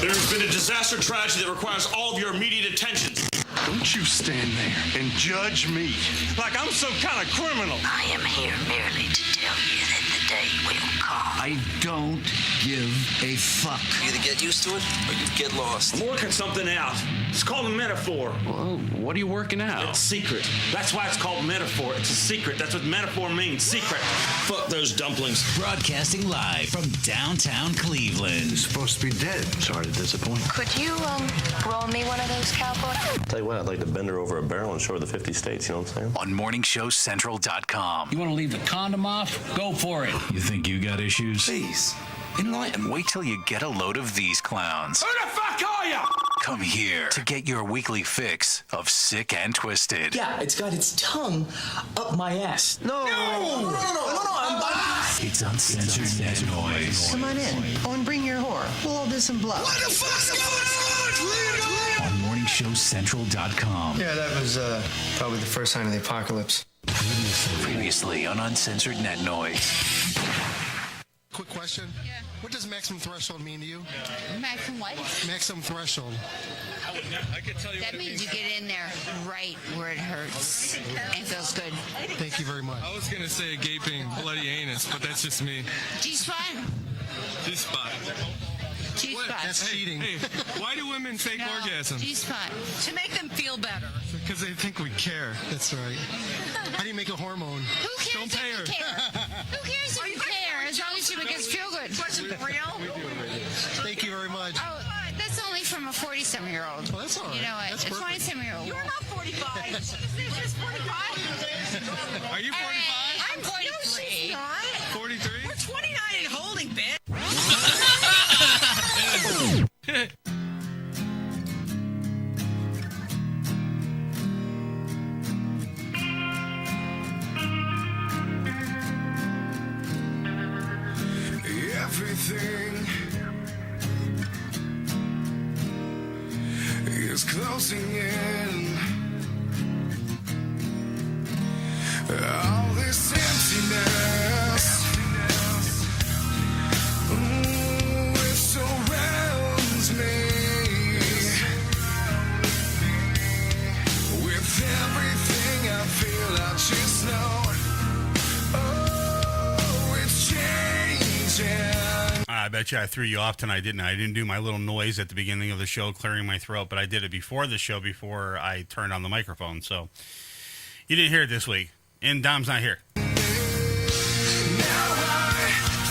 There's been a disaster tragedy that requires all of your immediate attention. Don't you stand there and judge me. Like I'm some kind of criminal. I am here merely to tell you that the day will come. I don't give a fuck. You either get used to it or you get lost. I'm working something out. It's called a metaphor. Well, what are you working out? It's secret. That's why it's called metaphor. It's a secret. That's what metaphor means. Secret. Fuck those dumplings. Broadcasting live from downtown Cleveland. He's supposed to be dead. Sorry to disappoint. Could you, roll me one of those, cowboy? Tell you what, I'd like to bend her over a barrel and show her the 50 states, you know what I'm saying? On morningshowcentral.com. You want to leave the condom off? Go for it. You think you got issues? Please, enlighten me. Wait till you get a load of these clowns. Who the fuck are you? Come here to get your weekly fix of Sick and Twisted. Yeah, it's got its tongue up my ass. No. It's Uncensored Net Noise. Come on in. Oh, and bring your whore. We'll all do some blow. What the fuck's going on? On morningshowcentral.com. Yeah, that was probably the first sign of the apocalypse. Previously on Uncensored Net Noise. Quick question. Yeah. What does maximum threshold mean to you? Maximum what? Maximum threshold. That means you get in there right where it hurts and feels good. Thank you very much. I was going to say a gaping bloody anus, but that's just me. G-spot? G-spot. G-spot. That's cheating. Hey, why do women fake No, orgasms? G-spot. To make them feel better. Because they think we care. That's right. How do you make a hormone? Who cares Don't pay if her. you care? Who cares if you care? As long as you make us feel good. Question real? Thank you very much. Oh, that's only from a 47-year-old. Well, that's all right. You know what? That's A perfect. 27-year-old. You're not 45. Is this 45? Are you 45? I'm 43. 43? We're 29 and holding, bitch. Everything is closing in. All this emptiness, it surrounds me. With everything I feel, I just know, oh, it's changing. I bet you I threw you off tonight, didn't I? I didn't do my little noise at the beginning of the show, clearing my throat, but I did it before the show, before I turned on the microphone. So you didn't hear it this week, and Dom's not here. Now I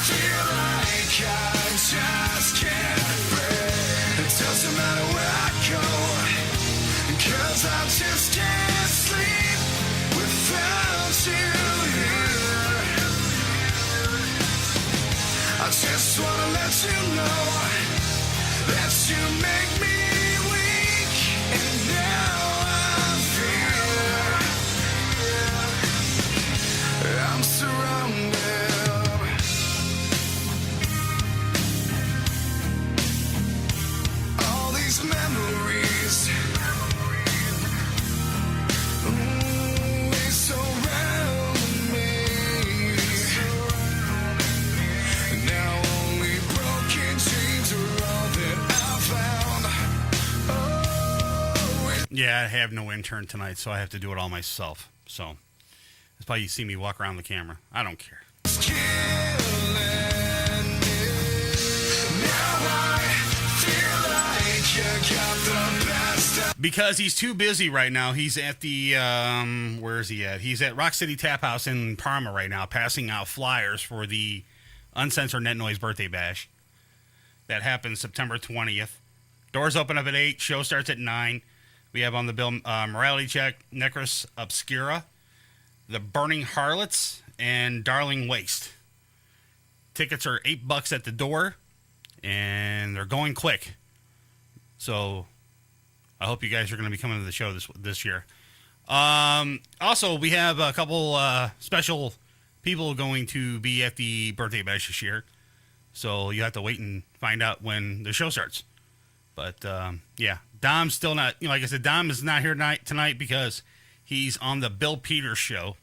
feel like I just can't breathe. It doesn't matter where I go, 'cause I just can't sleep without you here. I just wanna let you know that you make me weak, and now I fear I'm surrounded. All these memories, they surround me. Now only broken dreams are all that I found. Oh, Yeah, I have no intern tonight, so I have to do it all myself. So that's why you see me walk around the camera. I don't care. it's killing me. Now I feel like you got the best of Because he's too busy right now. He's at the, where is he at? He's at Rock City Tap House in Parma right now, passing out flyers for the Uncensored Net Noise birthday bash. That happens September 20th. Doors open up at 8. Show starts at 9. We have on the bill Morality Check, Necros Obscura, The Burning Harlots, and Darling Waste. Tickets are $8 at the door, and they're going quick. So I hope you guys are going to be coming to the show this year. Also, we have a couple special people going to be at the birthday bash this year. So you have to wait and find out when the show starts. But, yeah, Dom's still not, like I said, Dom is not here tonight because he's on the Bill Peters show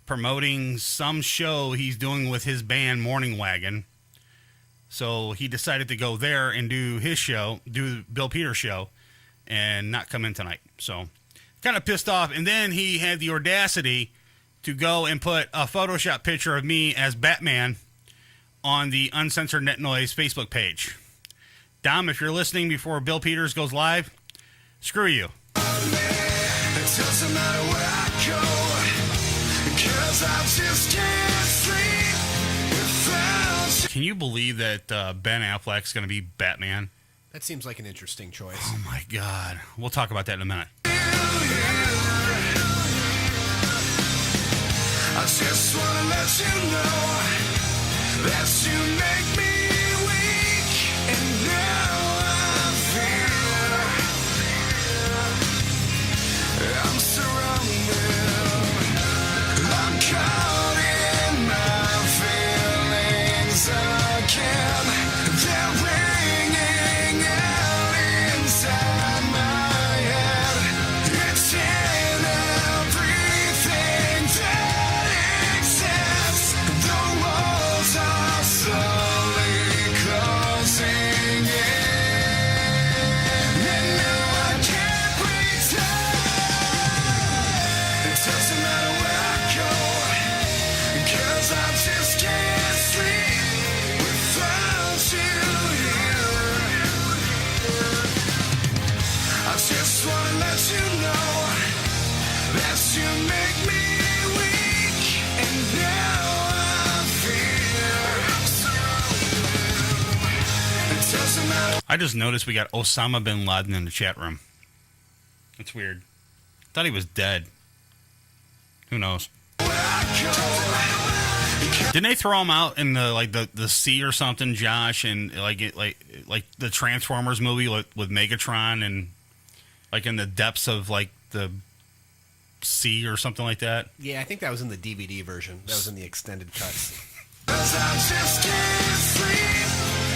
promoting some show he's doing with his band Morning Wagon. So he decided to go there and do his show, do Bill Peters' show, and not come in tonight. So kind of pissed off. And then he had the audacity to go and put a Photoshop picture of me as Batman on the Uncensored Net Noise Facebook page. Dom, if you're listening before Bill Peters goes live, screw you. It doesn't matter where I go, 'cause I just can't sleep without you. Can you believe that Ben Affleck's going to be Batman? That seems like an interesting choice. Oh, my God. We'll talk about that in a minute. I just wanna let you know that you make me weak, and now I feel I'm surrounded. I'm caught in my feelings again. They're ringing out inside my head. It's in everything that exists. The walls are slowly closing in, and now I can't pretend. It doesn't matter where I go, 'cause I just can't sleep without you here. I just wanna let you know that you make me weak, and now I fear. It doesn't matter. I just noticed we got Osama bin Laden in the chat room. It's weird. Thought he was dead. Who knows? Didn't they throw him out in the sea or something, Josh? And like the Transformers movie with Megatron, and like in the depths of like the sea or something like that. Yeah, I think that was in the DVD version. That was in the extended cuts. 'Cause I just can't sleep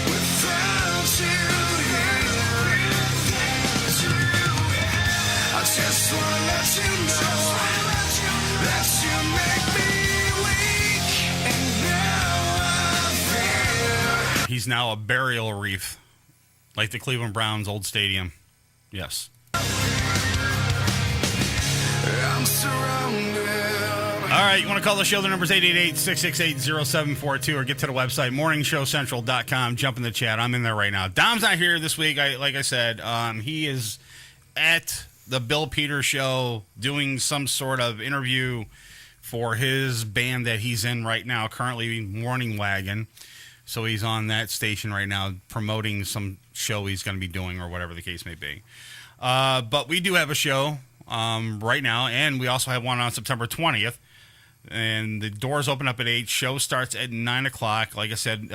without you here. I just wanna let you know that you make me weak, and now I fear. He's now a burial wreath, like the Cleveland Browns' old stadium. Yes. I'm surrounded. All right, you want to call the show? The number's 888-668-0742, or get to the website, morningshowcentral.com. Jump in the chat. I'm in there right now. Dom's not here this week. Like I said, he is at the Bill Peters show doing some sort of interview for his band that he's in right now, currently Morning Wagon. So he's on that station right now promoting some show he's going to be doing, or whatever the case may be. But we do have a show right now, and we also have one on September 20th. And the doors open up at 8. Show starts at 9 o'clock. Like I said,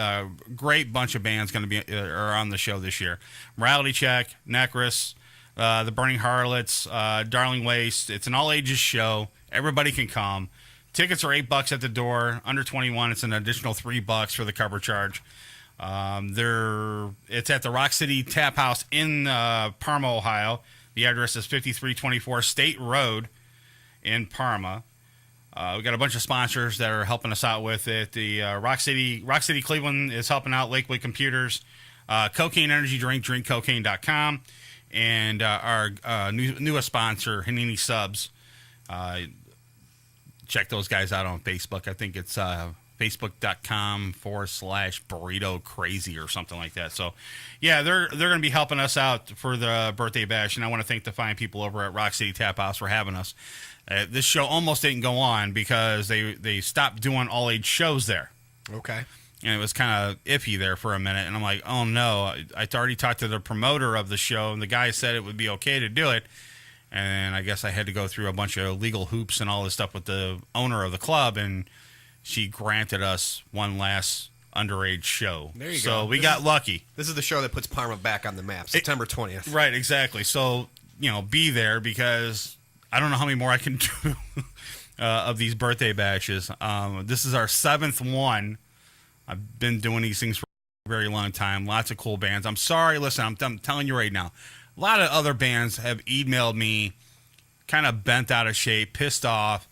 great bunch of bands going to be are on the show this year. Morality Check, Necris, the Burning Harlots, Darling Waste. It's an all-ages show. Everybody can come. Tickets are $8 at the door. Under 21, it's an additional $3 for the cover charge. It's at the Rock City Tap House in Parma, Ohio. The address is 5324 State Road in Parma. We got a bunch of sponsors that are helping us out with it. The Rock City Cleveland is helping out. Lakewood Computers, Cocaine Energy Drink, drinkcocaine.com, and our newest sponsor, Hanini Subs. Check those guys out on Facebook. I think it's facebook.com/burrito crazy or something like that. So, yeah, they're going to be helping us out for the birthday bash, and I want to thank the fine people over at Rock City Tap House for having us. This show almost didn't go on because they stopped doing all-age shows there. Okay. And it was kind of iffy there for a minute, and I'm like, oh, no. I already talked to the promoter of the show, and the guy said it would be okay to do it. And I guess I had to go through a bunch of legal hoops and all this stuff with the owner of the club, and she granted us one last underage show. There you so go. We got lucky. This is the show that puts Parma back on the map, September 20th. Right, exactly. So, be there, because I don't know how many more I can do of these birthday bashes. This is our 7th one. I've been doing these things for a very long time. Lots of cool bands. I'm sorry. Listen, I'm telling you right now. A lot of other bands have emailed me kind of bent out of shape, pissed off,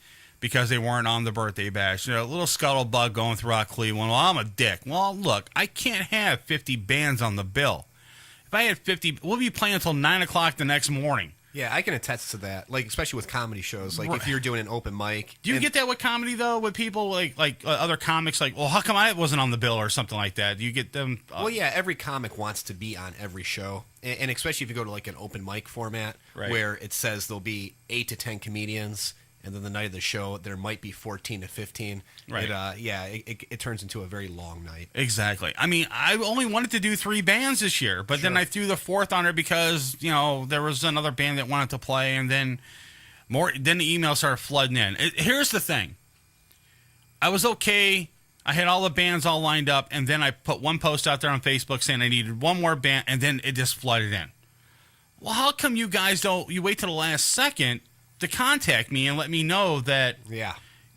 because they weren't on the birthday bash. A little scuttlebutt going throughout Cleveland. Well, I'm a dick. Well, look, I can't have 50 bands on the bill. If I had 50, we'll be playing until 9 o'clock the next morning. Yeah, I can attest to that. Like, especially with comedy shows. Like, if you're doing an open mic. Do you get that with comedy, though, with people like other comics? Like, well, how come I wasn't on the bill or something like that? Do you get them? Well, yeah, every comic wants to be on every show. And especially if you go to, like, an open mic format where it says there'll be 8 to 10 comedians, and then the night of the show, there might be 14 to 15. Right. It turns into a very long night. Exactly. I mean, I only wanted to do 3 bands this year, but then I threw the 4th on it because, there was another band that wanted to play, and then the emails started flooding in. Here's the thing. I was okay. I had all the bands all lined up, and then I put one post out there on Facebook saying I needed one more band, and then it just flooded in. Well, how come you guys you wait till the last second to contact me and let me know that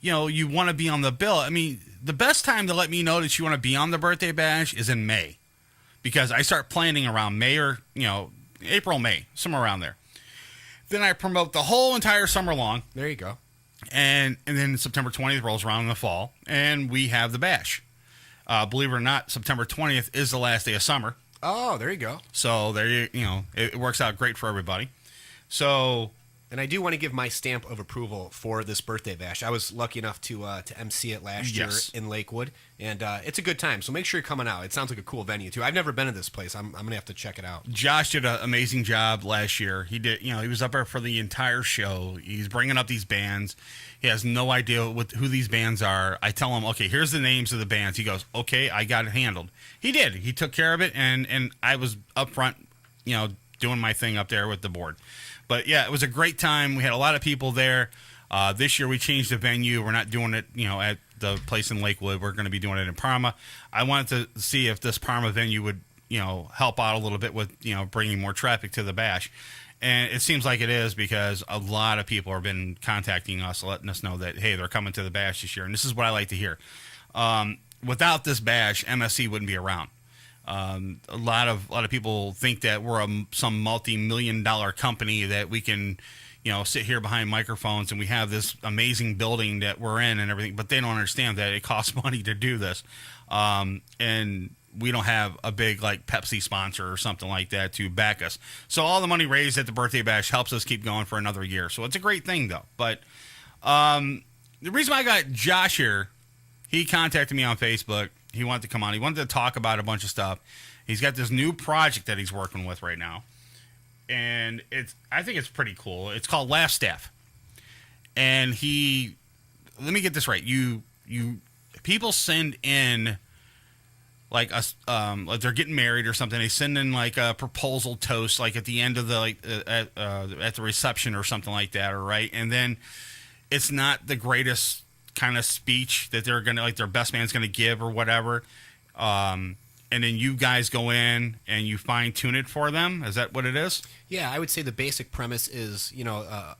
you want to be on the bill? I mean, the best time to let me know that you want to be on the birthday bash is in May, because I start planning around May or April, May, somewhere around there. Then I promote the whole entire summer long. There you go. And then September 20th rolls around in the fall, and we have the bash. Believe it or not, September 20th is the last day of summer. Oh, there you go. So it works out great for everybody. So. And I do want to give my stamp of approval for this birthday bash. I was lucky enough to MC it last year in Lakewood, and it's a good time. So make sure you're coming out. It sounds like a cool venue too. I've never been to this place. I'm gonna have to check it out. Josh did an amazing job last year. He did. He was up there for the entire show. He's bringing up these bands. He has no idea who these bands are. I tell him, okay, here's the names of the bands. He goes, okay, I got it handled. He did. He took care of it, and I was up front, doing my thing up there with the board. But, yeah, it was a great time. We had a lot of people there. This year we changed the venue. We're not doing it, at the place in Lakewood. We're going to be doing it in Parma. I wanted to see if this Parma venue would, help out a little bit with, bringing more traffic to the bash. And it seems like it is, because a lot of people have been contacting us, letting us know that, hey, they're coming to the bash this year. And this is what I like to hear. Without this bash, MSC wouldn't be around. A lot of people think that we're some multi-million-dollar company that we can, sit here behind microphones and we have this amazing building that we're in and everything, but they don't understand that it costs money to do this. And we don't have a big Pepsi sponsor or something like that to back us. So all the money raised at the birthday bash helps us keep going for another year. So it's a great thing, though. But the reason why I got Josh here, he contacted me on Facebook. He wanted to come on. He wanted to talk about a bunch of stuff. He's got this new project that he's working with right now, and I think it's pretty cool. It's called Laugh Staff, and let me get this right. People send in like they're getting married or something. They send in like a proposal toast, like at the end of the at the reception or something like that, or right, and then it's not the greatest kind of speech that they're gonna their best man's gonna give or whatever, and then you guys go in and you fine tune it for them. Is that what it is? Yeah, I would say the basic premise is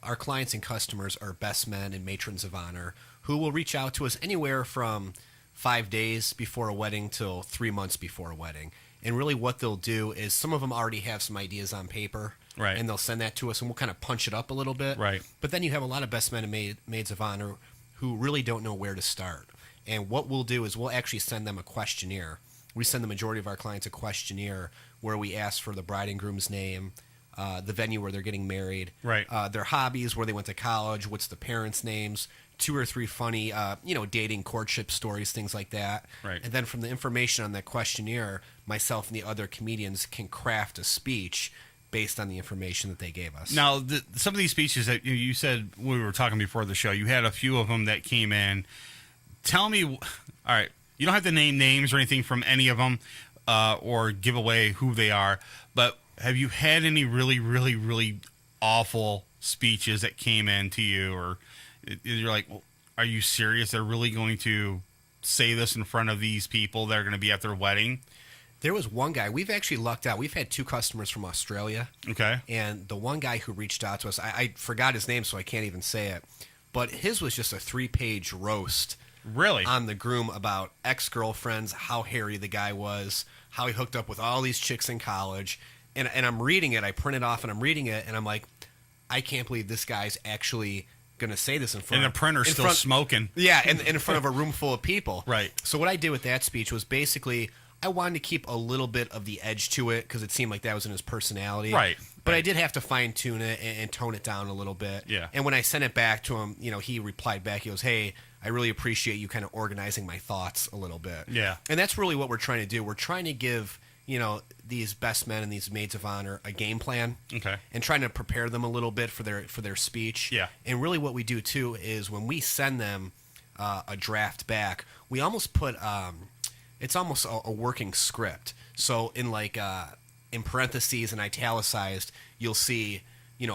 our clients and customers are best men and matrons of honor who will reach out to us anywhere from 5 days before a wedding till 3 months before a wedding. And really what they'll do is some of them already have some ideas on paper, right? And they'll send that to us and we'll kind of punch it up a little bit, right? But then you have a lot of best men and maids of honor who really don't know where to start. And what we'll do is we'll actually send them a questionnaire. We send the majority of our clients a questionnaire where we ask for the bride and groom's name, the venue where they're getting married, right? Their hobbies, where they went to college, what's the parents' names, 2 or 3 funny, dating, courtship stories, things like that. Right. And then from the information on that questionnaire, myself and the other comedians can craft a speech based on the information that they gave us. Now, some of these speeches that you said we were talking before the show, you had a few of them that came in. Tell me, all right, you don't have to name names or anything from any of them or give away who they are, but have you had any really, really, really awful speeches that came in to you, or you're like, well, are you serious? They're really going to say this in front of these people that are going to be at their wedding? There was one guy, we've actually lucked out. We've had 2 customers from Australia. Okay. And the one guy who reached out to us, I forgot his name, so I can't even say it, but his was just a 3-page roast. Really? On the groom about ex-girlfriends, how hairy the guy was, how he hooked up with all these chicks in college. And I'm reading it, I print it off and I'm reading it, and I'm like, I can't believe this guy's actually going to say this in front And the printer's still smoking. Yeah, and in front of a room full of people. Right. So what I did with that speech was basically I wanted to keep a little bit of the edge to it because it seemed like that was in his personality. Right. But I did have to fine-tune it and tone it down a little bit. Yeah. And when I sent it back to him, he replied back. He goes, hey, I really appreciate you kind of organizing my thoughts a little bit. Yeah. And that's really what we're trying to do. We're trying to give, these best men and these maids of honor a game plan. Okay. And trying to prepare them a little bit for their speech. Yeah. And really what we do, too, is when we send them a draft back, we almost put it's almost a working script. So in parentheses and italicized, you'll see,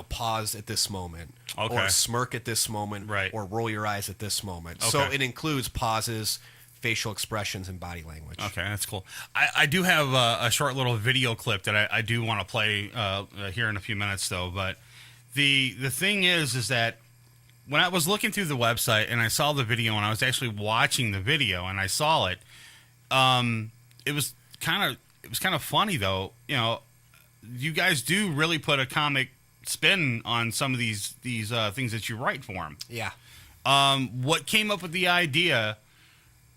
pause at this moment, or smirk at this moment, right, or roll your eyes at this moment. Okay. So it includes pauses, facial expressions, and body language. Okay, that's cool. I do have a short little video clip that I do want to play here in a few minutes, though. But the thing is that when I was looking through the website and I saw the video, and I was actually watching the video and I saw it, it was kind of funny, though. You guys do really put a comic spin on some of these things that you write for them. Yeah. What came up with the idea,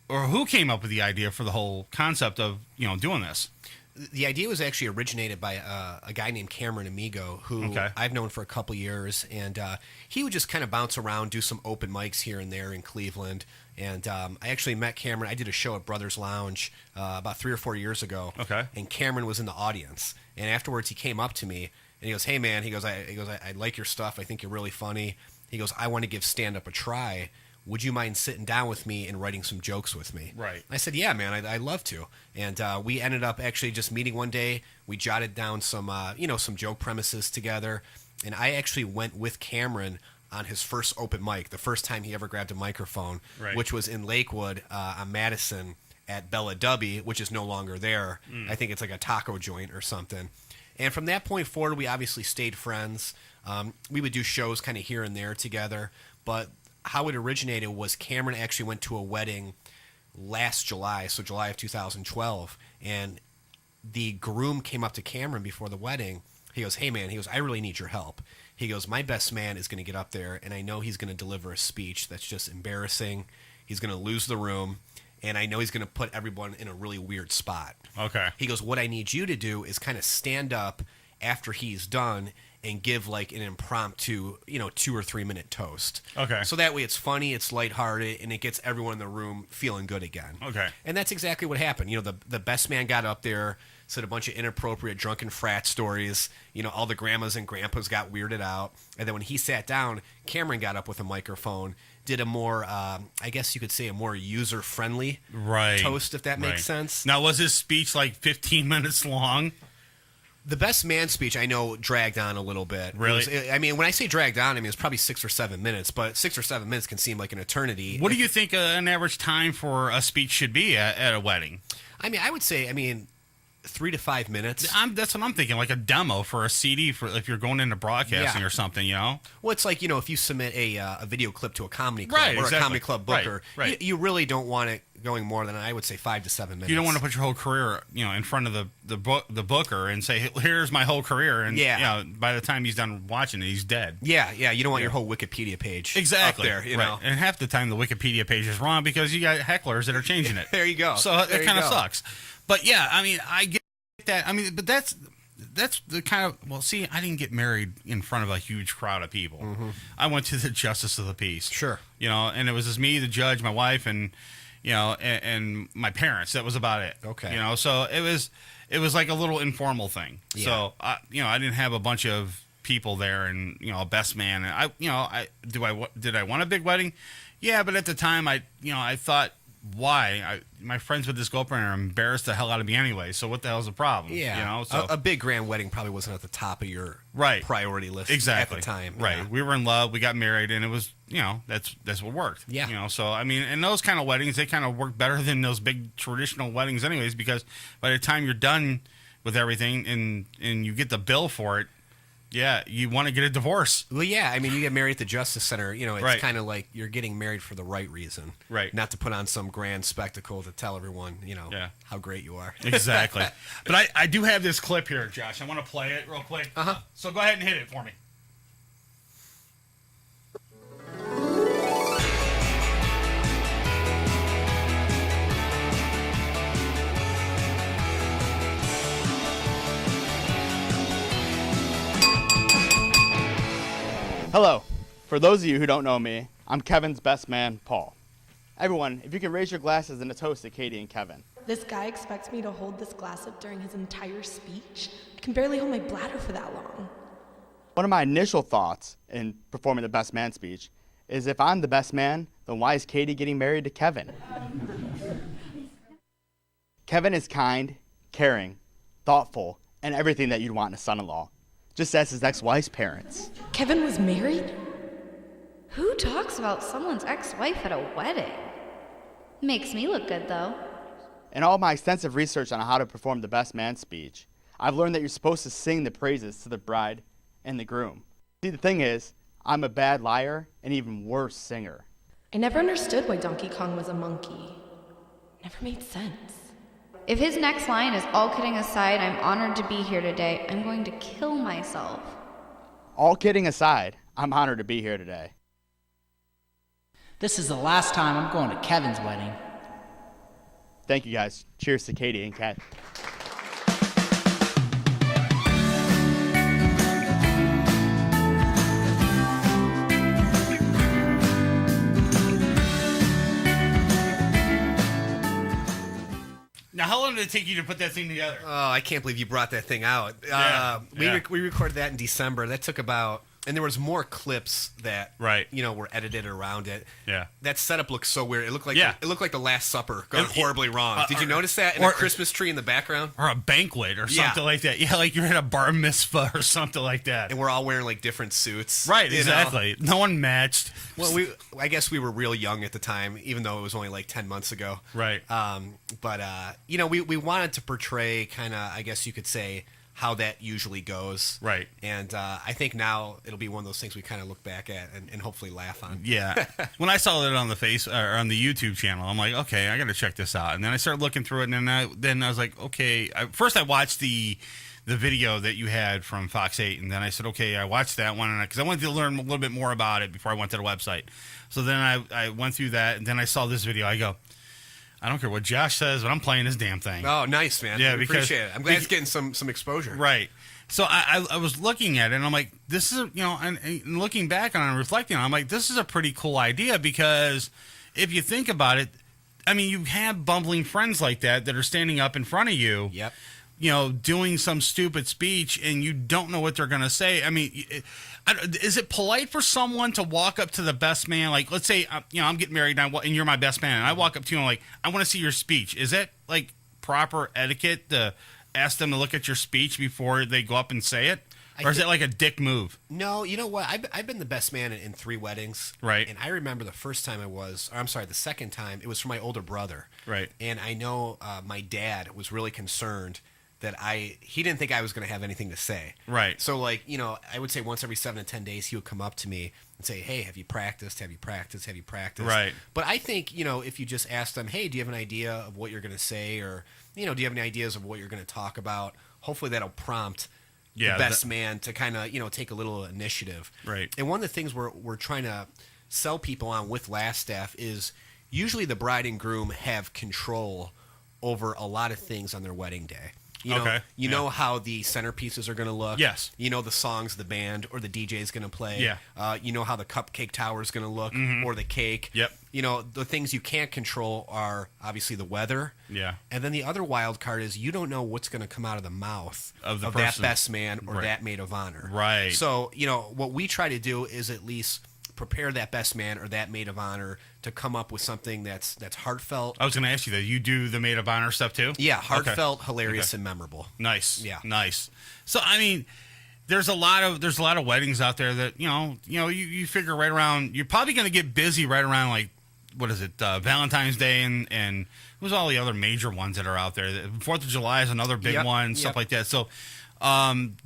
or who came up with the idea for the whole concept of doing this? The idea was actually originated by a guy named Cameron Amigo, who I've known for a couple years, and he would just kind of bounce around, do some open mics here and there in Cleveland. And I actually met Cameron. I did a show at Brothers Lounge about 3 or 4 years ago. Okay. And Cameron was in the audience. And afterwards, he came up to me and he goes, "Hey man," I like your stuff. I think you're really funny. He goes, "I want to give stand-up a try. Would you mind sitting down with me and writing some jokes with me?" Right. I said, "Yeah, man, I'd love to." And we ended up actually just meeting one day. We jotted down some, some joke premises together. And I actually went with Cameron on his first open mic, the first time he ever grabbed a microphone, right, which was in Lakewood on Madison at Bella Dubby, which is no longer there. I think it's like a taco joint or something. And from that point forward, we obviously stayed friends. We would do shows kind of here and there together. But how it originated was Cameron actually went to a wedding last July, so July of 2012, and the groom came up to Cameron before the wedding. He goes, "Hey man," he goes, "I really need your help." He goes, "My best man is going to get up there, and I know he's going to deliver a speech that's just embarrassing. He's going to lose the room, and I know he's going to put everyone in a really weird spot." Okay. He goes, "What I need you to do is kind of stand up after he's done and give like an impromptu, 2 or 3 minute toast." Okay. So that way it's funny, it's lighthearted, and it gets everyone in the room feeling good again. Okay. And that's exactly what happened. The best man got up there, said a bunch of inappropriate drunken frat stories. All the grandmas and grandpas got weirded out. And then when he sat down, Cameron got up with a microphone, did a more, I guess you could say, a more user-friendly toast, if that makes sense. Now, was his speech like 15 minutes long? The best man speech, I know, dragged on a little bit. Really? When I say dragged on, it's probably 6 or 7 minutes, but 6 or 7 minutes can seem like an eternity. What do you think an average time for a speech should be at a wedding? I would say, 3 to 5 minutes. That's what I'm thinking, like a demo for a CD for if you're going into broadcasting or something, Well, it's like, if you submit a video clip to a comedy club or a comedy club booker, you really don't want it going more than, I would say, 5 to 7 minutes. You don't want to put your whole career, in front of the booker and say, "Here's my whole career," and by the time he's done watching it, he's dead. Yeah, you don't want your whole Wikipedia page exactly up there, right. And half the time the Wikipedia page is wrong because you got hecklers that are changing it. There you go. So it kind of sucks. But yeah, I get that. But that's the kind of, I didn't get married in front of a huge crowd of people. Mm-hmm. I went to the Justice of the Peace. Sure. And it was just me, the judge, my wife, and and my parents. That was about it. Okay. So it was like a little informal thing. Yeah. So I didn't have a bunch of people there and a best man. And did I want a big wedding? Yeah, but at the time I thought, why? My friends would just go up there and are embarrassed the hell out of me anyway. So what the hell's the problem? Yeah. So a big grand wedding probably wasn't at the top of your priority list at the time. Right. Yeah. We were in love. We got married, and it was that's what worked. Yeah. So and those kind of weddings, they kind of work better than those big traditional weddings, anyways, because by the time you're done with everything and you get the bill for it, yeah, you want to get a divorce. Well, yeah. You get married at the Justice Center. It's kind of like you're getting married for the right reason. Right. Not to put on some grand spectacle to tell everyone, how great you are. Exactly. But I do have this clip here, Josh. I want to play it real quick. Uh-huh. So go ahead and hit it for me. Hello. For those of you who don't know me, I'm Kevin's best man, Paul. Everyone, if you can raise your glasses in a toast to Katie and Kevin. This guy expects me to hold this glass up during his entire speech? I can barely hold my bladder for that long. One of my initial thoughts in performing the best man speech is if I'm the best man, then why is Katie getting married to Kevin? Kevin is kind, caring, thoughtful, and everything that you'd want in a son-in-law, just as his ex-wife's parents. Kevin was married? Who talks about someone's ex-wife at a wedding? Makes me look good, though. In all my extensive research on how to perform the best man speech, I've learned that you're supposed to sing the praises to the bride and the groom. See, the thing is, I'm a bad liar and even worse singer. I never understood why Donkey Kong was a monkey. Never made sense. If his next line is, all kidding aside, I'm honored to be here today, I'm going to kill myself. All kidding aside, I'm honored to be here today. This is the last time I'm going to Kevin's wedding. Thank you, guys. Cheers to Katie and Kat. Now, how long did it take you to put that thing together? Oh, I can't believe you brought that thing out. We recorded that in December. That took about... And there was more clips that were edited around it. Yeah. That setup looked so weird. It looked like the Last Supper gone horribly wrong. Did you notice that? And a Christmas tree in the background? Or a banquet or something like that. Yeah, like you're at a bar mitzvah or something like that. And we're all wearing like different suits. Right, exactly. No one matched. Well, I guess we were real young at the time, even though it was only like 10 months ago. Right. But we wanted to portray kind of, I guess you could say, how that usually goes. Right. And I think now it'll be one of those things we kind of look back at and hopefully laugh on. Yeah. When I saw it on the on the YouTube channel, I'm like, okay, I got to check this out. And then I started looking through it, and then I was like, okay. First I watched the video that you had from Fox 8, and then I said, okay, I watched that one because I wanted to learn a little bit more about it before I went to the website. So then I went through that, and then I saw this video. I go, I don't care what Josh says, but I'm playing this damn thing. Oh, nice, man. Yeah, appreciate it. I'm glad it's getting some exposure. Right. So I was looking at it, and I'm like, this is, and looking back on it and reflecting on it, I'm like, this is a pretty cool idea because if you think about it, I mean, you have bumbling friends like that are standing up in front of you. Yep. Doing some stupid speech, and you don't know what they're going to say. I mean, is it polite for someone to walk up to the best man? Like, let's say, I'm getting married now, and you're my best man, and I walk up to you and I'm like, I want to see your speech. Is that like proper etiquette to ask them to look at your speech before they go up and say it? Or is it like a dick move? No, you know what? I've been the best man in 3 weddings. Right. And I remember the second time, it was for my older brother. Right. And I know my dad was really concerned that he didn't think I was going to have anything to say. Right. So, I would say once every 7 to 10 days, he would come up to me and say, hey, have you practiced? Have you practiced? Have you practiced? Right. But I think, if you just ask them, hey, do you have an idea of what you're going to say? Or, do you have any ideas of what you're going to talk about? Hopefully that'll prompt the best man to kind of, take a little initiative. Right. And one of the things we're trying to sell people on with Last Staff is usually the bride and groom have control over a lot of things on their wedding day. You know how the centerpieces are going to look. Yes. You know the songs the band or the DJ is going to play. Yeah. You know how the cupcake tower is going to look or the cake. Yep. The things you can't control are obviously the weather. Yeah. And then the other wild card is you don't know what's going to come out of the mouth of that best man or that maid of honor. Right. So, what we try to do is at least prepare that best man or that maid of honor to come up with something that's heartfelt. I was going to ask you that. You do the maid of honor stuff too? Yeah, heartfelt, hilarious, and memorable. Nice. Yeah. Nice. So, I mean, there's a lot of weddings out there that, you figure right around, you're probably going to get busy right around like, what is it, Valentine's Day and who's all the other major ones that are out there? 4th of July is another big one, stuff like that. So,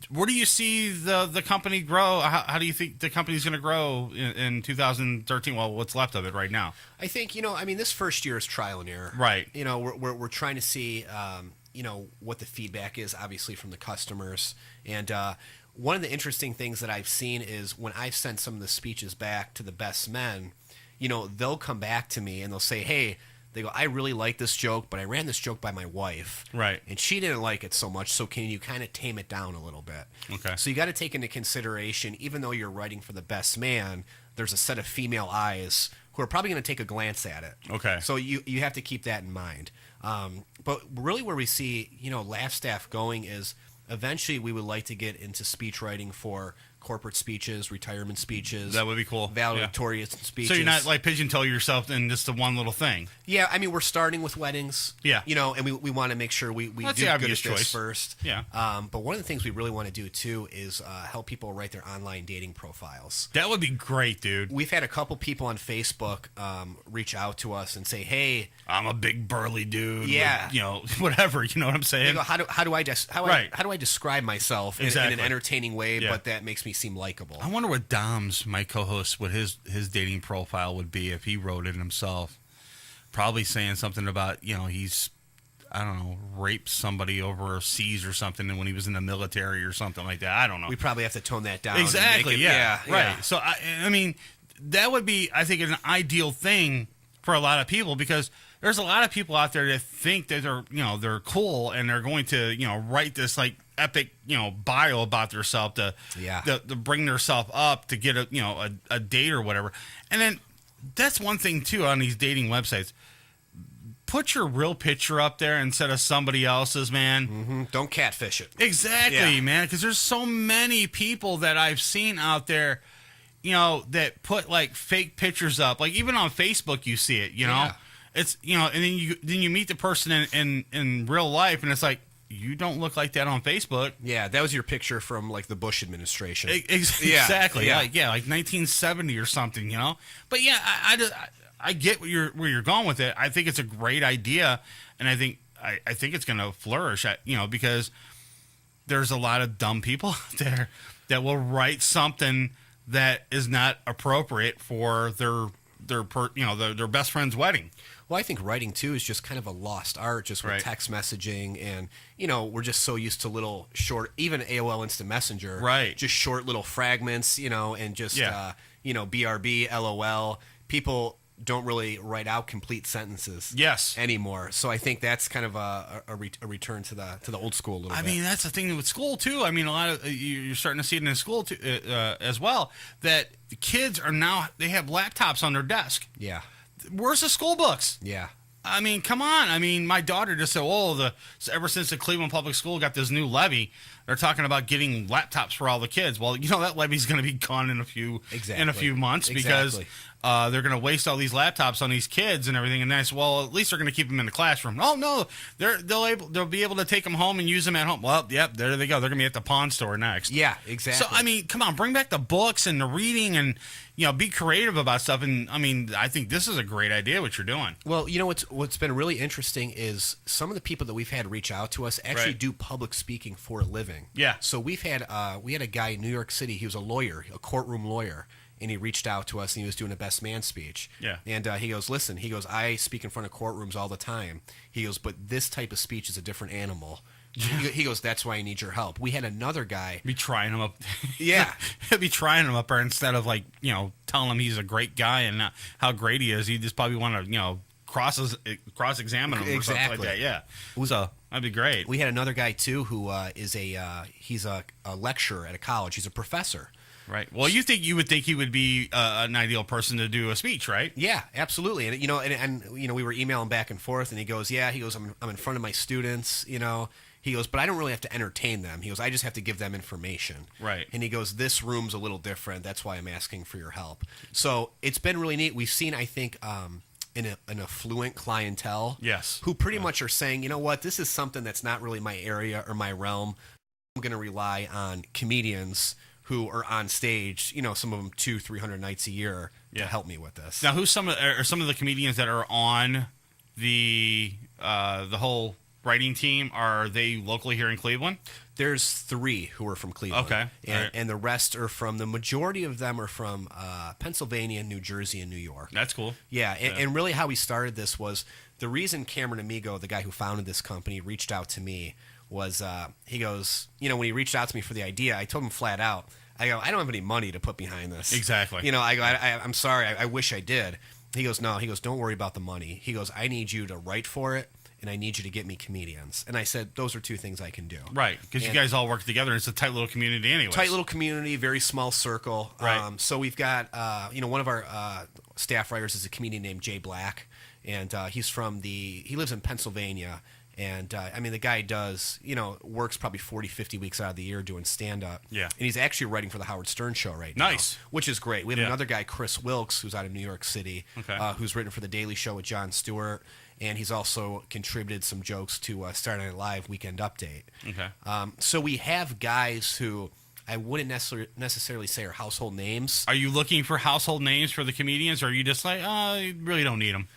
where do you see the company grow? How do you think the company's going to grow in 2013? Well, what's left of it right now? I think, this first year is trial and error. Right. We're trying to see, what the feedback is, obviously, from the customers. And one of the interesting things that I've seen is when I've sent some of the speeches back to the best men, they'll come back to me and they'll say, hey, They go, I really like this joke, but I ran this joke by my wife. Right. And she didn't like it so much, so can you kind of tame it down a little bit? Okay. So you got to take into consideration, even though you're writing for the best man, there's a set of female eyes who are probably going to take a glance at it. Okay. So you have to keep that in mind. But really where we see, Laugh Staff going is eventually we would like to get into speech writing for corporate speeches, retirement speeches. That would be cool. Valedictorian speeches. So you're not like pigeonhole yourself in just the one little thing. Yeah, I mean, we're starting with weddings. Yeah. And we want to make sure we That's do the good obvious at this choice. first. Yeah. But one of the things we really want to do, too, is help people write their online dating profiles. That would be great, dude. We've had a couple people on Facebook reach out to us and say, hey, I'm a big burly dude. Yeah. With, whatever, you know what I'm saying? They go, how do I describe myself in an entertaining way, but that makes me seem likable? I wonder what Dom's, my co-host, what his dating profile would be if he wrote it himself. Probably saying something about, he's, I don't know, raped somebody overseas or something when he was in the military or something like that. I don't know. We probably have to tone that down. Exactly, yeah. Right. So, I mean, that would be, I think, an ideal thing for a lot of people because there's a lot of people out there that think that they're cool and they're going to, write this, like, epic, bio about themselves to bring themselves up to get a date or whatever. And then that's one thing, too, on these dating websites. Put your real picture up there instead of somebody else's, man. Mm-hmm. Don't catfish it. Exactly, man, because there's so many people that I've seen out there, that put, like, fake pictures up. Like, even on Facebook you see it, Yeah. It's, and then you meet the person in real life, and it's like, you don't look like that on Facebook. Yeah, that was your picture from, like, the Bush administration. Exactly. Yeah. Like 1970 or something, But, yeah, I get where you're going with it. I think it's a great idea, and I think it's going to flourish, because there's a lot of dumb people out there that will write something that is not appropriate for their best friend's wedding. Well, I think writing, too, is just kind of a lost art, just with text messaging. And, we're just so used to little short, even AOL Instant Messenger. Right. Just short little fragments, and just, BRB, LOL. People don't really write out complete sentences anymore. So I think that's kind of a return to the old school a little bit. I mean, that's the thing with school, too. I mean, a lot of you're starting to see it in school, too, as well, that the kids are now, they have laptops on their desk. Yeah. Where's the school books? Yeah. I mean, come on. I mean, my daughter just said, ever since the Cleveland Public School got this new levy, they're talking about getting laptops for all the kids. Well, that levy's going to be gone in a few months because they're going to waste all these laptops on these kids and everything. And that's, well, at least they're going to keep them in the classroom. Oh no, they'll be able to take them home and use them at home. Well, yep, there they go. They're going to be at the pawn store next. Yeah, exactly. So I mean, come on, bring back the books and the reading and be creative about stuff. And I mean, I think this is a great idea what you're doing. Well, what's been really interesting is some of the people that we've had reach out to us actually do public speaking for a living. Yeah. So we had a guy in New York City. He was a lawyer, a courtroom lawyer, and he reached out to us and he was doing a best man speech. Yeah. And he goes, listen, I speak in front of courtrooms all the time. He goes, but this type of speech is a different animal. He goes, that's why I need your help. We had another guy. Be trying him up. Yeah. Be trying him up there instead of telling him he's a great guy and how great he is. He just probably want to, cross-examine him or something like that. Yeah. So that'd be great. We had another guy too who is he's a lecturer at a college. He's a professor. Right. Well, you would think he would be an ideal person to do a speech, right? Yeah, absolutely. And we were emailing back and forth, and he goes, I'm in front of my students, He goes, but I don't really have to entertain them. He goes, I just have to give them information. Right. And he goes, this room's a little different. That's why I'm asking for your help. So it's been really neat. We've seen, I think, an affluent clientele. Yes. Who pretty much are saying, you know what, this is something that's not really my area or my realm. I'm going to rely on comedians who are on stage, some of them 200-300 nights a year to help me with this. Now, who's some of the comedians that are on the whole writing team? Are they locally here in Cleveland? There's 3 who are from Cleveland. Okay. And the rest are the majority of them are from Pennsylvania, New Jersey, and New York. That's cool. Yeah, and really how we started this was the reason Cameron Amigo, the guy who founded this company, reached out to me was he goes, when he reached out to me for the idea, I told him flat out, I go, I don't have any money to put behind this. Exactly. I go, I'm sorry, I wish I did. He goes, no. He goes, don't worry about the money. He goes, I need you to write for it, and I need you to get me comedians. And I said, those are two things I can do. Right, because you guys all work together. It's a tight little community anyway. Tight little community, very small circle. Right. So we've got, one of our staff writers is a comedian named Jay Black, and he lives in Pennsylvania. And, the guy works probably 40, 50 weeks out of the year doing stand-up. Yeah. And he's actually writing for the Howard Stern show right now. Nice. Which is great. We have another guy, Chris Wilkes, who's out of New York City, who's written for The Daily Show with Jon Stewart. And he's also contributed some jokes to Saturday Night Live Weekend Update. Okay. So we have guys who I wouldn't necessarily say are household names. Are you looking for household names for the comedians, or are you just like, you really don't need them?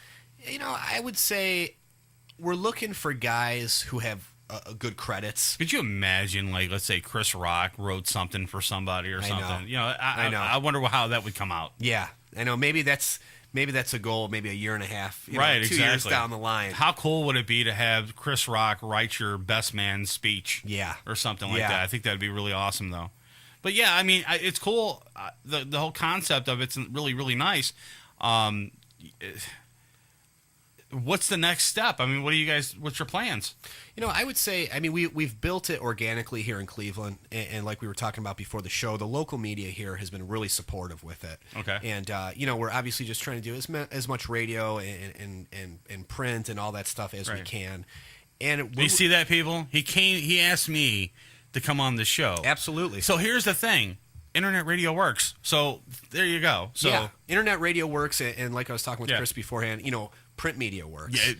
I would say we're looking for guys who have good credits. Could you imagine, like, let's say Chris Rock wrote something for somebody or something? I know. I wonder how that would come out. Yeah, I know. Maybe that's a goal. Maybe a year and a half. 2 years down the line. How cool would it be to have Chris Rock write your best man speech? Yeah, or something like that. I think that'd be really awesome, though. But yeah, it's cool. The whole concept of it's really, really nice. What's the next step? What's your plans? I would say, we've built it organically here in Cleveland, and like we were talking about before the show, the local media here has been really supportive with it. Okay. And, we're obviously just trying to do as much radio and print and all that stuff as we can. And you see that, people? He asked me to come on the show. Absolutely. So here's the thing. Internet radio works. So there you go. So yeah, internet radio works, and like I was talking with Chris beforehand, print media works.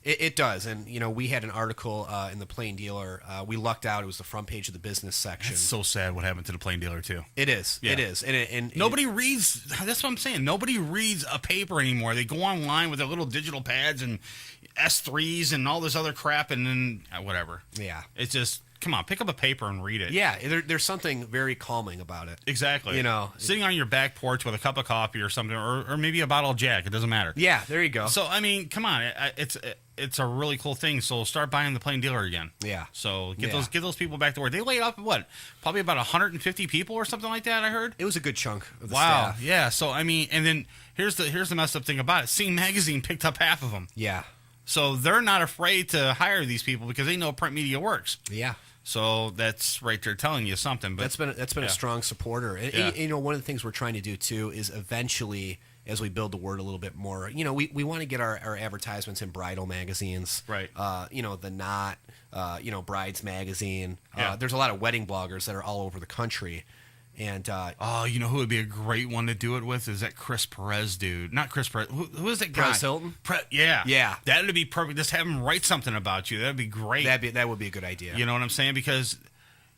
It does. And we had an article in the Plain Dealer. We lucked out. It was the front page of the business section. It's so sad what happened to the Plain Dealer too. It is. Yeah. It is. And nobody reads. That's what I'm saying. Nobody reads a paper anymore. They go online with their little digital pads and S3s and all this other crap, and then whatever. Yeah. It's just. Come on, pick up a paper and read it. Yeah, there's something very calming about it. Exactly. Sitting on your back porch with a cup of coffee or something, or maybe a bottle of Jack. It doesn't matter. Yeah, there you go. So, come on. It's a really cool thing. So start buying the Plain Dealer again. Yeah. So get those people back to work. They laid off, probably about 150 people or something like that, I heard? It was a good chunk of the staff. Yeah. So, and then here's the messed up thing about it. Scene Magazine picked up half of them. Yeah. So they're not afraid to hire these people because they know print media works. Yeah. So that's right there telling you something. But that's been a strong supporter. And, one of the things we're trying to do too is eventually, as we build the word a little bit more, we want to get our advertisements in bridal magazines. Right. The Knot, Brides Magazine. There's a lot of wedding bloggers that are all over the country. And who would be a great one to do it with is that Chris Perez dude. Not Chris Perez. Who is that guy? Perez Hilton? Yeah. That'd be perfect. Just have him write something about you. That'd be great. That would be a good idea. You know what I'm saying? Because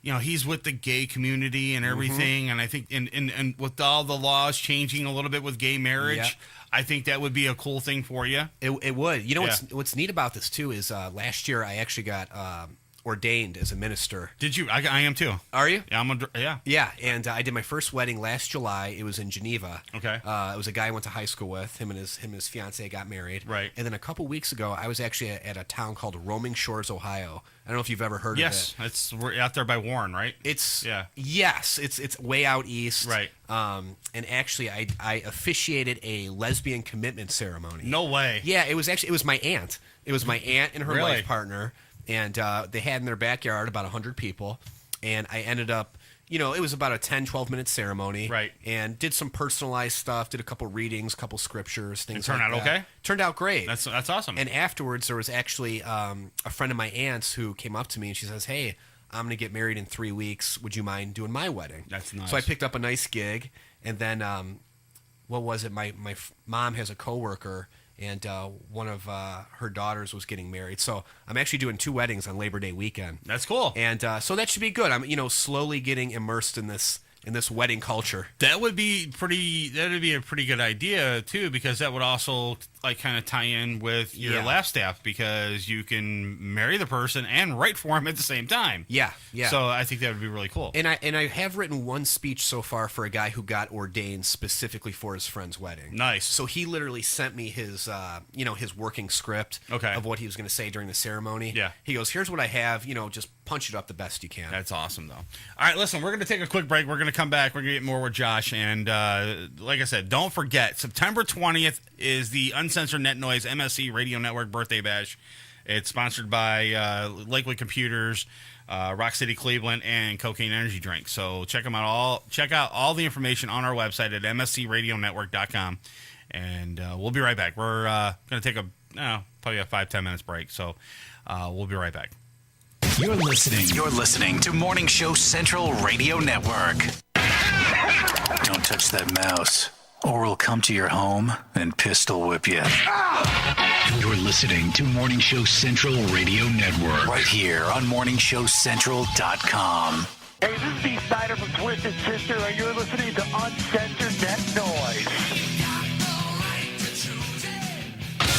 he's with the gay community and everything, and I think and with all the laws changing a little bit with gay marriage, I think that would be a cool thing for you. It would. What's neat about this too is last year I actually got ordained as a minister. Did you? I am too. Are you? Yeah. Yeah, and I did my first wedding last July. It was in Geneva. Okay. It was a guy I went to high school with. Him and his fiancée got married. Right. And then a couple weeks ago, I was actually at a town called Roaming Shores, Ohio. I don't know if you've ever heard of it. Yes, we're out there by Warren, right? Yes, it's way out east. Right. And actually, I officiated a lesbian commitment ceremony. No way. Yeah, it was my aunt. It was my aunt and her life partner. And they had in their backyard about 100 people. And I ended up, it was about a 10, 12-minute ceremony. Right. And did some personalized stuff, did a couple readings, couple scriptures, things like that. Turned out okay? Turned out great. That's awesome. And afterwards, there was actually a friend of my aunt's who came up to me and she says, hey, I'm going to get married in 3 weeks. Would you mind doing my wedding? That's nice. So I picked up a nice gig. And then, what was it? My mom has a coworker, and one of her daughters was getting married. So I'm actually doing 2 weddings on Labor Day weekend. That's cool. And so that should be good. I'm slowly getting immersed in this wedding culture. That would be a pretty good idea too, because that would also like kind of tie in with your laugh staff because you can marry the person and write for them at the same time. Yeah. So I think that would be really cool. And I have written one speech so far for a guy who got ordained specifically for his friend's wedding. Nice. So he literally sent me his his working script of what he was going to say during the ceremony. Yeah. He goes, "Here's what I have. Just punch it up the best you can." That's awesome, though. All right, listen, we're going to take a quick break. We're going to come back. We're going to get more with Josh. And like I said, don't forget, September 20th is the Uncensored Net Noise MSC Radio Network Birthday Bash. It's sponsored by Lakewood Computers, Rock City Cleveland, and Cocaine Energy Drink. So check them out. Check out all the information on our website at mscradionetwork.com. And we'll be right back. We're going to take probably a 5-10 minutes break. So we'll be right back. You're listening to Morning Show Central Radio Network. Don't touch that mouse, or we'll come to your home and pistol whip you. You're listening to Morning Show Central Radio Network. Right here on morningshowcentral.com. Hey, this is Steve Snyder from Twisted Sister, and you're listening to Uncensored Net Noise.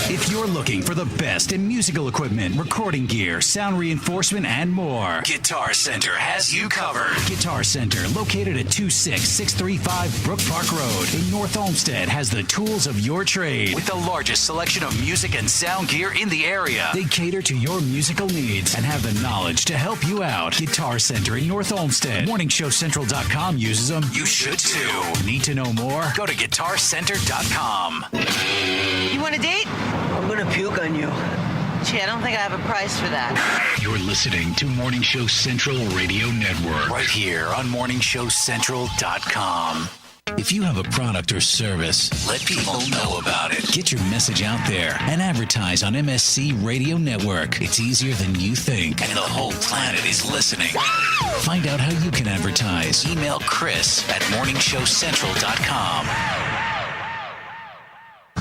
If you're looking for the best in musical equipment, recording gear, sound reinforcement, and more, Guitar Center has you covered. Guitar Center, located at 26635 Brook Park Road in North Olmsted, has the tools of your trade with the largest selection of music and sound gear in the area. They cater to your musical needs and have the knowledge to help you out. Guitar Center in North Olmsted. MorningshowCentral.com uses them. You should too. Need to know more? Go to GuitarCenter.com. You want a date? I'm gonna puke on you. Gee, I don't think I have a price for that. You're listening to Morning Show Central Radio Network. Right here on morningshowcentral.com. If you have a product or service, let people know about it. Get your message out there and advertise on MSC Radio Network. It's easier than you think, and the whole planet is listening. Find out how you can advertise. Email Chris at morningshowcentral.com.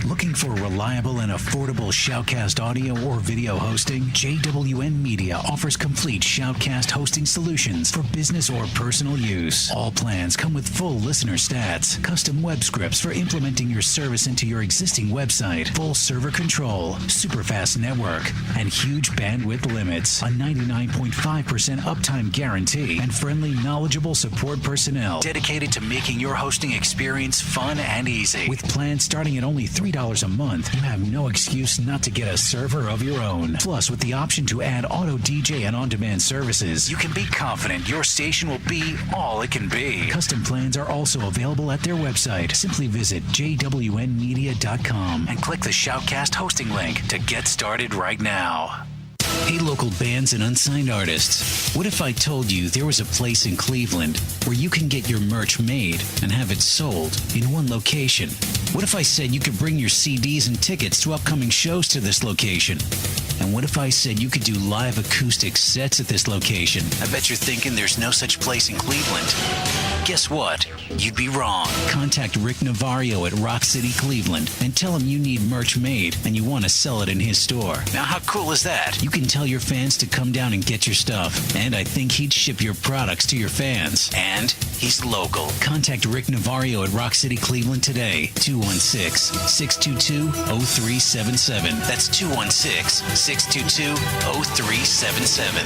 Looking for reliable and affordable Shoutcast audio or video hosting? JWN Media offers complete Shoutcast hosting solutions for business or personal use. All plans come with full listener stats, custom web scripts for implementing your service into your existing website, full server control, super fast network, and huge bandwidth limits, a 99.5% uptime guarantee, and friendly, knowledgeable support personnel dedicated to making your hosting experience fun and easy. With plans starting at only $3 a month, you have no excuse not to get a server of your own. Plus, with the option to add auto DJ and on-demand services, you can be confident your station will be all it can be. Custom plans are also available at their website. Simply visit jwnmedia.com and click the Shoutcast hosting link to get started right now. Hey, local bands and unsigned artists. What if I told you there was a place in Cleveland where you can get your merch made and have it sold in one location? What if I said you could bring your CDs and tickets to upcoming shows to this location? And what if I said you could do live acoustic sets at this location? I bet you're thinking there's no such place in Cleveland. Guess what? You'd be wrong. Contact Rick Navario at Rock City Cleveland and tell him you need merch made and you want to sell it in his store. Now, how cool is that? You can tell your fans to come down and get your stuff. And I think he'd ship your products to your fans. And he's local. Contact Rick Navario at Rock City Cleveland today. 216-622-0377. That's 216-622-0377.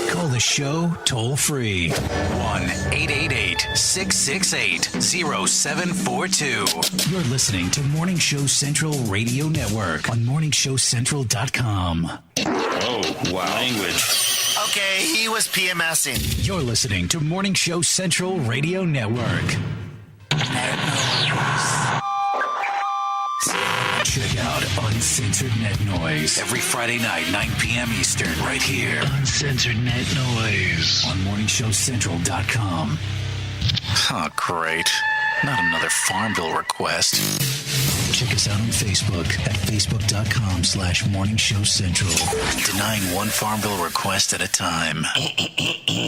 Call the show toll free. 1-888-668-0742. You're listening to Morning Show Central Radio Network on morningshowcentral.com. Oh, wow. Language. Okay, he was PMSing. You're listening to Morning Show Central Radio Network. Check out Uncensored Net Noise every Friday night, 9 p.m. Eastern, right here. Uncensored Net Noise on morningshowcentral.com. Oh, great. Not another Farmville request. Check us out on Facebook at facebook.com/morningshowcentral. Denying one Farmville request at a time.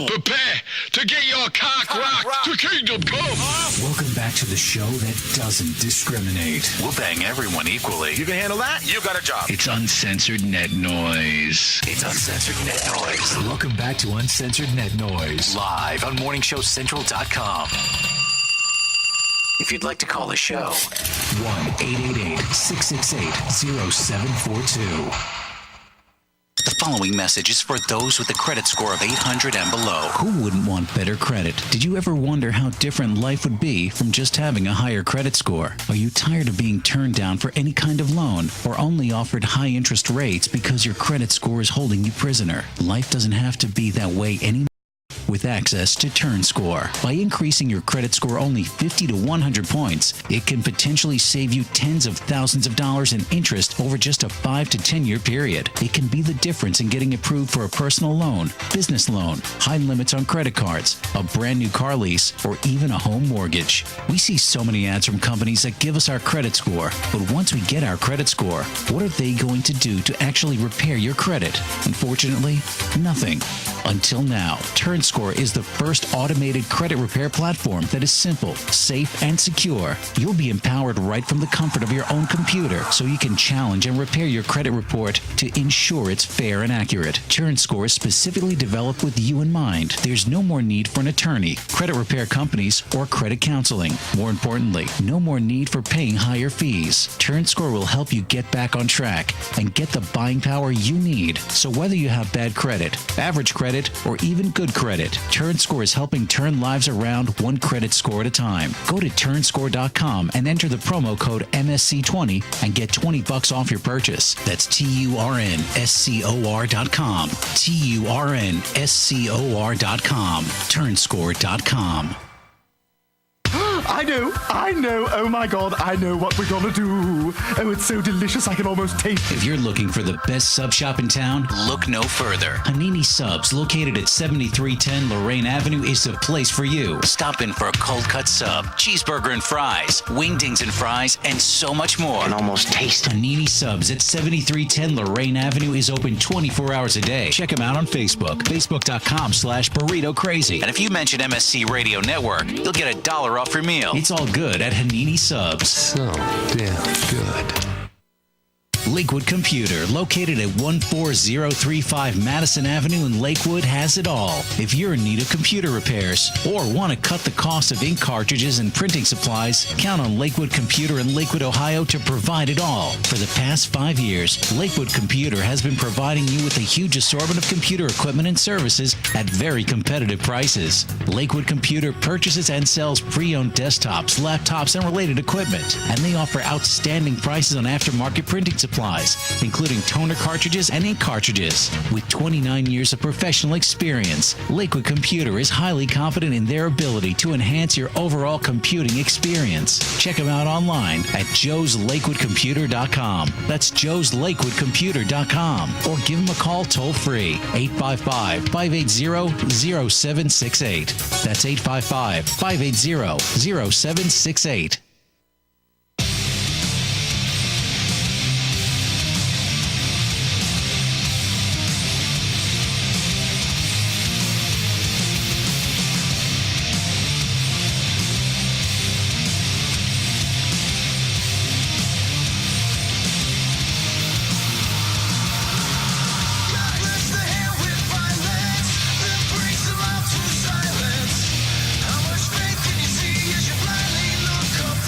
Prepare to get your cock rocked to kingdom come. Welcome back to the show that doesn't discriminate. We'll bang everyone equally. You can handle that? You got a job. It's Uncensored Net Noise. It's Uncensored Net Noise. Welcome back to Uncensored Net Noise. Live on morningshowcentral.com. If you'd like to call the show, 1-888-668-0742. The following message is for those with a credit score of 800 and below. Who wouldn't want better credit? Did you ever wonder how different life would be from just having a higher credit score? Are you tired of being turned down for any kind of loan or only offered high interest rates because your credit score is holding you prisoner? Life doesn't have to be that way anymore. With access to Turnscor. By increasing your credit score only 50 to 100 points, it can potentially save you tens of thousands of dollars in interest over just a 5 to 10 year period. It can be the difference in getting approved for a personal loan, business loan, high limits on credit cards, a brand new car lease, or even a home mortgage. We see so many ads from companies that give us our credit score, but once we get our credit score, what are they going to do to actually repair your credit? Unfortunately, nothing. Until now, Turnscor is the first automated credit repair platform that is simple, safe, and secure. You'll be empowered right from the comfort of your own computer, so you can challenge and repair your credit report to ensure it's fair and accurate. Turnscor is specifically developed with you in mind. There's no more need for an attorney, credit repair companies, or credit counseling. More importantly, no more need for paying higher fees. Turnscor will help you get back on track and get the buying power you need. So whether you have bad credit, average credit, or even good credit, Turnscor is helping turn lives around one credit score at a time. Go to turnscor.com and enter the promo code MSC20 and get $20 off your purchase. That's TURNSCOR.com. TURNSCOR.com. Turnscor.com. I know, oh my God, I know what we're gonna do. Oh, it's so delicious, I can almost taste it. If you're looking for the best sub shop in town, look no further. Hanini Subs, located at 7310 Lorraine Avenue, is the place for you. Stop in for a cold cut sub, cheeseburger and fries, wingdings and fries, and so much more. And almost taste it. Hanini Subs at 7310 Lorraine Avenue is open 24 hours a day. Check them out on Facebook, facebook.com/burrito crazy. And if you mention MSC Radio Network, you'll get $1 off your meal. It's all good at Hanini Subs. So damn good. Lakewood Computer, located at 14035 Madison Avenue in Lakewood, has it all. If you're in need of computer repairs or want to cut the cost of ink cartridges and printing supplies, count on Lakewood Computer in Lakewood, Ohio to provide it all. For the past 5 years, Lakewood Computer has been providing you with a huge assortment of computer equipment and services at very competitive prices. Lakewood Computer purchases and sells pre-owned desktops, laptops, and related equipment, and they offer outstanding prices on aftermarket printing supplies, including toner cartridges and ink cartridges. With 29 years of professional experience, Lakewood Computer is highly confident in their ability to enhance your overall computing experience. Check them out online at joeslakewoodcomputer.com. That's joeslakewoodcomputer.com. Or give them a call toll-free, 855-580-0768. That's 855-580-0768. How much faith can you see as you blindly look up?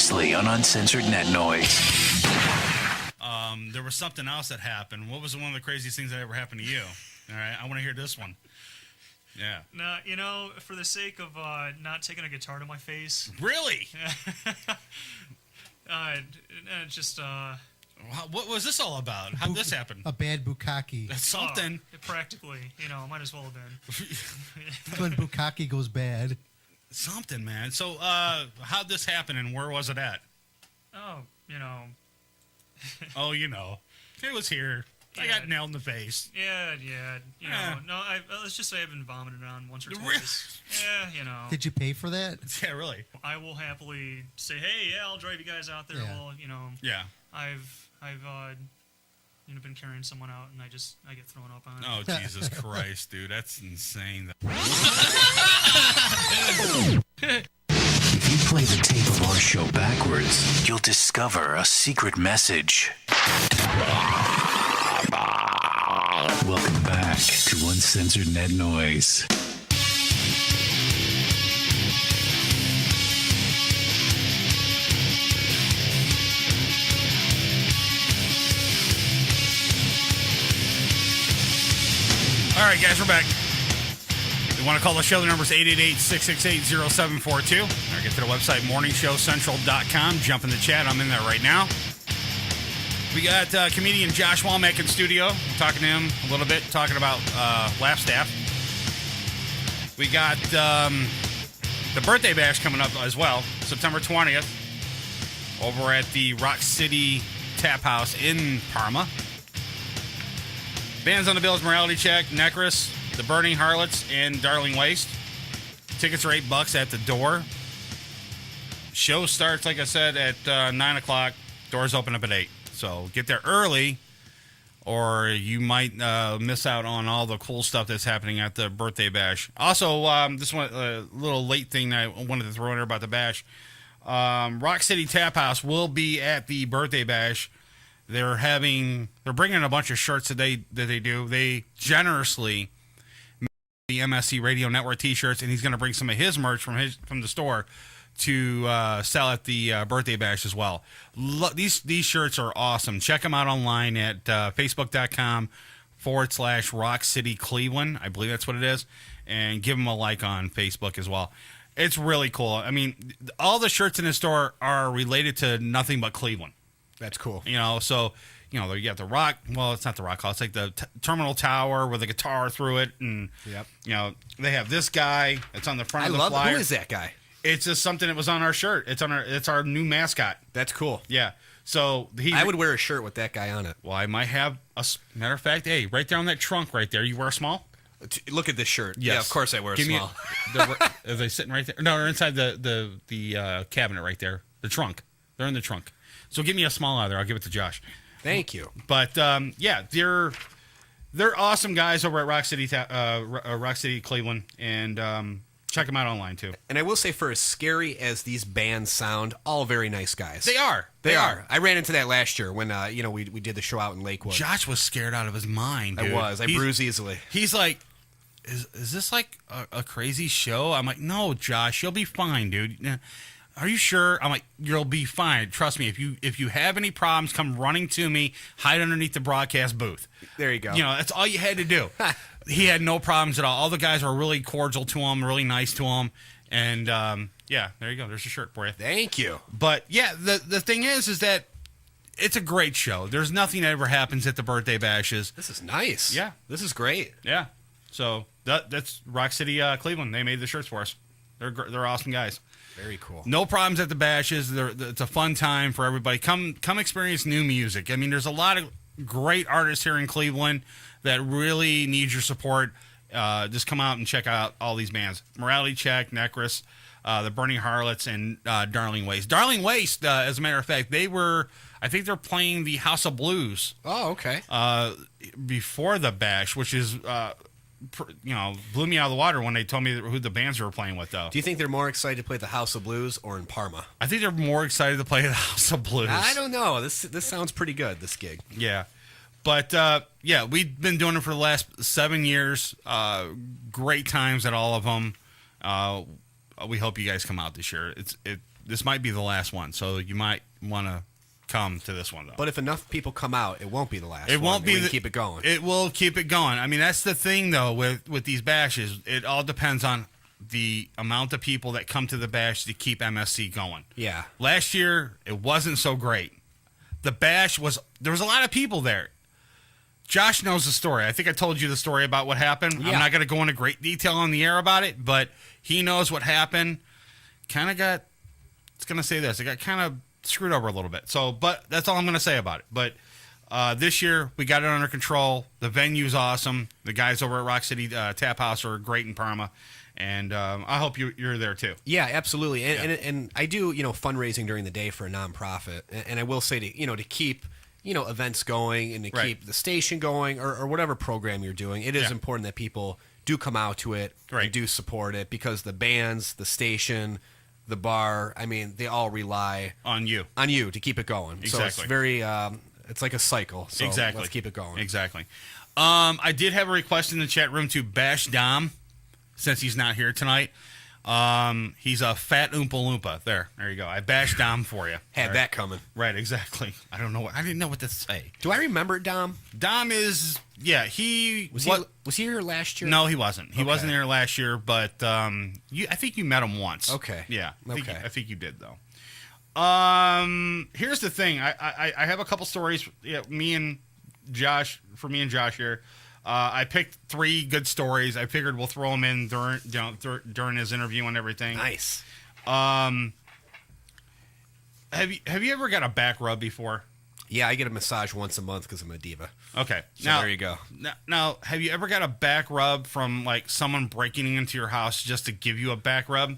previously on Uncensored Net Noise. There was something else that happened. What was one of the craziest things that ever happened to you? All right, I want to hear this one. Yeah. No, for the sake of not taking a guitar to my face. Really? Just. What was this all about? How did this happen? A bad bukkake. That's something. Practically, might as well have been. When bukkake goes bad. Something, man. So, how'd this happen and where was it at? Oh, Oh, it was here. Yeah. I got nailed in the face. Yeah. No, let's just say I've been vomited on once or twice. Yeah, Did you pay for that? Yeah, really. I will happily say, hey, I'll drive you guys out there. Yeah. Well, Yeah. I've been carrying someone out, and I get thrown up on. Oh, Jesus Christ, dude, that's insane. If you play the tape of our show backwards, you'll discover a secret message. Welcome back to Uncensored Net Noise. All right, guys, we're back. You want to call the show? The number is 888-668-0742. Or get to the website, morningshowcentral.com. Jump in the chat. I'm in there right now. We got comedian Josh Womack in studio. I'm talking to him a little bit, talking about Laugh Staff. We got the birthday bash coming up as well, September 20th, over at the Rock City Tap House in Parma. Bands on the bills: Morality Check, Necros, The Burning Harlots, and Darling Waste. Tickets are $8 at the door. Show starts, like I said, at 9 o'clock. Doors open up at 8. So get there early, or you might miss out on all the cool stuff that's happening at the birthday bash. Also, this one, a little late thing that I wanted to throw in there about the bash. Rock City Tap House will be at the birthday bash. They're bringing a bunch of shirts that they do. They generously make the MSC Radio Network T-shirts, and he's going to bring some of his merch from the store to sell at the birthday bash as well. These shirts are awesome. Check them out online at facebook.com/Rock City Cleveland. I believe that's what it is, and give them a like on Facebook as well. It's really cool. I mean, all the shirts in the store are related to nothing but Cleveland. That's cool. So, you got the rock. Well, it's not the rock hall. It's like the Terminal Tower with a guitar through it. And, they have this guy. It's on the front of the flyer. Who is that guy? It's just something that was on our shirt. It's our new mascot. That's cool. Yeah. So I would wear a shirt with that guy on it. Well, I might have matter of fact, hey, right there on that trunk right there, you wear a small? Look at this shirt. Yes. Yeah, of course I wear a small. Are they sitting right there? No, they're inside the cabinet right there. The trunk. They're in the trunk. So give me a small out there. I'll give it to Josh. Thank you. But they're awesome guys over at Rock City Cleveland, and check them out online too. And I will say, for as scary as these bands sound, all very nice guys. They are. They are. I ran into that last year when we did the show out in Lakewood. Josh was scared out of his mind. Dude. I bruise easily. He's like, is this like a crazy show? I'm like, no, Josh, you'll be fine, dude. Are you sure? I'm like, you'll be fine. Trust me. If you have any problems, come running to me. Hide underneath the broadcast booth. There you go. That's all you had to do. He had no problems at all. All the guys were really cordial to him, really nice to him. And, there you go. There's a shirt for you. Thank you. But, the thing is that it's a great show. There's nothing that ever happens at the birthday bashes. This is nice. Yeah. This is great. Yeah. So, that's Rock City, Cleveland. They made the shirts for us. They're awesome guys. Very cool. No problems at the bashes. It's a fun time for everybody. Come experience new music. I mean, there's a lot of great artists here in Cleveland that really need your support. Just come out and check out all these bands. Morality Check, Necros, The Burning Harlots, and Darling Waste. Darling Waste, as a matter of fact, I think they're playing the House of Blues. Oh, okay. Before the bash, which is... blew me out of the water when they told me who the bands were playing with, though. Do you think they're more excited to play the House of Blues or in Parma? I think they're more excited to play the House of Blues. I don't know. This sounds pretty good, this gig. Yeah. But, we've been doing it for the last 7 years. Great times at all of them. We hope you guys come out this year. this might be the last one, so you might want to come to this one though. But if enough people come out, it won't be the last. It won't be. We can keep it going. It will keep it going. I mean, that's the thing though with these bashes. It all depends on the amount of people that come to the bash to keep MSC going. Yeah. Last year it wasn't so great. The bash there was a lot of people there. Josh knows the story. I think I told you the story about what happened. Yeah. I'm not going to go into great detail on the air about it, but he knows what happened. Kind of got. It's going to say this. It got kind of screwed over a little bit. So, but that's all I'm going to say about it. But this year we got it under control. The venue's awesome. The guys over at Rock City Tap House are great in Parma, and I hope you're there too. Yeah, absolutely. And I do fundraising during the day for a nonprofit, and I will say to keep events going and to keep the station going or whatever program you're doing, it is important that people do come out to it and do support it, because the bands, the station, the bar, I mean, they all rely on you to keep it going. Exactly. So it's very, it's like a cycle. So exactly. let's keep it going. Exactly. I did have a request in the chat room to bash Dom, since he's not here tonight. He's a fat Oompa Loompa. There you go. I bashed Dom for you. Had that coming. Right, exactly. I didn't know what to say. Do I remember Dom? Dom is, he was he here last year? No, he wasn't. He wasn't here last year, but I think you met him once. Okay. Yeah. I think you did though. Here's the thing. I have a couple stories. Yeah, me and Josh here. I picked 3 good stories. I figured we'll throw them in during his interview and everything. Nice. Have you ever got a back rub before? Yeah, I get a massage once a month because I'm a diva. Okay. So there you go. Now, have you ever got a back rub from like someone breaking into your house just to give you a back rub?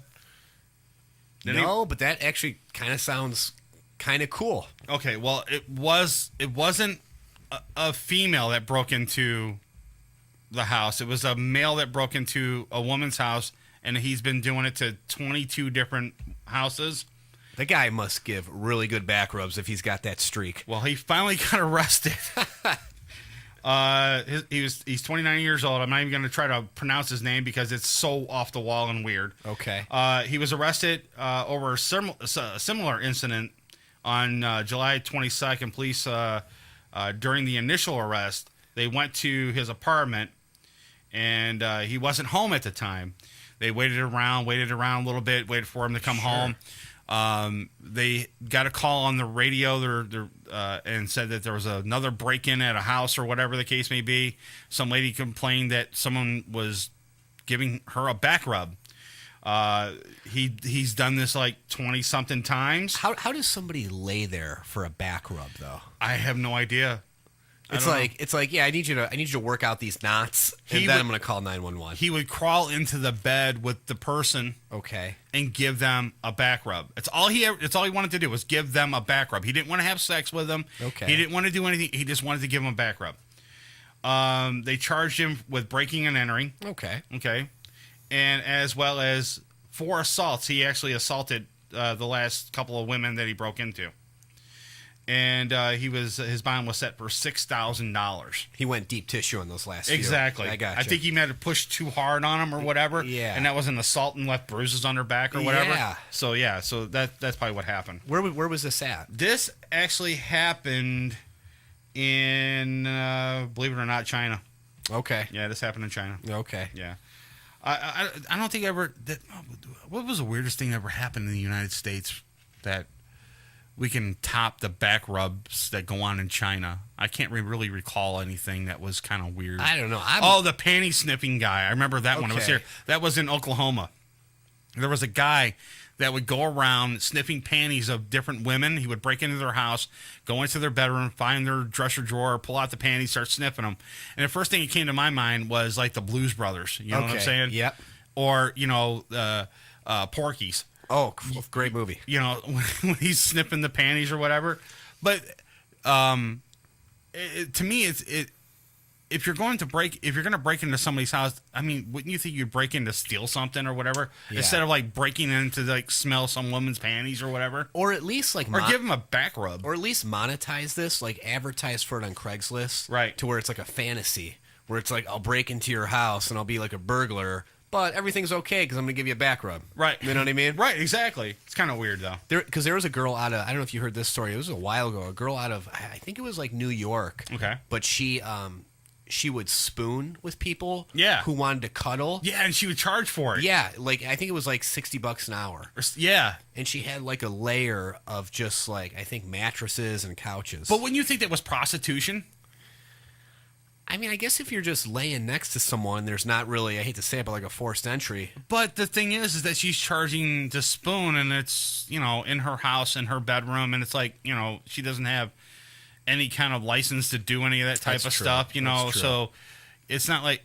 No, but that actually kind of sounds kind of cool. Okay, well, it wasn't a female that broke into the house. It was a male that broke into a woman's house, and he's been doing it to 22 different houses. The guy must give really good back rubs if he's got that streak. Well, he finally got arrested. He's 29 years old. I'm not even going to try to pronounce his name because it's so off the wall and weird. Okay. He was arrested over a similar incident on July 22nd. Police, during the initial arrest, they went to his apartment, and he wasn't home at the time. They waited around a little bit, waited for him to come home. They got a call on the radio and said that there was another break-in at a house or whatever the case may be. Some lady complained that someone was giving her a back rub. He's done this like 20-something times. How does somebody lay there for a back rub, though? I have no idea. It's like, yeah, I need you to work out these knots, I'm going to call 911. He would crawl into the bed with the person, okay, and give them a back rub. It's all he wanted to do was give them a back rub. He didn't want to have sex with them. Okay, he didn't want to do anything. He just wanted to give them a back rub. They charged him with breaking and entering. Okay, and as well as 4 assaults. He actually assaulted the last couple of women that he broke into. And his bond was set for $6,000. He went deep tissue on those last exactly. few. I gotcha. I think he might have pushed too hard on him or whatever. Yeah. And that was an assault and left bruises on her back or whatever. Yeah. So that's probably what happened. Where was this at? This actually happened in believe it or not, China. Okay. Yeah, this happened in China. Okay. Yeah. I don't think what was the weirdest thing that ever happened in the United States that we can top the back rubs that go on in China? I can't really recall anything that was kind of weird. I don't know. The panty sniffing guy. I remember that one. It was here. That was in Oklahoma. There was a guy that would go around sniffing panties of different women. He would break into their house, go into their bedroom, find their dresser drawer, pull out the panties, start sniffing them. And the first thing that came to my mind was like the Blues Brothers. You know what I'm saying? Yep. Or, Porky's. Oh, great movie. You know, when he's sniffing the panties or whatever. But to me, if you're going to break into somebody's house, I mean, wouldn't you think you'd break in to steal something or whatever, instead of like breaking in to like smell some woman's panties or whatever, or at least like give him a back rub, or at least monetize this, like advertise for it on Craigslist, right? To where it's like a fantasy, where it's like I'll break into your house and I'll be like a burglar. but everything's okay because I'm going to give you a back rub. Right. You know what I mean? Right, exactly. It's kind of weird, though. Because there was a girl out of, I don't know if you heard this story. It was a while ago. A girl out of, I think it was like New York. Okay. But she would spoon with people Yeah. who wanted to cuddle. Yeah, and she would charge for it. Yeah, like I think it was like $60 an hour. Yeah. And she had like a layer of just like, I think mattresses and couches. But wouldn't you think that was prostitution? I mean, I guess if you're just laying next to someone, there's not really, I hate to say it, but like a forced entry. But the thing is that she's charging to spoon, and it's, you know, in her house, in her bedroom, and it's like, you know, she doesn't have any kind of license to do any of that type of stuff, you know, so it's not like,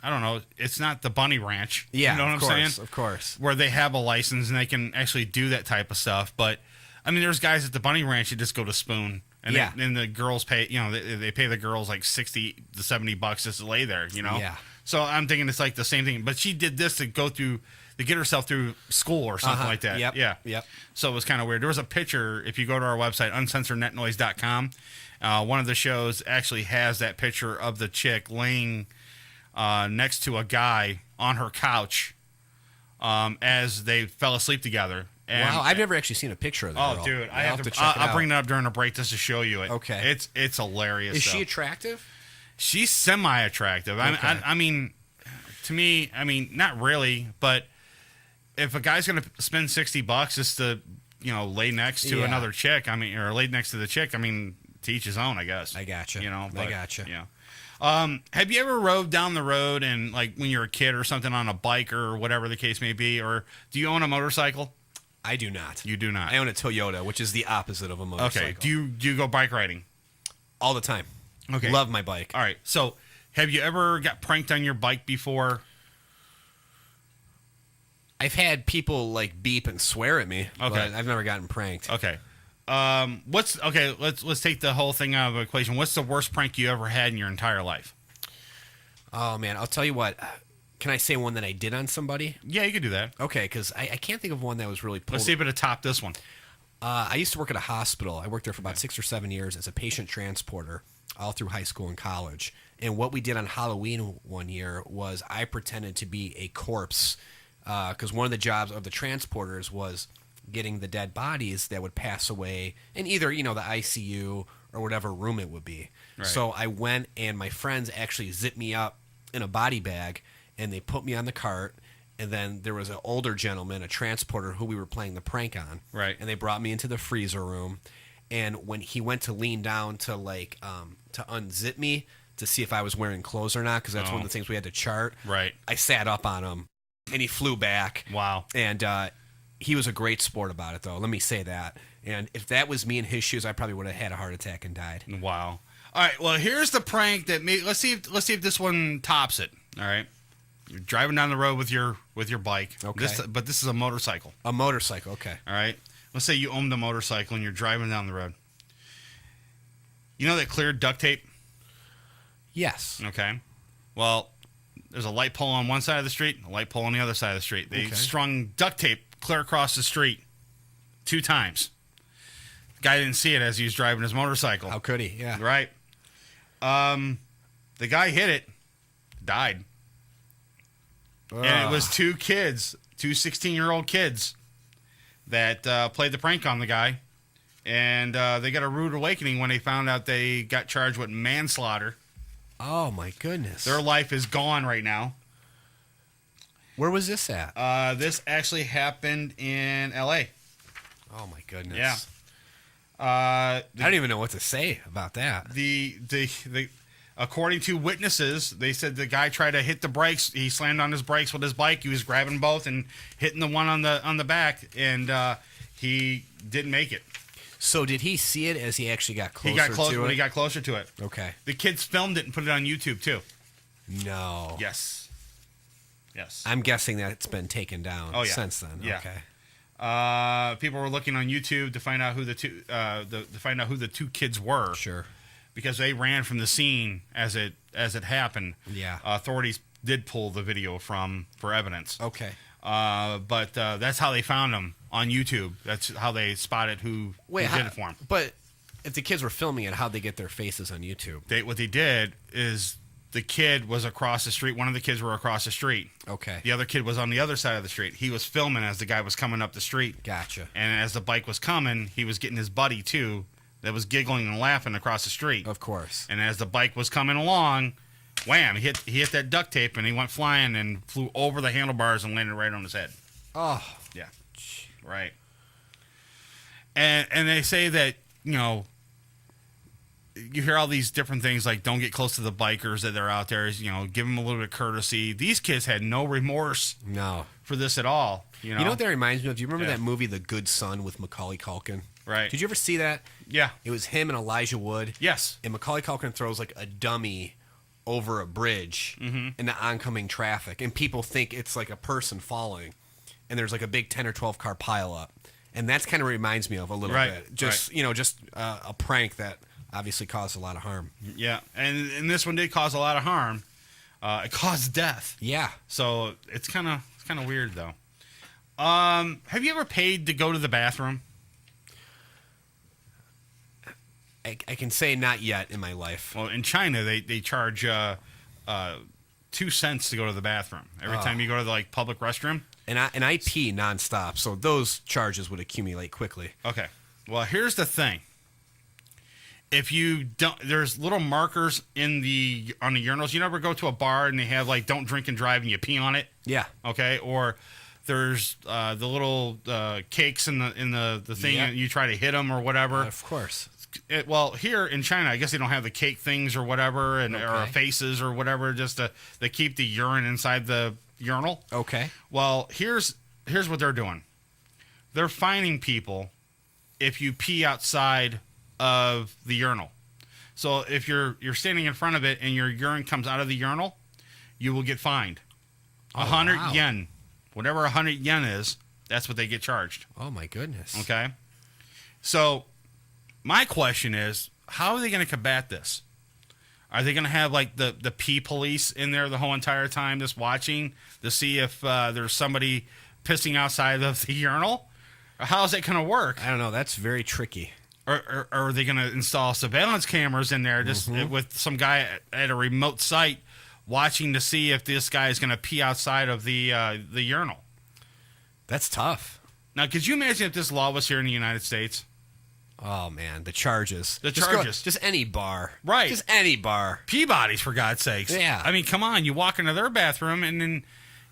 I don't know, it's not the Bunny Ranch. Yeah, you know what I'm saying? Of course. Where they have a license and they can actually do that type of stuff. But, I mean, there's guys at the Bunny Ranch that just go to spoon. And, and the girls pay, you know, they pay the girls like $60 to $70 just to lay there, you know? Yeah. So I'm thinking it's like the same thing. But she did this to get herself through school or something like that. Yep. Yeah. Yep. So it was kind of weird. There was a picture, if you go to our website, uncensorednetnoise.com, one of the shows actually has that picture of the chick laying next to a guy on her couch as they fell asleep together. And, wow, I've never actually seen a picture of that. Oh, dude, I have to check it out. I'll bring it up during a break just to show you it. Okay. It's hilarious. Is she attractive? She's semi-attractive. Okay. I mean, to me, I mean, not really, but if a guy's going to spend $60 just to, you know, lay next to another chick, I mean, or lay next to the chick, I mean, to each his own, I guess. I gotcha. You know, I gotcha. Yeah. Have you ever rode down the road and, like, when you're a kid or something on a bike or whatever the case may be, or do you own a motorcycle? I do not. You do not. I own a Toyota, which is the opposite of a motorcycle. Okay. Do you go bike riding? All the time. Okay. Love my bike. All right. So, have you ever got pranked on your bike before? I've had people like beep and swear at me. Okay. But I've never gotten pranked. Okay. Let's take the whole thing out of the equation. What's the worst prank you ever had in your entire life? Oh man, I'll tell you what. Can I say one that I did on somebody? Yeah, you could do that. Okay, because I can't think of one that was really pulled. Let's see if it'll top this one. I used to work at a hospital. I worked there for about 6 or 7 years as a patient transporter all through high school and college. And what we did on Halloween one year was I pretended to be a corpse because one of the jobs of the transporters was getting the dead bodies that would pass away in either, you know, the ICU or whatever room it would be. Right. So I went and my friends actually zipped me up in a body bag and they put me on the cart. And then there was an older gentleman, a transporter, who we were playing the prank on. Right. And they brought me into the freezer room. And when he went to lean down to like to unzip me to see if I was wearing clothes or not, because that's one of the things we had to chart. Right. I sat up on him, and he flew back. Wow. And he was a great sport about it, though. Let me say that. And if that was me in his shoes, I probably would have had a heart attack and died. Wow. All right. Well, here's the prank that let's see if this one tops it. All right. You're driving down the road with your bike. Okay. But this is a motorcycle. A motorcycle. Okay. All right. Let's say you own the motorcycle and you're driving down the road. You know that clear duct tape? Yes. Okay. Well, there's a light pole on one side of the street, a light pole on the other side of the street. They strung duct tape clear across the street 2 times. The guy didn't see it as he was driving his motorcycle. How could he? Yeah. Right. The guy hit it, died. And it was 2 kids, 2 16-year-old kids that played the prank on the guy. And they got a rude awakening when they found out they got charged with manslaughter. Oh, my goodness. Their life is gone right now. Where was this at? This actually happened in L.A. Oh, my goodness. Yeah. I don't even know what to say about that. According to witnesses, they said the guy tried to hit the brakes. He slammed on his brakes with his bike. He was grabbing both and hitting the one on the back, and he didn't make it. So did he see it as he actually got closer to it? When he got closer to it. Okay. The kids filmed it and put it on YouTube, too. No. Yes. I'm guessing that it's been taken down since then. Yeah. Okay. People were looking on YouTube to find out who the 2 kids were. Sure. Because they ran from the scene as it happened. Yeah. Authorities did pull the video for evidence. Okay. But that's how they found them on YouTube. That's how they spotted who did it for them. But if the kids were filming it, how'd they get their faces on YouTube? What they did is the kid was across the street. One of the kids were across the street. Okay. The other kid was on the other side of the street. He was filming as the guy was coming up the street. Gotcha. And as the bike was coming, he was getting his buddy, too, that was giggling and laughing across the street. Of course. And as the bike was coming along, wham, he hit that duct tape, and he went flying and flew over the handlebars and landed right on his head. Oh. Yeah. Right. And they say that, you know, you hear all these different things like don't get close to the bikers that are out there, you know, give them a little bit of courtesy. These kids had no remorse for this at all. You know what that reminds me of? Do you remember that movie The Good Son with Macaulay Culkin? Right. Did you ever see that? Yeah. It was him and Elijah Wood. Yes. And Macaulay Culkin throws like a dummy over a bridge in the oncoming traffic, and people think it's like a person falling, and there's like a big 10 or 12 car pile up. And that's kind of reminds me of a little bit. Just, you know, just a prank that obviously caused a lot of harm. Yeah, and this one did cause a lot of harm. It caused death. Yeah. So it's kind of weird though. Have you ever paid to go to the bathroom? I can say not yet in my life. Well, in China they charge 2 cents to go to the bathroom every time you go to the like public restroom. And I pee nonstop, so those charges would accumulate quickly. Okay. Well, here's the thing. If you don't, there's little markers on the urinals. You never go to a bar and they have like "Don't drink and drive" and you pee on it. Yeah. Okay. Or there's the little cakes in the thing and you try to hit them or whatever. Of course. Well, here in China, I guess they don't have the cake things or whatever, or faces or whatever, just to keep the urine inside the urinal. Okay. Well, here's what they're doing. They're fining people if you pee outside of the urinal. So if you're standing in front of it and your urine comes out of the urinal, you will get fined. 100 yen. Whatever 100 yen is, that's what they get charged. Oh my goodness. Okay. So my question is, how are they going to combat this? Are they going to have like the pee police in there the whole entire time just watching to see if there's somebody pissing outside of the urinal? Or how is that going to work? I don't know. That's very tricky. Or are they going to install surveillance cameras in there just with some guy at a remote site watching to see if this guy is going to pee outside of the urinal? That's tough. Now, could you imagine if this law was here in the United States? Oh, man, the charges. Just any bar. Right. Just any bar. Peabody's, for God's sakes. Yeah. I mean, come on. You walk into their bathroom, and then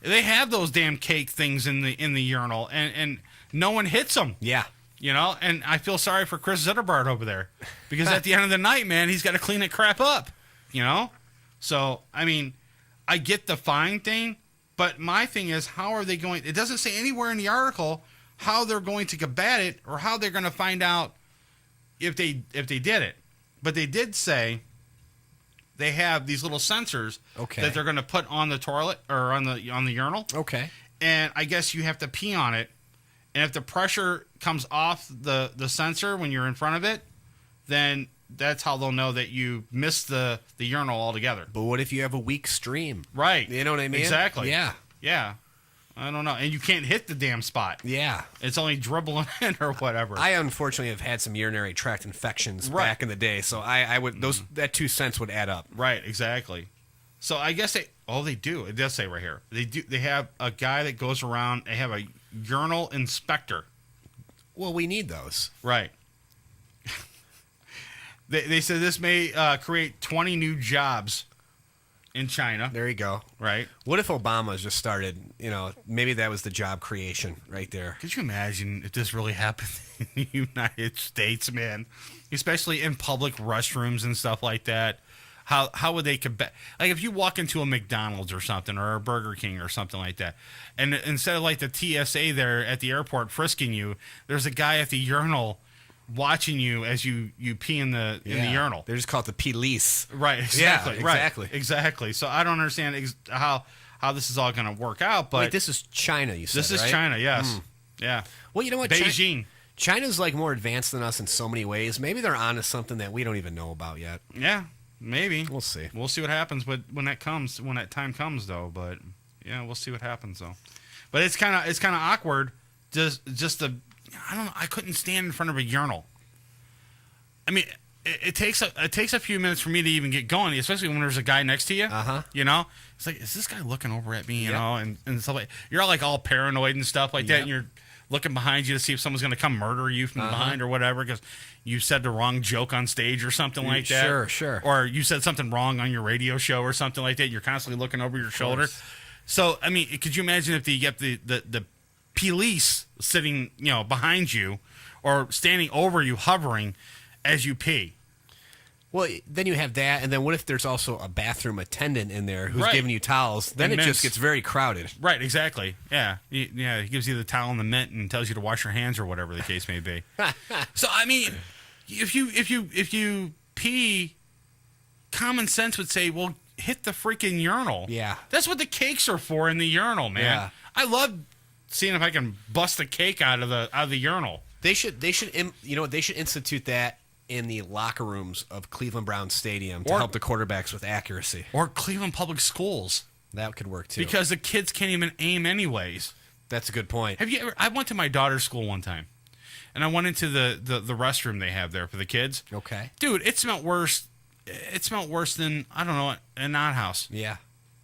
they have those damn cake things in the urinal, and no one hits them. Yeah. You know, and I feel sorry for Chris Zetterbart over there. Because at the end of the night, man, he's got to clean that crap up. You know? So, I mean, I get the fine thing, but my thing is, how are they going... It doesn't say anywhere in the article how they're going to combat it or how they're going to find out if they did it. But they did say they have these little sensors that they're going to put on the toilet or on the urinal. Okay. And I guess you have to pee on it. And if the pressure comes off the sensor when you're in front of it, then that's how they'll know that you missed the urinal altogether. But what if you have a weak stream? Right. You know what I mean? Exactly. Yeah. Yeah. I don't know. And you can't hit the damn spot. Yeah. It's only dribbling in or whatever. I unfortunately have had some urinary tract infections back in the day, so I would that 2 cents would add up. Right, exactly. So I guess they do. It does say right here. They have a guy that goes around, they have a urinal inspector. Well, we need those. Right. They said this may create 20 new jobs in China. There you go. Right. What if Obama just started, maybe that was the job creation right there. Could you imagine if this really happened in the United States, man? Especially in public restrooms and stuff like that. How would they combat? Like if you walk into a McDonald's or something or a Burger King or something like that, and instead of like the TSA there at the airport frisking you, there's a guy at the urinal watching you as you pee in the urinal. They just call it the police. Right, exactly. Yeah, exactly. Right, exactly. So I don't understand how this is all going to work out. But wait, this is China, you said, this is right? China, yes. Yeah. Well, you know what? Beijing. China's like more advanced than us in so many ways. Maybe they're onto something that we don't even know about yet. Yeah, maybe. We'll see. We'll see what happens when that time comes, though. But yeah, we'll see what happens, though. But it's kind of awkward. Just the I don't know. I couldn't stand in front of a urinal. I mean, it takes a few minutes for me to even get going, especially when there's a guy next to you. You know, it's like, is this guy looking over at me? You know, and stuff like, you're all paranoid and stuff like that, and you're looking behind you to see if someone's going to come murder you from behind or whatever because you said the wrong joke on stage or something like that. Sure. Or you said something wrong on your radio show or something like that. You're constantly looking over your shoulder. So, I mean, could you imagine if you get the police sitting, you know, behind you or standing over you, hovering as you pee? Well, then you have that, and then what if there's also a bathroom attendant in there who's giving you towels? Then it just gets very crowded. Right, exactly. Yeah, he gives you the towel and the mint and tells you to wash your hands or whatever the case may be. So, I mean, if you pee, common sense would say, well, hit the freaking urinal. Yeah. That's what the cakes are for, in the urinal, man. Yeah. I love seeing if I can bust a cake out of the urinal. They should institute that in the locker rooms of Cleveland Browns Stadium to help the quarterbacks with accuracy. Or Cleveland Public Schools. That could work too. Because the kids can't even aim anyways. That's a good point. Have you ever? I went to my daughter's school one time, and I went into the restroom they have there for the kids. Okay. Dude, it smelled worse. It smelled worse than, I don't know, an outhouse. Yeah.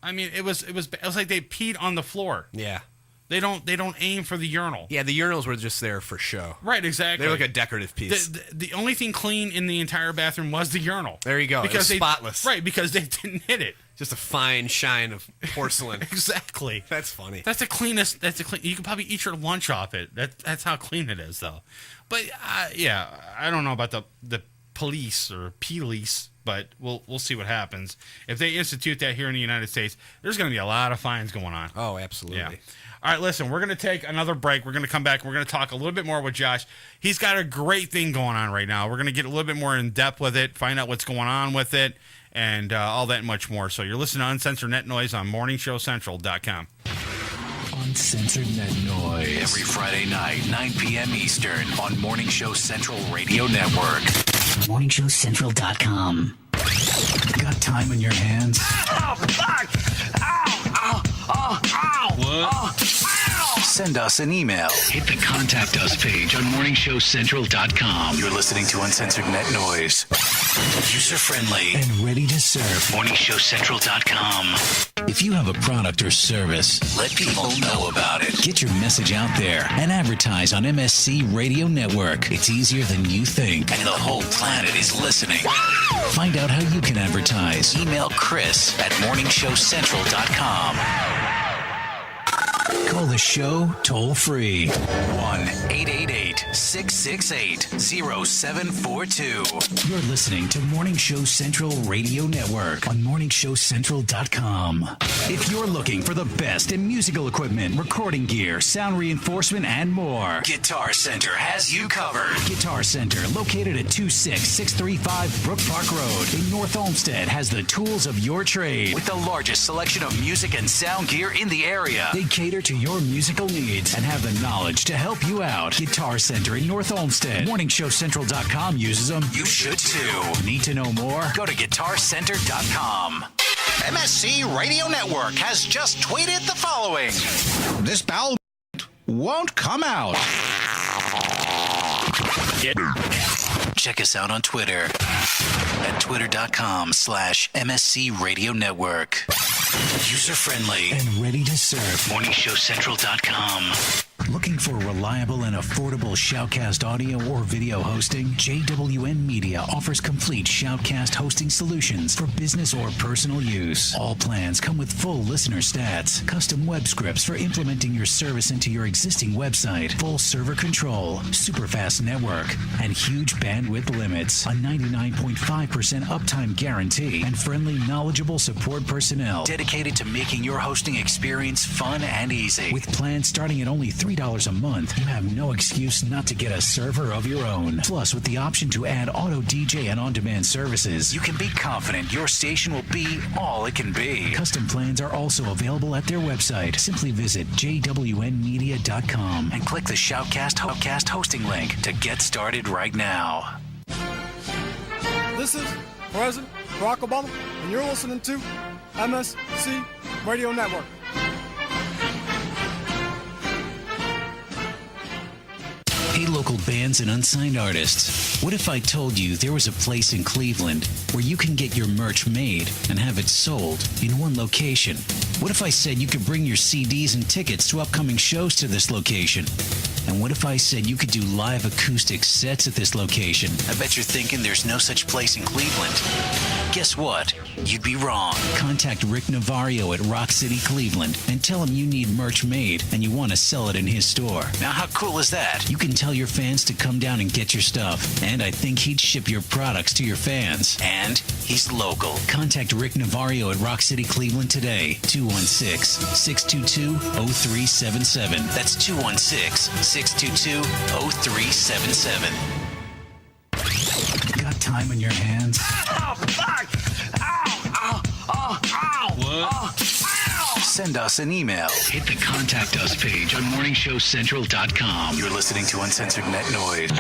I mean, it was like they peed on the floor. Yeah. They don't aim for the urinal. Yeah, the urinals were just there for show. Right, exactly. They're like a decorative piece. The only thing clean in the entire bathroom was the urinal. There you go. Because it was spotless. Right, because they didn't hit it. Just a fine shine of porcelain. Exactly. That's funny. That's the cleanest. You can probably eat your lunch off it. That's how clean it is, though. But yeah, I don't know about the police or police, but we'll see what happens. If they institute that here in the United States, there's going to be a lot of fines going on. Oh, absolutely. Yeah. All right, listen, we're going to take another break. We're going to come back and we're going to talk a little bit more with Josh. He's got a great thing going on right now. We're going to get a little bit more in depth with it, find out what's going on with it, and all that and much more. So you're listening to Uncensored Net Noise on morningshowcentral.com. Uncensored Net Noise. Every Friday night, 9 p.m. Eastern on Morning Show Central Radio Network. morningshowcentral.com. Got time on your hands? Oh, fuck! Ow! Ow! Ow! What? Ow! Send us an email. Hit the Contact Us page on morningshowcentral.com. You're listening to Uncensored Net Noise. User-friendly and ready to serve. morningshowcentral.com. If you have a product or service, let people know about it. Get your message out there and advertise on MSC Radio Network. It's easier than you think, and the whole planet is listening. Find out how you can advertise. Email Chris at morningshowcentral.com. Call the show toll free. 1-888-668-0742. You're listening to Morning Show Central Radio Network on morningshowcentral.com. If you're looking for the best in musical equipment, recording gear, sound reinforcement, and more, Guitar Center has you covered. Guitar Center, located at 26635 Brook Park Road in North Olmsted, has the tools of your trade with the largest selection of music and sound gear in the area. They cater to your musical needs and have the knowledge to help you out. Guitar Center in North Olmsted. MorningsHowCentral.com uses them. You should too. Need to know more? Go to GuitarCenter.com. MSC Radio Network has just tweeted the following. This bowel won't come out. Check us out on Twitter at twitter.com/MSC Radio Network. User-friendly and ready to serve. morningshowcentral.com. Looking for reliable and affordable Shoutcast audio or video hosting? JWN Media offers complete Shoutcast hosting solutions for business or personal use. All plans come with full listener stats, custom web scripts for implementing your service into your existing website, full server control, super fast network, and huge bandwidth limits, a 99.5% uptime guarantee, and friendly, knowledgeable support personnel dedicated to making your hosting experience fun and easy. With plans starting at only $3 a month, you have no excuse not to get a server of your own. Plus, with the option to add auto DJ and on-demand services, you can be confident your station will be all it can be. Custom plans are also available at their website. Simply visit jwnmedia.com and click the Shoutcast hosting link to get started right now. This is President Barack Obama, and you're listening to MSC Radio Network. Hey, local bands and unsigned artists. What if I told you there was a place in Cleveland where you can get your merch made and have it sold in one location? What if I said you could bring your CDs and tickets to upcoming shows to this location? And what if I said you could do live acoustic sets at this location? I bet you're thinking there's no such place in Cleveland. Guess what? You'd be wrong. Contact Rick Navario at Rock City, Cleveland, and tell him you need merch made and you want to sell it in his store. Now, how cool is that? You can tell your fans to come down and get your stuff, and I think he'd ship your products to your fans. And he's local. Contact Rick Navario at Rock City, Cleveland today. 216-622-0377. That's 216-622-0377. Got time on your hands? Oh, fuck! Ow! Ow! Oh, ow! What? Oh, ow! Send us an email. Hit the Contact Us page on morningshowcentral.com. You're listening to Uncensored Net Noise.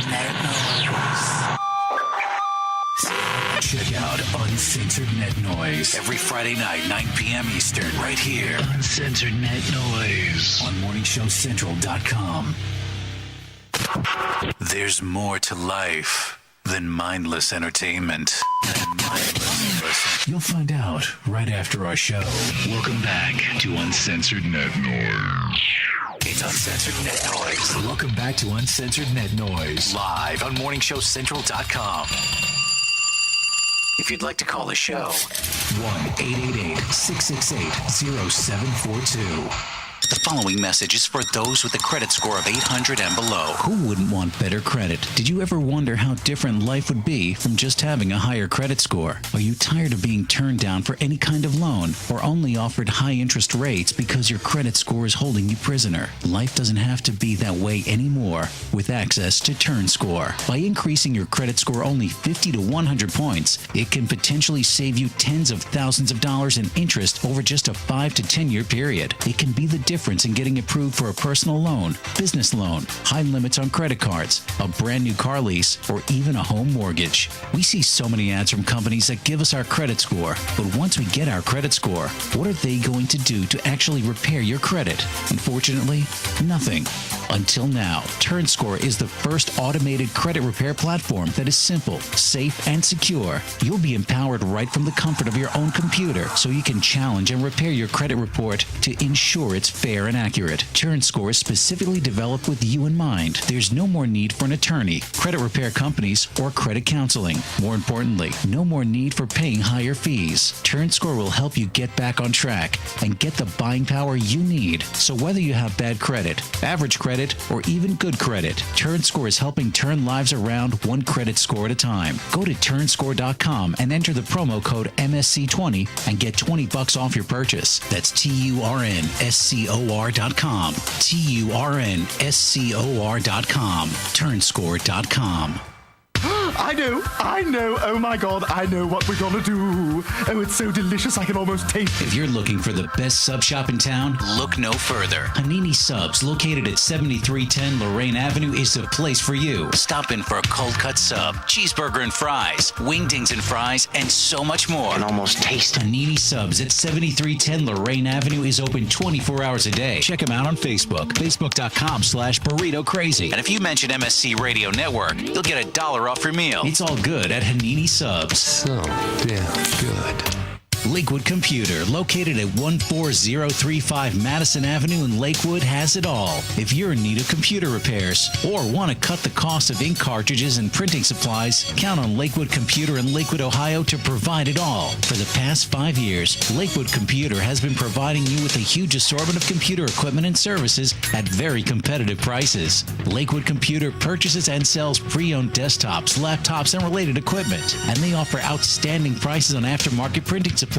Check out Uncensored Net Noise every Friday night, 9 p.m. Eastern, right here. Uncensored Net Noise on morningshowcentral.com. There's more to life than mindless entertainment. You'll find out right after our show. Welcome back to Uncensored Net Noise. It's Uncensored Net Noise. Welcome back to Uncensored Net Noise. Live on morningshowcentral.com. If you'd like to call the show, 1-888-668-0742. The following message is for those with a credit score of 800 and below. Who wouldn't want better credit? Did you ever wonder how different life would be from just having a higher credit score? Are you tired of being turned down for any kind of loan or only offered high interest rates because your credit score is holding you prisoner? Life doesn't have to be that way anymore with access to Turnscor. By increasing your credit score only 50 to 100 points, it can potentially save you tens of thousands of dollars in interest over just a 5 to 10 year period. It can be the difference in getting approved for a personal loan, business loan, high limits on credit cards, a brand new car lease, or even a home mortgage. We see so many ads from companies that give us our credit score, but once we get our credit score, what are they going to do to actually repair your credit? Unfortunately, nothing. Until now, Turnscor is the first automated credit repair platform that is simple, safe, and secure. You'll be empowered right from the comfort of your own computer, so you can challenge and repair your credit report to ensure it's fair and accurate. Turnscor is specifically developed with you in mind. There's no more need for an attorney, credit repair companies, or credit counseling. More importantly, no more need for paying higher fees. Turnscor will help you get back on track and get the buying power you need. So whether you have bad credit, average credit, or even good credit, Turnscor is helping turn lives around one credit score at a time. Go to turnscore.com and enter the promo code MSC20 and get $20 off your purchase. That's TURNSCOR.com. TURNSCOR.com. Turnscore.com. I know, oh my God, I know what we're gonna do. Oh, it's so delicious, I can almost taste it. If you're looking for the best sub shop in town, look no further. Hanini Subs, located at 7310 Lorraine Avenue, is the place for you. Stop in for a cold cut sub, cheeseburger and fries, wingdings and fries, and so much more. I can almost taste it. Hanini Subs at 7310 Lorraine Avenue is open 24 hours a day. Check them out on Facebook, facebook.com/burrito crazy. And if you mention MSC Radio Network, you'll get $1 off your meal. It's all good at Hanini Subs. So damn good. Lakewood Computer, located at 14035 Madison Avenue in Lakewood, has it all. If you're in need of computer repairs or want to cut the cost of ink cartridges and printing supplies, count on Lakewood Computer in Lakewood, Ohio to provide it all. For the past 5 years, Lakewood Computer has been providing you with a huge assortment of computer equipment and services at very competitive prices. Lakewood Computer purchases and sells pre-owned desktops, laptops, and related equipment, and they offer outstanding prices on aftermarket printing supplies,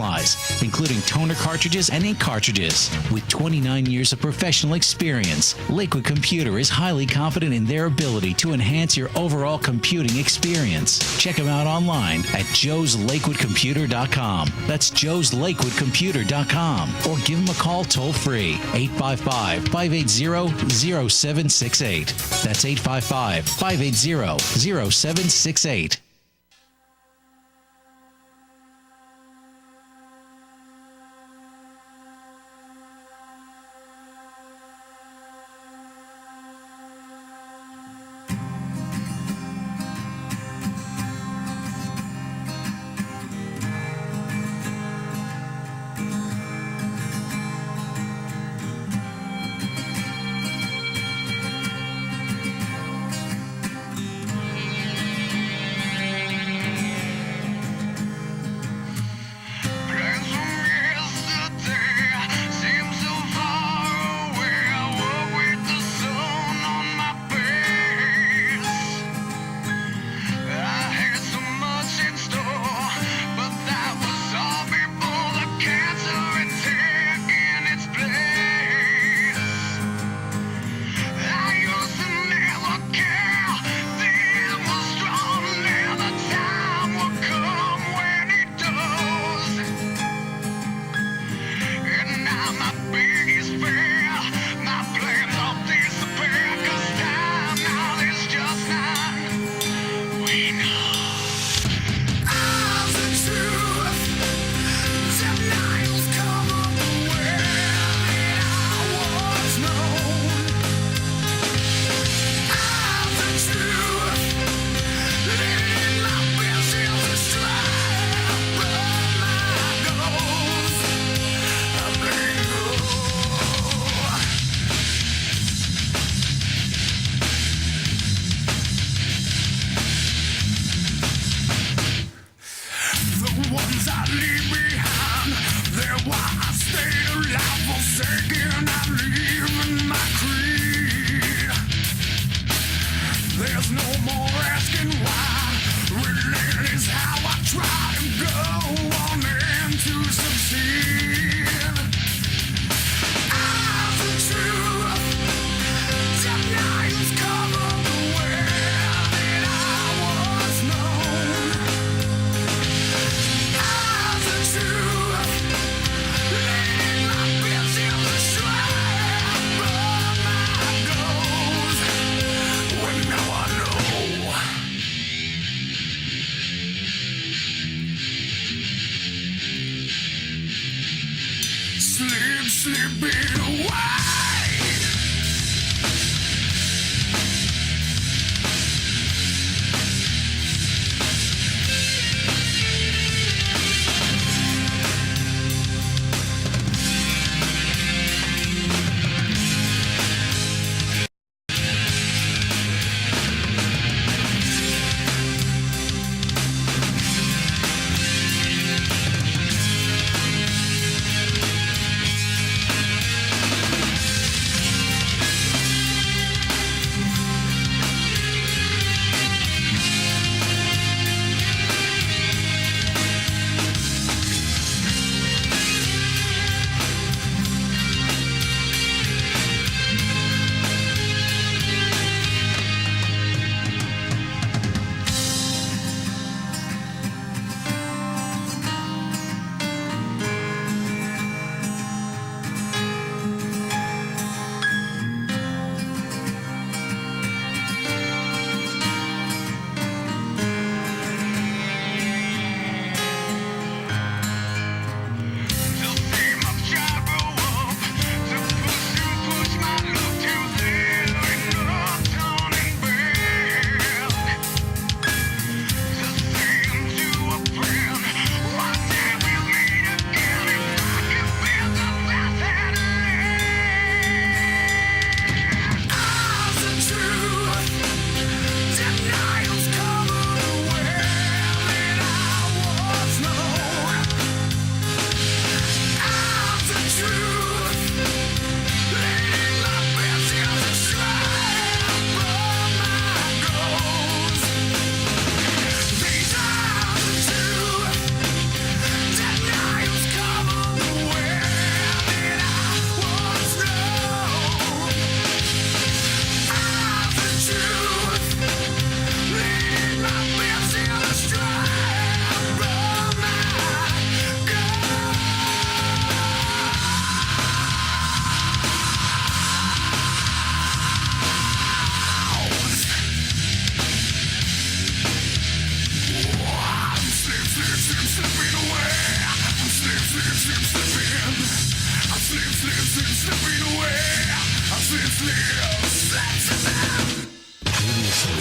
including toner cartridges and ink cartridges. With 29 years of professional experience, Lakewood Computer is highly confident in their ability to enhance your overall computing experience. Check them out online at joeslakewoodcomputer.com. That's joeslakewoodcomputer.com. Or give them a call toll free, 855-580-0768. That's 855-580-0768.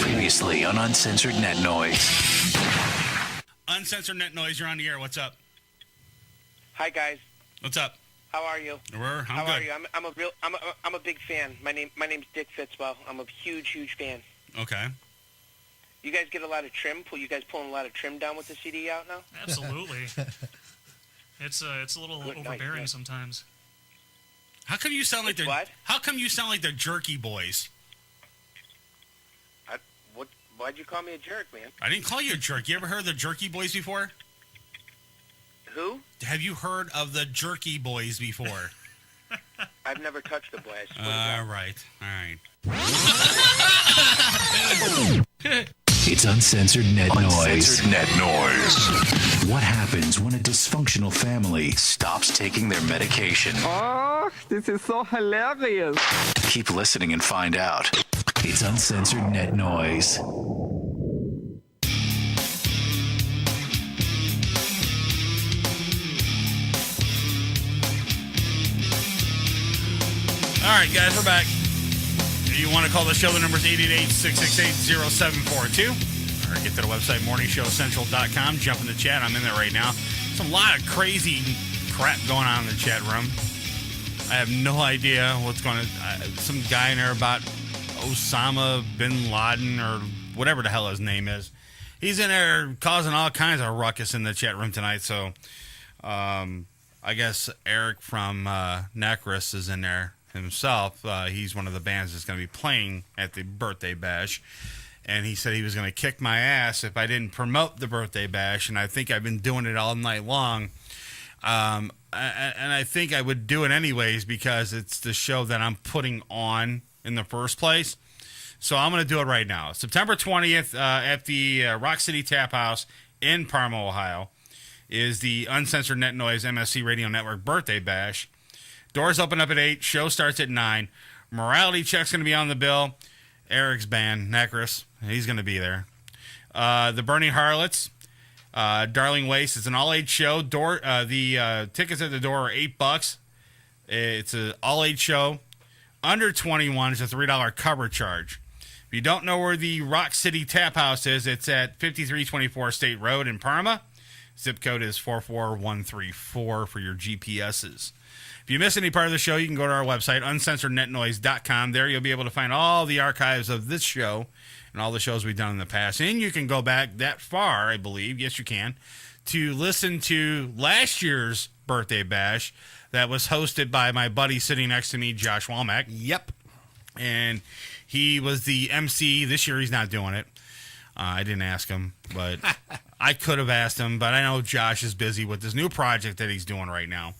Previously on Uncensored Net Noise. Uncensored Net Noise, you're on the air. What's up? Hi guys. What's up? How are you? I'm good. good. I'm a big fan. My name's Dick Fitzwell. I'm a huge fan. Okay. You guys get a lot of trim. You guys pulling a lot of trim down with the CD out now? Absolutely. It's a little overbearing sometimes. How come you sound like what? How come you sound like the Jerky Boys? Why'd you call me a jerk, man? I didn't call you a jerk. You ever heard of the Jerky Boys before? Who? Have you heard of the Jerky Boys before? I've never touched a boy. All right. It's Uncensored Net Noise. Uncensored Net Noise. What happens when a dysfunctional family stops taking their medication? Oh, this is so hilarious. Keep listening and find out. It's Uncensored Net Noise. All right, guys, we're back. If you want to call the show, the number is 888-668-0742. Or get to the website, morningshowcentral.com. Jump in the chat. I'm in there right now. There's a lot of crazy crap going on in the chat room. I have no idea what's going on. Some guy in there about Osama bin Laden or whatever the hell his name is. He's in there causing all kinds of ruckus in the chat room tonight. So I guess Eric from Necris is in there himself. He's one of the bands that's going to be playing at the birthday bash. And he said he was going to kick my ass if I didn't promote the birthday bash. And I think I've been doing it all night long. And I think I would do it anyways because it's the show that I'm putting on in the first place. So I'm going to do it right now. September 20th at the Rock City Tap House in Parma, Ohio, is the Uncensored Net Noise MSC Radio Network birthday bash. Doors open up at 8. Show starts at 9. Morality Check's going to be on the bill. Eric's band, Necris, he's going to be there. The Burning Harlots, Darling Waste. It's an all-age show. The tickets at the door are $8. It's an all-age show. Under 21 is a $3 cover charge. If you don't know where the Rock City Tap House is, it's at 5324 State Road in Parma. Zip code is 44134 for your GPSs. If you miss any part of the show, you can go to our website, uncensorednetnoise.com. There you'll be able to find all the archives of this show and all the shows we've done in the past. And you can go back that far, I believe, yes you can, to listen to last year's birthday bash that was hosted by my buddy sitting next to me, Josh Womack. Yep. And he was the MC. This year he's not doing it. I didn't ask him, but I could have asked him. But I know Josh is busy with this new project that he's doing right now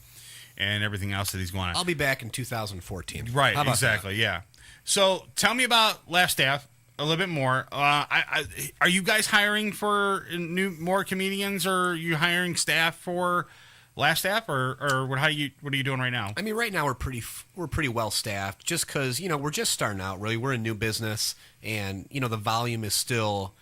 and everything else that he's going on. I'll be back in 2014. Right, exactly, yeah. So tell me about Laugh Staff a little bit more. Are you guys hiring for more comedians, or are you hiring staff for Laugh Staff, or what are you doing right now? I mean, right now we're pretty well staffed, just because we're just starting out. Really, we're a new business, and the volume is still.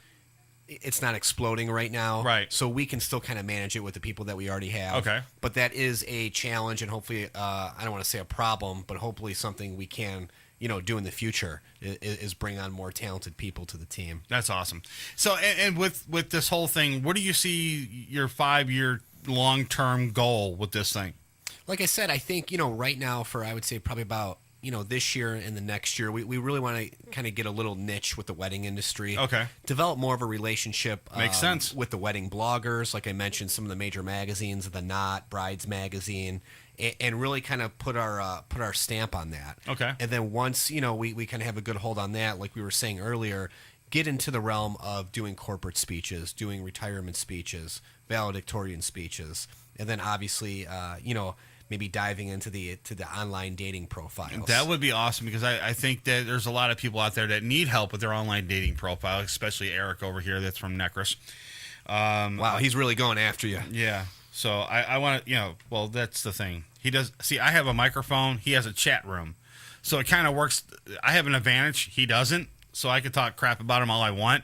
It's not exploding right now. Right. So we can still kind of manage it with the people that we already have. Okay. But that is a challenge, and hopefully, I don't want to say a problem, but hopefully something we can, do in the future is bring on more talented people to the team. That's awesome. So, and with this whole thing, what do you see your 5-year long-term goal with this thing? Like I said, I think, right now for, I would say probably about, this year and the next year, we really want to kind of get a little niche with the wedding industry. Okay. Develop more of a relationship. Makes sense. With the wedding bloggers. Like I mentioned, some of the major magazines, The Knot, Brides Magazine, and really kind of put our stamp on that. Okay. And then once, we kind of have a good hold on that, like we were saying earlier, get into the realm of doing corporate speeches, doing retirement speeches, valedictorian speeches, and then obviously, maybe diving into the online dating profiles. That would be awesome, because I think that there's a lot of people out there that need help with their online dating profile, especially Eric over here that's from Necros. Wow, he's really going after you. Yeah. So I want to, well, that's the thing. He does. See, I have a microphone. He has a chat room. So it kind of works. I have an advantage. He doesn't. So I could talk crap about him all I want.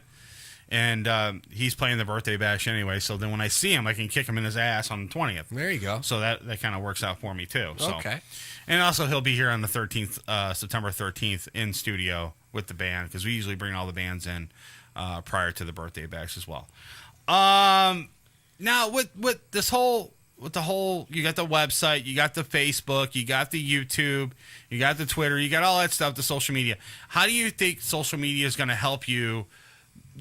And he's playing the birthday bash anyway, so then when I see him, I can kick him in his ass on the 20th. There you go. So that kind of works out for me, too. So. Okay. And also, he'll be here on the 13th, September 13th, in studio with the band, because we usually bring all the bands in prior to the birthday bash as well. Now, with the whole, you got the website, you got the Facebook, you got the YouTube, you got the Twitter, you got all that stuff, the social media. How do you think social media is going to help you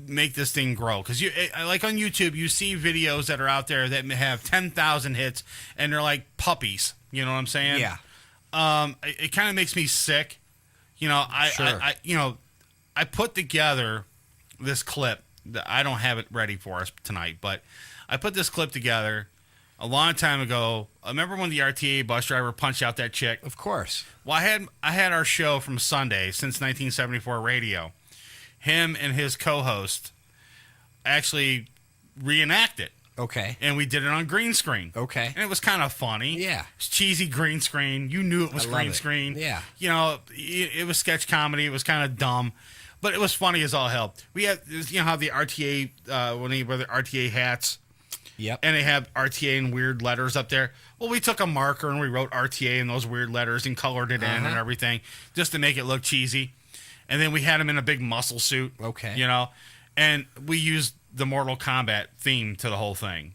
make this thing grow? Because you, like on YouTube, you see videos that are out there that have 10,000 hits, and they're like puppies. You know what I'm saying? Yeah. It kind of makes me sick. I put together this clip. I don't have it ready for us tonight, but I put this clip together a long time ago. I remember when the RTA bus driver punched out that chick. Of course. Well, I had our show from Sunday since 1974 radio. Him and his co-host actually reenact it. Okay. And we did it on green screen. Okay. And it was kind of funny. Yeah. It's cheesy green screen. You knew it was green screen. Yeah. It was sketch comedy. It was kind of dumb, but it was funny as all hell. We had, how the RTA, when they wear the RTA hats. Yep. And they have RTA in weird letters up there. Well, we took a marker and we wrote RTA in those weird letters and colored it in and everything just to make it look cheesy. And then we had him in a big muscle suit. Okay. And we used the Mortal Kombat theme to the whole thing.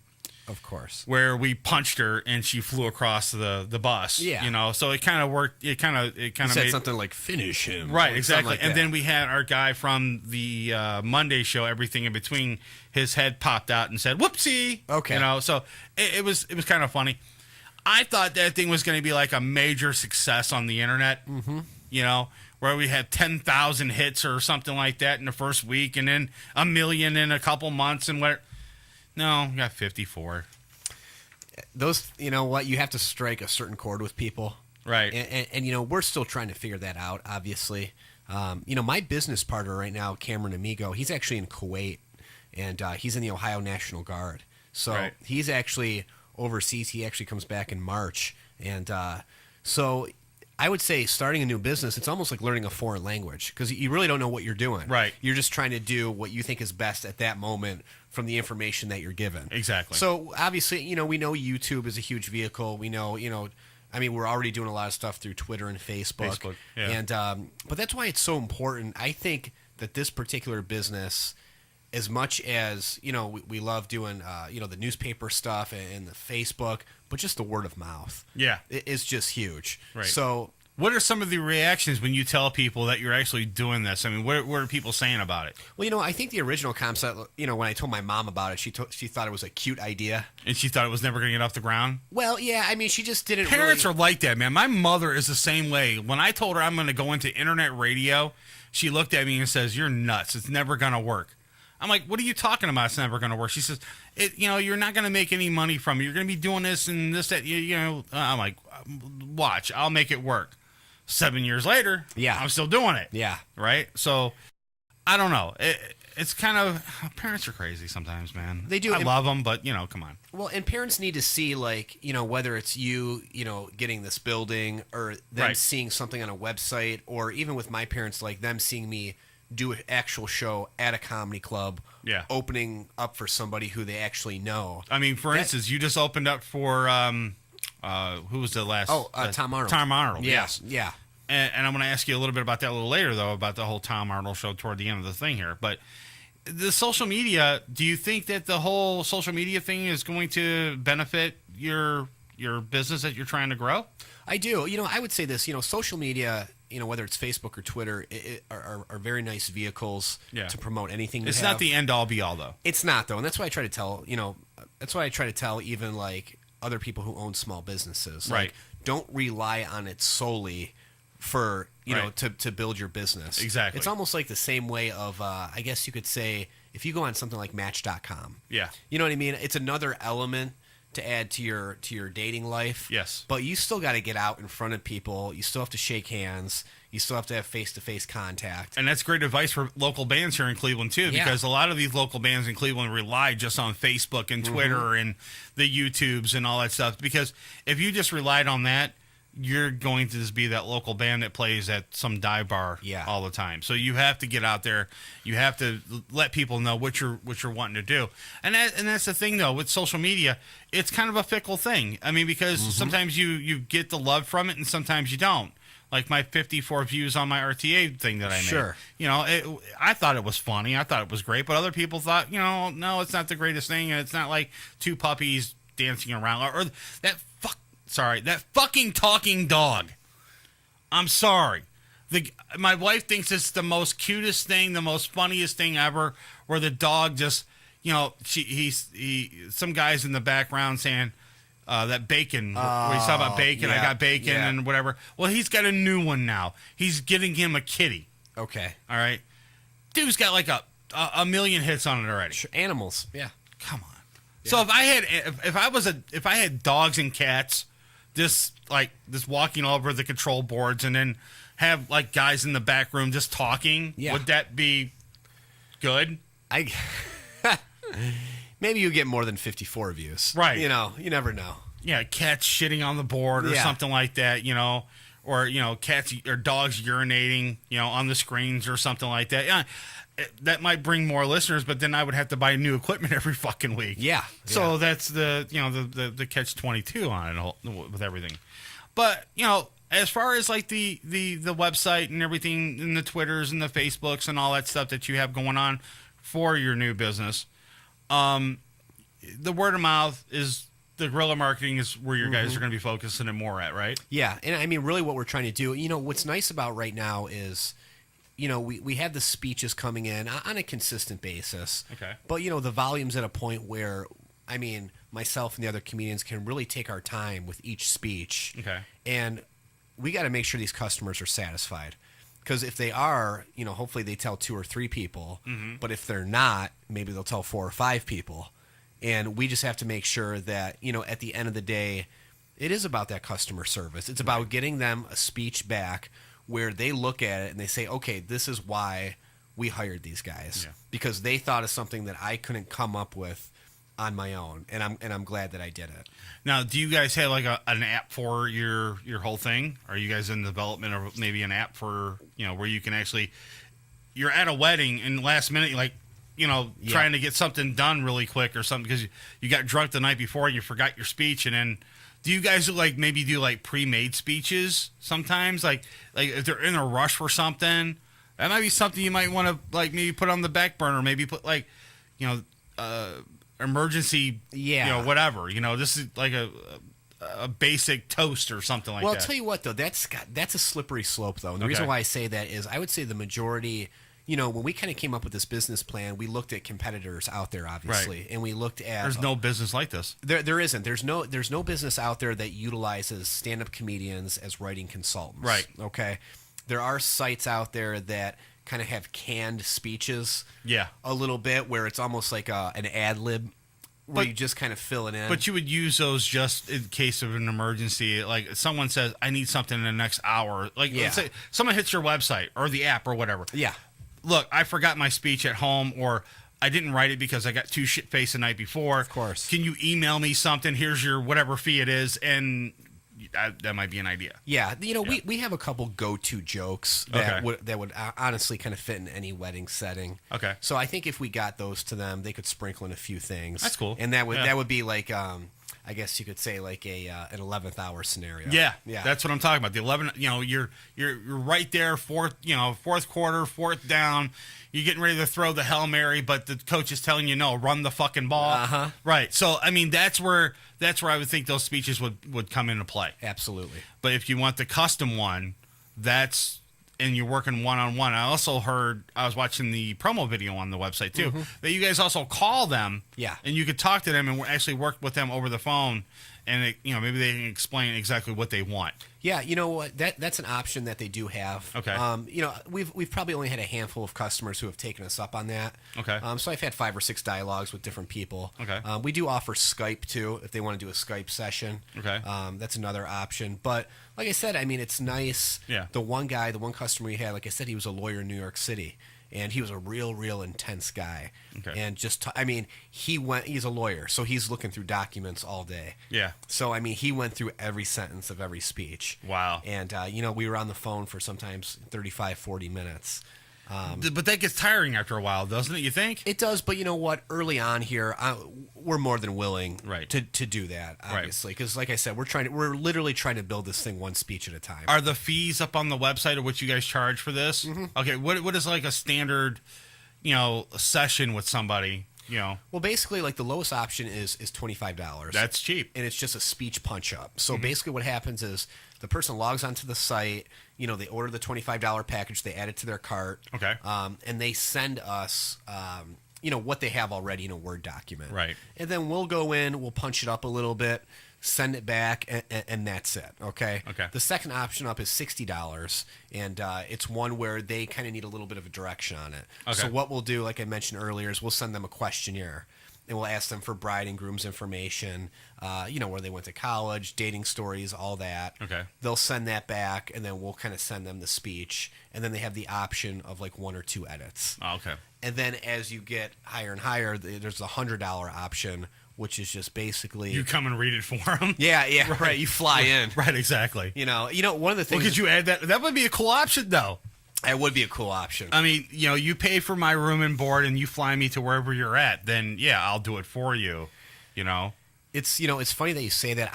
Of course. Where we punched her and she flew across the bus. Yeah. So it kind of worked. It kind of said something like "finish him." Right. Exactly. Like and then we had our guy from the Monday show. Everything in between, his head popped out and said "Whoopsie." Okay. So it was kind of funny. I thought that thing was going to be like a major success on the internet. Mm-hmm. Where we had 10,000 hits or something like that in the first week, and then 1 million in a couple months, and what? No, we got 54. Those, you have to strike a certain chord with people, right? And we're still trying to figure that out. Obviously, my business partner right now, Cameron Amigo, he's actually in Kuwait, and he's in the Ohio National Guard. So he's actually overseas. He actually comes back in March, and so. I would say starting a new business, it's almost like learning a foreign language, because you really don't know what you're doing. Right. You're just trying to do what you think is best at that moment from the information that you're given. Exactly. So obviously, we know YouTube is a huge vehicle. We know, I mean, we're already doing a lot of stuff through Twitter and Facebook. Yeah. And but that's why it's so important. I think that this particular business, as much as, you know, we love doing, you know, the newspaper stuff and the Facebook, but just the word of mouth. Yeah. Is just huge. Right. So what are some of the reactions when you tell people that you're actually doing this? I mean, what are people saying about it? Well, you know, I think the original concept, you know, when I told my mom about it, she thought it was a cute idea. And she thought it was never going to get off the ground? Well, yeah, I mean, she just didn't Parents really... are like that, man. My mother is the same way. When I told her I'm going to go into internet radio, she looked at me and says, "You're nuts. It's never going to work." I'm like, "What are you talking about? It's never going to work." She says, "You know, you're not going to make any money from it. You're going to be doing this and this, that, you know." I'm like, "Watch. I'll make it work." 7 years later, yeah, I'm still doing it. Yeah. Right? So, I don't know. It's kind of, parents are crazy sometimes, man. They do. I love them, but, you know, come on. Well, and parents need to see, like, you know, whether it's you know, getting this building or them seeing something on a website, or even with my parents, like them seeing me do an actual show at a comedy club, opening up for somebody who they actually know. I mean, for instance, you just opened up for... who was the last? Tom Arnold. Tom Arnold, Yeah, yes. yeah. And I'm going to ask you a little bit about that a little later, though, about the whole Tom Arnold show toward the end of the thing here. But the social media, do you think that the whole social media thing is going to benefit your business that you're trying to grow? I do. You know, I would say this, you know, social media, you know, whether it's Facebook or Twitter, are very nice vehicles to promote anything you It's have. not the end-all, be-all, though. It's not, though. And that's why I try to tell, you know, even, like, other people who own small businesses. Right. Like, don't rely on it solely for, you know, to build your business. Exactly. It's almost like the same way of, I guess you could say, if you go on something like Match.com. Yeah. You know what I mean? It's another element to add to your dating life. Yes. But you still got to get out in front of people. You still have to shake hands. You still have to have face-to-face contact. And that's great advice for local bands here in Cleveland, too, because a lot of these local bands in Cleveland rely just on Facebook and Twitter and the YouTubes and all that stuff. Because if you just relied on that, you're going to just be that local band that plays at some dive bar all the time. So you have to get out there. You have to let people know what you're wanting to do. And that's the thing, though, with social media. It's kind of a fickle thing. I mean, because sometimes you get the love from it and sometimes you don't. Like my 54 views on my RTA thing that I made. Sure. You know, I thought it was funny. I thought it was great. But other people thought, you know, no, it's not the greatest thing. And it's not like two puppies dancing around. Or that fucking talking dog. I'm sorry. My wife thinks it's the most cutest thing, the most funniest thing ever, where the dog just, you know, some guy's in the background saying, that bacon, we talk about bacon, I got bacon and whatever. Well, he's got a new one now. He's getting him a kitty. Okay. All right. Dude's got like a million hits on it already. Sure. Animals. Yeah. Come on. Yeah. So if I had dogs and cats, just walking all over the control boards and then have like guys in the back room just talking, would that be good? Maybe you get more than 54 views. Right. You know, you never know. Yeah, cats shitting on the board or something like that, you know, or, you know, cats or dogs urinating, you know, on the screens or something like that. Yeah, that might bring more listeners, but then I would have to buy new equipment every fucking week. Yeah. So that's the catch-22 on it with everything. But, you know, as far as like the website and everything and the Twitters and the Facebooks and all that stuff that you have going on for your new business, the word of mouth is the guerrilla marketing is where your guys are going to be focusing it more at, right? Yeah, and I mean, really, what we're trying to do. You know, what's nice about right now is, you know, we have the speeches coming in on a consistent basis. Okay. But you know, the volume's at a point where, I mean, myself and the other comedians can really take our time with each speech. Okay. And we got to make sure these customers are satisfied. Because if they are, you know, hopefully they tell 2 or 3 people. But if they're not, maybe they'll tell 4 or 5 people. And we just have to make sure that, you know, at the end of the day, it is about that customer service. It's about getting them a speech back where they look at it and they say, okay, this is why we hired these guys. Yeah. Because they thought of something that I couldn't come up with on my own. And I'm glad that I did it. Now, do you guys have like an app for your whole thing? Are you guys in development of maybe an app for, you know, where you can actually, you're at a wedding and last minute, you're like, you know, trying to get something done really quick or something because you got drunk the night before and you forgot your speech and then Do you guys maybe do pre-made speeches sometimes? Like if they're in a rush for something, that might be something you might want to maybe put on the back burner. Maybe put emergency, whatever. This is like a basic toast or something like that. Well, I'll tell you what though, that's a slippery slope though. And the reason why I say that is I would say the majority. When we kind of came up with this business plan, we looked at competitors out there, obviously, right. and we looked at. There's no business like this. There isn't. There's no business out there that utilizes stand-up comedians as writing consultants. Right. Okay. There are sites out there that kind of have canned speeches. Yeah. A little bit where it's almost like an ad lib. Where you just kind of fill it in. But you would use those just in case of an emergency. Like someone says, I need something in the next hour. Let's say someone hits your website or the app or whatever. Yeah. Look, I forgot my speech at home, or I didn't write it because I got too shit-faced the night before. Of course. Can you email me something? Here's your whatever fee it is, and that might be an idea. Yeah, we have a couple go-to jokes that would honestly kind of fit in any wedding setting. Okay. So I think if we got those to them, they could sprinkle in a few things. That's cool. And that would be like I guess you could say like an 11th hour scenario. Yeah, that's what I'm talking about. The 11, you're right there, fourth quarter, fourth down. You're getting ready to throw the Hail Mary, but the coach is telling you no, run the fucking ball. Uh-huh. Right. So I mean, that's where I would think those speeches would come into play. Absolutely. But if you want the custom one, and you're working one-on-one. I also heard, I was watching the promo video on the website too, that you guys also call them, and you could talk to them and actually work with them over the phone, and maybe they can explain exactly what they want. Yeah, you know what? That's an option that they do have. Okay. We've probably only had a handful of customers who have taken us up on that. Okay. So I've had 5 or 6 dialogues with different people. Okay. We do offer Skype too if they want to do a Skype session. Okay. That's another option. But like I said, I mean, it's nice. Yeah. The one customer we had, like I said, he was a lawyer in New York City. And he was a real intense guy. Okay. And he's a lawyer, so he's looking through documents all day. Yeah. So, I mean, he went through every sentence of every speech. Wow. And, we were on the phone for sometimes 35, 40 minutes. But that gets tiring after a while, doesn't it, you think? It does, but you know what? Early on here, we're more than willing right. to do that, obviously. Because, like I said, we're literally trying to build this thing one speech at a time. Are the fees up on the website of what you guys charge for this? Mm-hmm. Okay, what is like a standard, session with somebody? Well, basically, like the lowest option is $25. That's cheap, and it's just a speech punch-up. So basically, what happens is the person logs onto the site. They order the $25 package. They add it to their cart. Okay. And they send us, what they have already in a Word document. Right. And then we'll go in. We'll punch it up a little bit, send it back, and that's it. Okay. Okay. The second option up is $60, and it's one where they kind of need a little bit of a direction on it. Okay. So what we'll do, like I mentioned earlier, is we'll send them a questionnaire. And we'll ask them for bride and groom's information, where they went to college, dating stories, all that. Okay. They'll send that back, and then we'll kind of send them the speech. And then they have the option of like 1 or 2 edits. Oh, okay. And then as you get higher and higher, there's a $100 option, which is just basically... You come and read it for them? Yeah, right. You fly in. Right, exactly. One of the things... Well, could you add that? That would be a cool option, though. That would be a cool option. I mean, you pay for my room and board and you fly me to wherever you're at, then yeah, I'll do it for you. It's it's funny that you say that.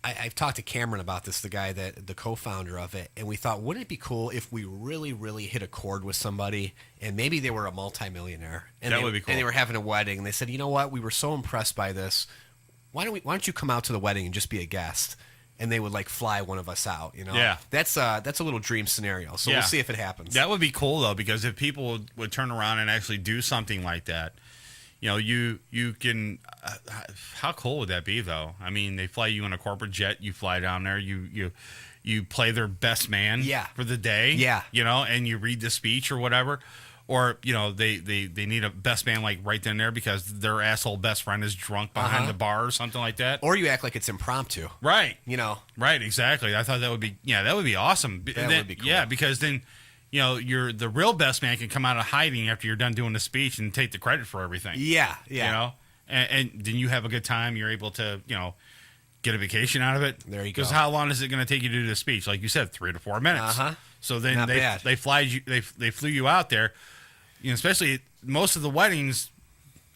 I've talked to Cameron about this, the co-founder of it, and we thought, wouldn't it be cool if we really, really hit a chord with somebody, and maybe they were a multimillionaire, and that would be cool, and they were having a wedding, and they said, you know what, we were so impressed by this. Why don't you come out to the wedding and just be a guest? And they would like fly one of us out, Yeah. That's a little dream scenario. So we'll see if it happens. That would be cool though, because if people would turn around and actually do something like that, you can. How cool would that be though? I mean, they fly you in a corporate jet. You fly down there. You play their best man. For the day. Yeah. And you read the speech or whatever. Or, they need a best man like right then and there because their asshole best friend is drunk behind the bar or something like that. Or you act like it's impromptu. Right. Right, exactly. I thought that would be awesome. That would be cool. Yeah, because then, the real best man can come out of hiding after you're done doing the speech and take the credit for everything. Yeah. And then you have a good time. You're able to, get a vacation out of it. There you go. Because how long is it going to take you to do the speech? Like you said, 3 to 4 minutes. So then they flew you out there. Especially most of the weddings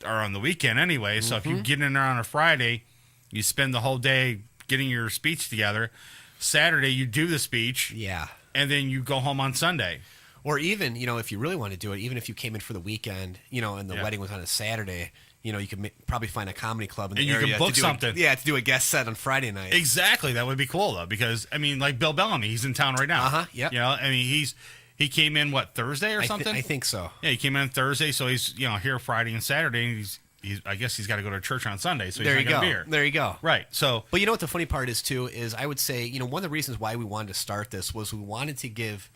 are on the weekend anyway. So if you get in there on a Friday, you spend the whole day getting your speech together. Saturday, you do the speech. Yeah. And then you go home on Sunday. Or even, if you really want to do it, even if you came in for the weekend, and the Yeah. wedding was on a Saturday, you could probably find a comedy club in the And you area can book to do something. to do a guest set on Friday night. Exactly. That would be cool, though, because, like Bill Bellamy, he's in town right now. Uh-huh, yep. He came in, Thursday or something? I think so. Yeah, he came in Thursday, so he's, here Friday and Saturday, and I guess he's got to go to church on Sunday, so he's not going to be here. There you go. Right. So, but you know what the funny part is too is I would say one of the reasons why we wanted to start this was we wanted to give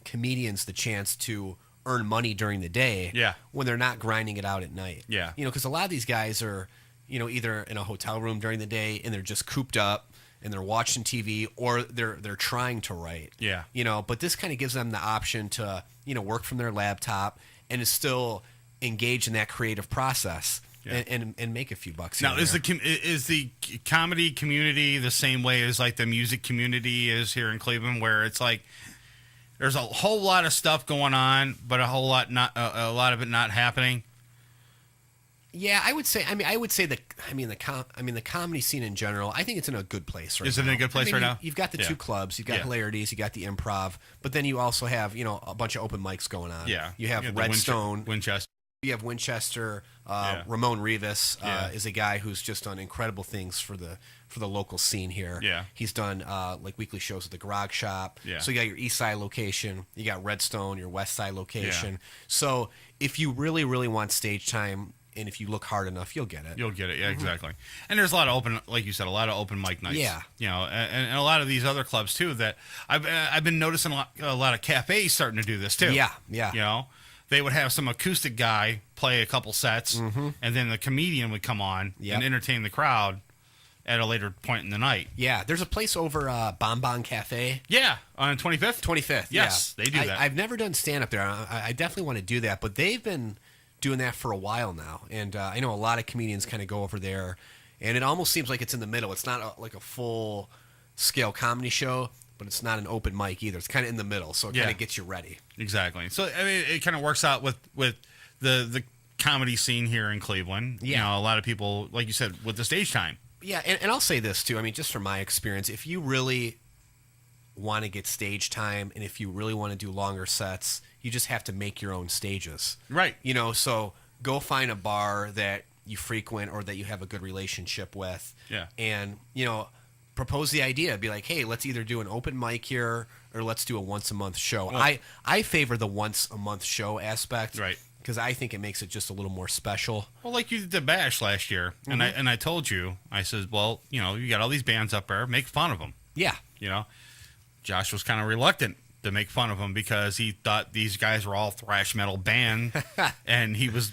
comedians the chance to earn money during the day. Yeah. When they're not grinding it out at night. Yeah. Because a lot of these guys are either in a hotel room during the day and they're just cooped up and they're watching TV, or they're trying to write. Yeah. But this kind of gives them the option to work from their laptop and is still engaged in that creative process. Yeah. And make a few bucks. Now, is the comedy community the same way as like the music community is here in Cleveland, where it's like there's a whole lot of stuff going on, but a lot of it not happening? Yeah, I would say. The comedy scene in general, I think it's in a good place right now. Is it in a good place right now? You've got the two clubs, you've got Hilarities, you got the Improv, but then you also have a bunch of open mics going on. Yeah, you have Redstone, Winchester. You have Winchester. Yeah. Ramon Rivas is a guy who's just done incredible things for the local scene here. Yeah, he's done like weekly shows at the Garage Shop. Yeah. So you got your East Side location, you got Redstone, your West Side location. Yeah. So if you really, really want stage time, and if you look hard enough, you'll get it. You'll get it, yeah, exactly. And there's a lot of open, like you said, a lot of open mic nights. Yeah. And a lot of these other clubs too. That I've been noticing a lot of cafes starting to do this too. Yeah. They would have some acoustic guy play a couple sets, and then the comedian would come on and entertain the crowd at a later point in the night. Yeah, there's a place over Bonbon Cafe. Yeah, on 25th? 25th, yes, yeah. they do that. I've never done stand-up there. I definitely want to do that, but they've been doing that for a while now, and I know a lot of comedians kind of go over there, and it almost seems like it's in the middle. It's not like a full-scale comedy show, but it's not an open mic either. It's kind of in the middle, so it kind of gets you ready. Exactly. So it kind of works out with the comedy scene here in Cleveland. Yeah. A lot of people, like you said, with the stage time. Yeah, and I'll say this too. Just from my experience, if you really want to get stage time and if you really want to do longer sets, you just have to make your own stages. Right. So go find a bar that you frequent or that you have a good relationship with. Yeah. And, propose the idea. Be like, hey, let's either do an open mic here or let's do a once-a-month show. Well, I favor the once-a-month show aspect. Right. Because I think it makes it just a little more special. Well, like you did the Bash last year, and I told you, I said, well, you got all these bands up there, make fun of them. Yeah. Josh was kind of reluctant to make fun of them because he thought these guys were all thrash metal band, and he was,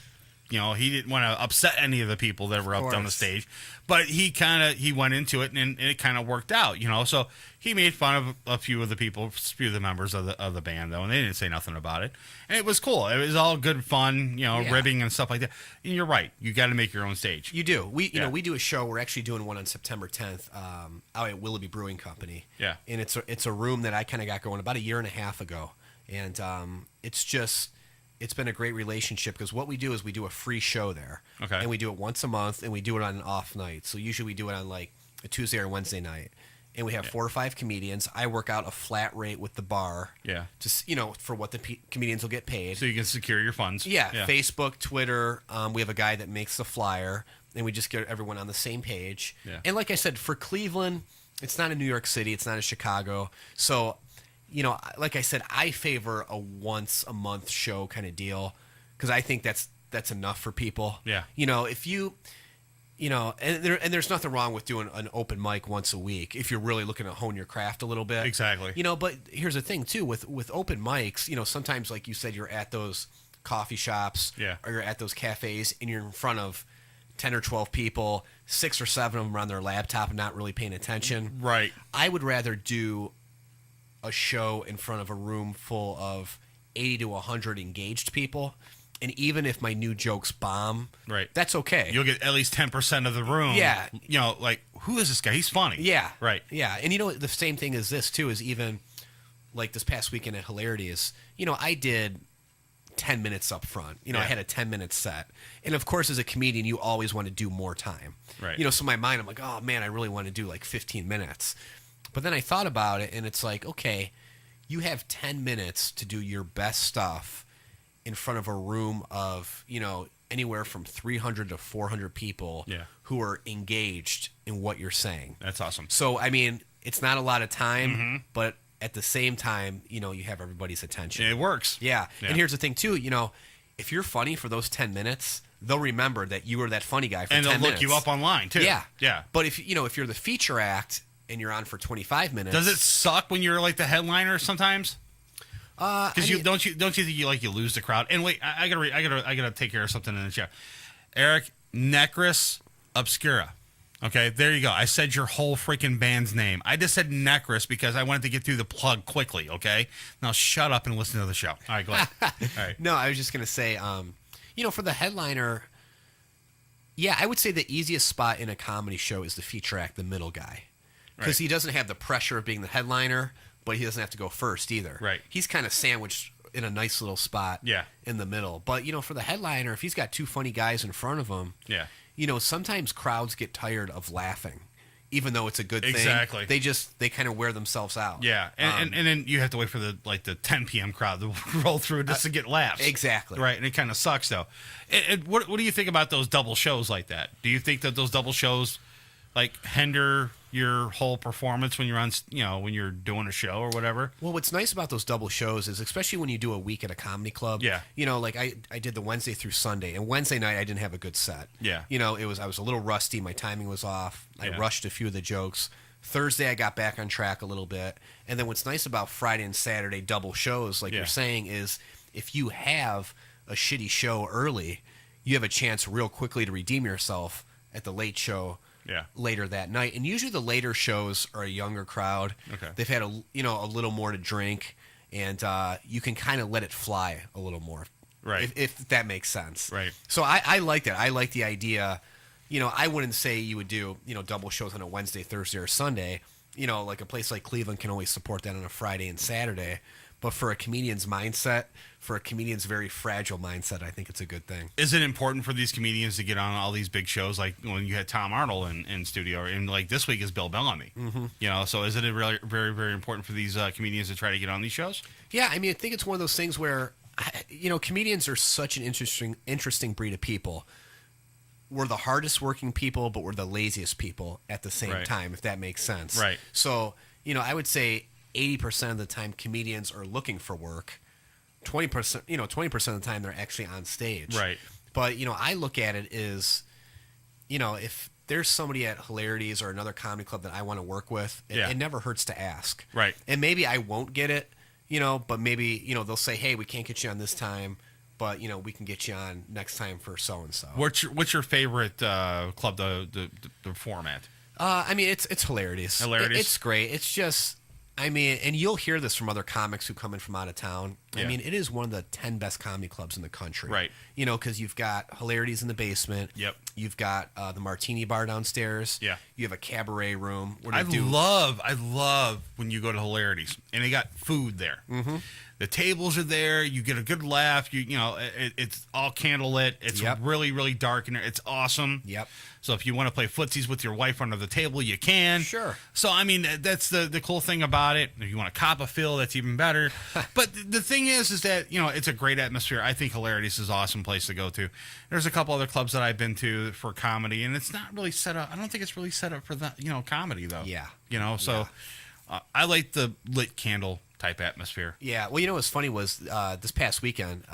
he didn't want to upset any of the people that were up on the stage. But he went into it, and it kind of worked out, So he made fun of a few of the members of the band, though, and they didn't say nothing about it. And it was cool. It was all good fun, ribbing and stuff like that. And you're right. You got to make your own stage. You do. We do a show. We're actually doing one on September 10th out at Willoughby Brewing Company. Yeah. And it's a room that I kind of got going about a year and a half ago. And it's been a great relationship because what we do is we do a free show there. Okay. And we do it once a month, and we do it on an off night. So usually we do it on like a Tuesday or Wednesday night. And we have 4 or 5 comedians. I work out a flat rate with the bar. Yeah. Just, for what the comedians will get paid. So you can secure your funds. Yeah. Facebook, Twitter. We have a guy that makes the flyer, and we just get everyone on the same page. Yeah. And like I said, for Cleveland, it's not in New York City. It's not in Chicago. So, like I said, I favor a once-a-month show kind of deal because I think that's enough for people. Yeah. If you... and there's nothing wrong with doing an open mic once a week if you're really looking to hone your craft a little bit. Exactly. But here's the thing too with open mics. Sometimes like you said, you're at those coffee shops, or you're at those cafes, and you're in front of 10 or 12 people. 6 or 7 of them are on their laptop and not really paying attention. Right. I would rather do a show in front of a room full of 80 to 100 engaged people. And even if my new jokes bomb, right, that's okay. You'll get at least 10% of the room. Yeah. Like, who is this guy? He's funny. Yeah. Right. Yeah. And the same thing as this, too, is even like this past weekend at Hilarities, I did 10 minutes up front. I Yeah. had a 10-minute set. And of course, as a comedian, you always want to do more time. Right. So in my mind, I'm like, oh man, I really want to do like 15 minutes. But then I thought about it, and it's like, okay, you have 10 minutes to do your best stuff in front of a room of, anywhere from 300 to 400 people who are engaged in what you're saying. That's awesome. So, I mean, it's not a lot of time, but at the same time, you have everybody's attention. It works. Yeah. And here's the thing, too, if you're funny for those 10 minutes, they'll remember that you were that funny guy for 10 minutes. And they'll look you up online, too. Yeah. Yeah. But if you're the feature act and you're on for 25 minutes. Does it suck when you're like the headliner sometimes? Because don't you think you lose the crowd? And wait, I gotta take care of something in the chat. Eric Necris Obscura. Okay, there you go. I said your whole freaking band's name. I just said Necris because I wanted to get through the plug quickly. Okay, now shut up and listen to the show. All right, go ahead. All right. No, I was just gonna say, for the headliner, yeah, I would say the easiest spot in a comedy show is the feature act, the middle guy, because he doesn't have the pressure of being the headliner. But he doesn't have to go first either. Right. He's kind of sandwiched in a nice little spot in the middle. But, for the headliner, if he's got two funny guys in front of him, sometimes crowds get tired of laughing, even though it's a good thing. Exactly. They kind of wear themselves out. Yeah. And then you have to wait for the 10 p.m. crowd to roll through just to get laughs. Exactly. Right. And it kind of sucks, though. And what do you think about those double shows like that? Do you think that those double shows hinder your whole performance when you're on, when you're doing a show or whatever? Well, what's nice about those double shows is, especially when you do a week at a comedy club. Yeah. I did the Wednesday through Sunday, and Wednesday night I didn't have a good set. Yeah. I was a little rusty. My timing was off. I rushed a few of the jokes. Thursday I got back on track a little bit. And then what's nice about Friday and Saturday double shows, like you're saying, is if you have a shitty show early, you have a chance real quickly to redeem yourself at the late show. Later that night. And usually the later shows are a younger crowd. Okay. They've had a little more to drink, and you can kind of let it fly a little more. Right. If that makes sense. Right. So I like that. I like the idea. I wouldn't say you would do, double shows on a Wednesday, Thursday, or Sunday. Like a place like Cleveland can only support that on a Friday and Saturday. But for a comedian's mindset, for a comedian's very fragile mindset, I think it's a good thing. Is it important for these comedians to get on all these big shows, like when you had Tom Arnold in studio, and like this week is Bill Bellamy? Mm-hmm. So is it really very, very important for these comedians to try to get on these shows? Yeah, I mean, I think it's one of those things where, comedians are such an interesting breed of people. We're the hardest working people, but we're the laziest people at the same time, if that makes sense. Right. So, I would say 80% of the time comedians are looking for work. 20% of the time they're actually on stage. Right. But, I look at it as, if there's somebody at Hilarities or another comedy club that I want to work with, it never hurts to ask. Right. And maybe I won't get it, but maybe, they'll say, hey, we can't get you on this time, but, we can get you on next time for so-and-so. What's your favorite club, the format? I mean, it's Hilarities. Hilarities? It's great. It's just... and you'll hear this from other comics who come in from out of town. Yeah. It is one of the 10 best comedy clubs in the country. Right. Because you've got Hilarities in the basement. Yep. You've got the Martini Bar downstairs. Yeah. You have a cabaret room. Where I love when you go to Hilarities and they got food there. Mm-hmm. The tables are there. You get a good laugh. It's all candlelit. It's really, really dark in there. It's awesome. Yep. So if you want to play footsies with your wife under the table, you can. Sure. So, that's the cool thing about it. If you want to cop a fill, that's even better. But the thing is that, it's a great atmosphere. I think Hilarities is an awesome place to go to. There's a couple other clubs that I've been to for comedy, and it's not really set up. I don't think it's really set up for that, comedy, though. Yeah. I like the lit candle type atmosphere. Yeah. Well, what's funny was this past weekend,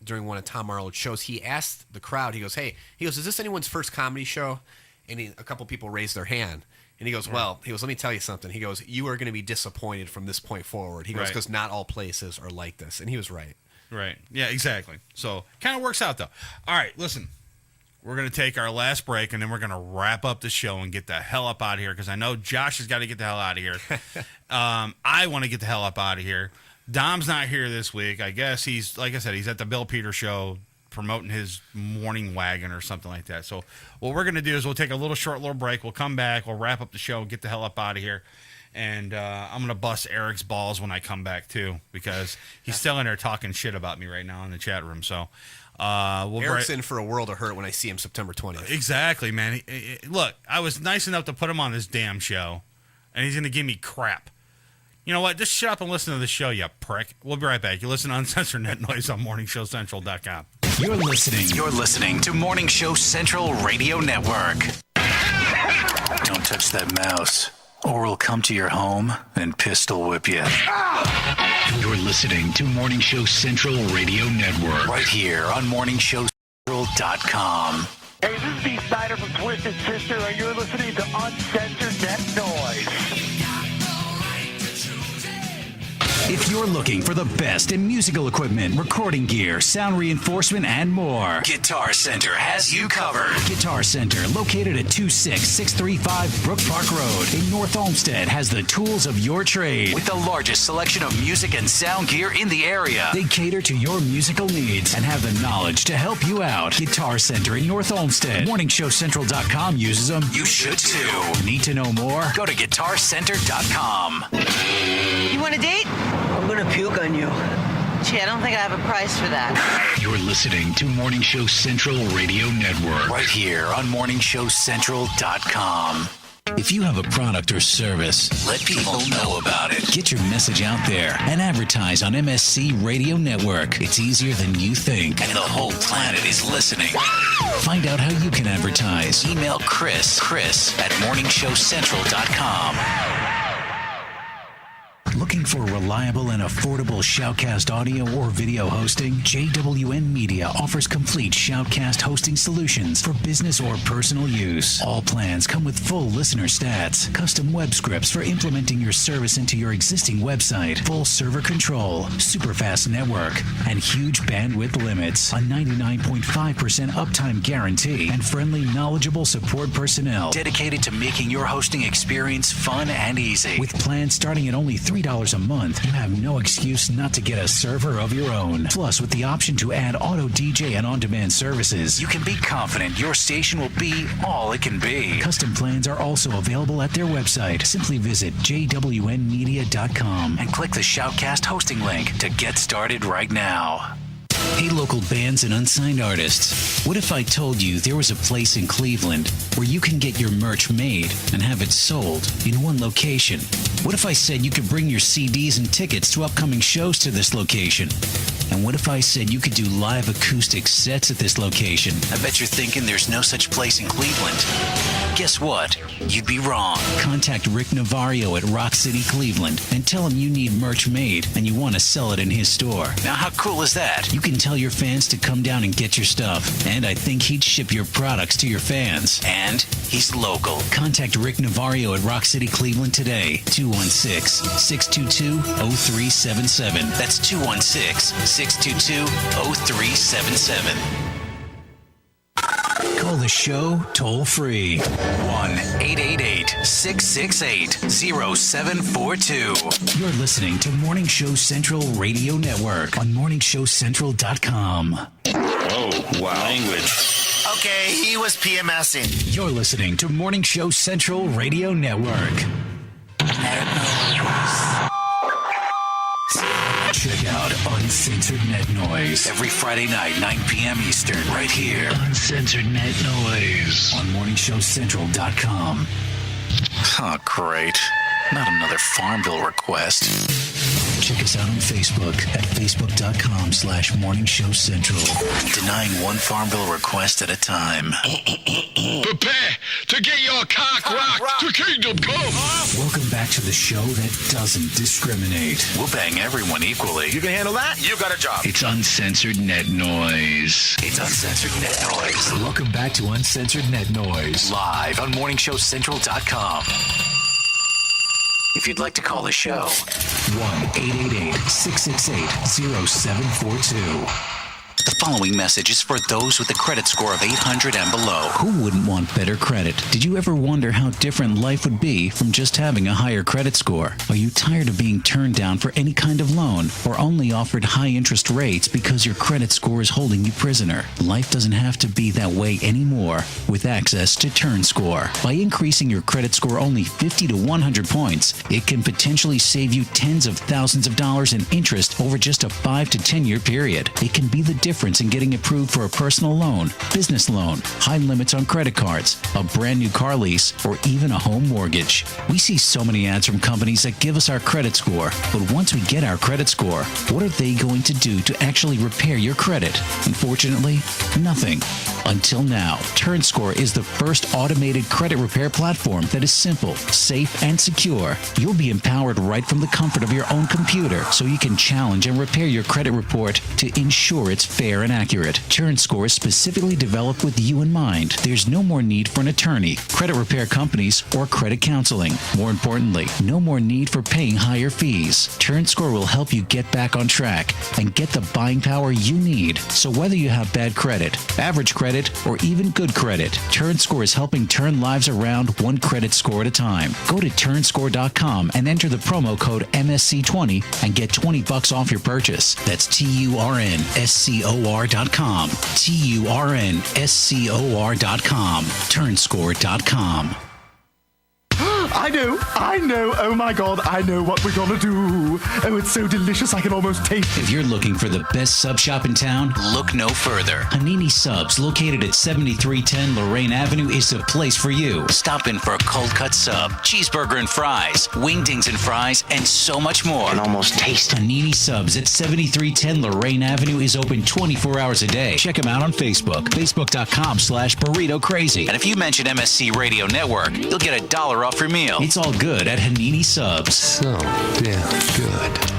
during one of Tom Arnold's shows, he asked the crowd, he goes, is this anyone's first comedy show? And a couple people raised their hand. And he goes, let me tell you something. He goes, you are going to be disappointed from this point forward. He goes, because not all places are like this. And he was right. Right. Yeah, exactly. So kind of works out, though. All right, listen. We're going to take our last break, and then we're going to wrap up the show and get the hell up out of here, because I know Josh has got to get the hell out of here. I want to get the hell up out of here. Dom's not here this week. I guess he's, like I said, he's at the Bill Peters show promoting his morning wagon or something like that. So what we're going to do is we'll take a short little break. We'll come back. We'll wrap up the show and get the hell up out of here. And I'm going to bust Eric's balls when I come back, too, because he's still in there talking shit about me right now in the chat room. So, Eric's in for a world of hurt when I see him September 20th. Exactly, man. Look, I was nice enough to put him on this damn show, and he's going to give me crap. You know what? Just shut up and listen to the show, you prick. We'll be right back. You listen to Uncensored Net Noise on morningshowcentral.com. You're listening to Morning Show Central Radio Network. Don't touch that mouse, or we'll come to your home and pistol whip you. You're listening to Morning Show Central Radio Network, right here on morningshowcentral.com. Hey, this is Dee Snyder from Twisted Sister, and you're listening to Uncensored Net Noise. If you're looking for the best in musical equipment, recording gear, sound reinforcement, and more, Guitar Center has you covered. Guitar Center, located at 26635 Brook Park Road in North Olmsted, has the tools of your trade with the largest selection of music and sound gear in the area. They cater to your musical needs and have the knowledge to help you out. Guitar Center in North Olmsted. MorningShowCentral.com uses them. You should too. Need to know more? Go to GuitarCenter.com. You want a date? I'm gonna puke on you. Gee, I don't think I have a price for that. You're listening to Morning Show Central Radio Network, right here on morningshowcentral.com. If you have a product or service, let people know about it. Get your message out there and advertise on MSC Radio Network. It's easier than you think, and the whole planet is listening. Find out how you can advertise. Email Chris at morningshowcentral.com. Looking for reliable and affordable Shoutcast audio or video hosting? JWN Media offers complete Shoutcast hosting solutions for business or personal use. All plans come with full listener stats, custom web scripts for implementing your service into your existing website, full server control, super fast network, and huge bandwidth limits, a 99.5% uptime guarantee, and friendly, knowledgeable support personnel dedicated to making your hosting experience fun and easy. With plans starting at only $3 a month, you have no excuse not to get a server of your own. Plus, with the option to add auto DJ and on-demand services, you can be confident your station will be all it can be. Custom plans are also available at their website. Simply visit jwnmedia.com and click the Shoutcast hosting link to get started right now. Hey, local bands and unsigned artists. What if I told you there was a place in Cleveland where you can get your merch made and have it sold in one location? What if I said you could bring your CDs and tickets to upcoming shows to this location? And what if I said you could do live acoustic sets at this location? I bet you're thinking there's no such place in Cleveland. Guess what? You'd be wrong. Contact Rick Navario at Rock City, Cleveland, and tell him you need merch made and you want to sell it in his store. Now, how cool is that? You can tell your fans to come down and get your stuff, and I think he'd ship your products to your fans. And he's local. Contact Rick Navario at Rock City, Cleveland today. 216-622-0377. That's 216-622-0377. Call the show toll free. 1-888-668-0742. You're listening to Morning Show Central Radio Network on morningshowcentral.com. Oh, wow. Language. Okay, he was PMSing. You're listening to Morning Show Central Radio Network. Check out Uncensored Net Noise every Friday night, 9 p.m. Eastern, right here. Uncensored Net Noise on morningshowcentral.com. Oh, great. Not another Farmville request. Check us out on Facebook at facebook.com/morningshowcentral. Denying one Farmville request at a time. Prepare to get your cock rocked to kingdom come. Welcome back to the show that doesn't discriminate. We'll bang everyone equally. You can handle that? You got a job. It's Uncensored Net Noise. It's Uncensored Net Noise. Welcome back to Uncensored Net Noise. Live on morningshowcentral.com. If you'd like to call the show, 1-888-668-0742. The following message is for those with a credit score of 800 and below. Who wouldn't want better credit? Did you ever wonder how different life would be from just having a higher credit score? Are you tired of being turned down for any kind of loan or only offered high interest rates because your credit score is holding you prisoner? Life doesn't have to be that way anymore with access to Turnscor. By increasing your credit score only 50 to 100 points, it can potentially save you tens of thousands of dollars in interest over just a 5 to 10 year period. It can be the difference in getting approved for a personal loan, business loan, high limits on credit cards, a brand new car lease, or even a home mortgage. We see so many ads from companies that give us our credit score, but once we get our credit score, what are they going to do to actually repair your credit? Unfortunately, nothing. Until now, Turnscor is the first automated credit repair platform that is simple, safe, and secure. You'll be empowered right from the comfort of your own computer, so you can challenge and repair your credit report to ensure it's fair and accurate. Turnscor is specifically developed with you in mind. There's no more need for an attorney, credit repair companies, or credit counseling. More importantly, no more need for paying higher fees. Turnscor will help you get back on track and get the buying power you need. So whether you have bad credit, average credit, or even good credit, Turnscor is helping turn lives around one credit score at a time. Go to turnscor.com and enter the promo code MSC20 and get $20 off your purchase. That's TURNSCOR.com. TURNSCOR.com. Turnscor.com. I know, oh my God, I know what we're gonna do. Oh, it's so delicious, I can almost taste it. If you're looking for the best sub shop in town, look no further. Hanini Subs, located at 7310 Lorraine Avenue, is the place for you. Stop in for a cold cut sub, cheeseburger and fries, wingdings and fries, and so much more. I can almost taste it. Hanini Subs at 7310 Lorraine Avenue is open 24 hours a day. Check them out on Facebook, facebook.com/burrito crazy. And if you mention MSC Radio Network, you'll get $1 off your meal. It's all good at Hanini Subs. So damn good.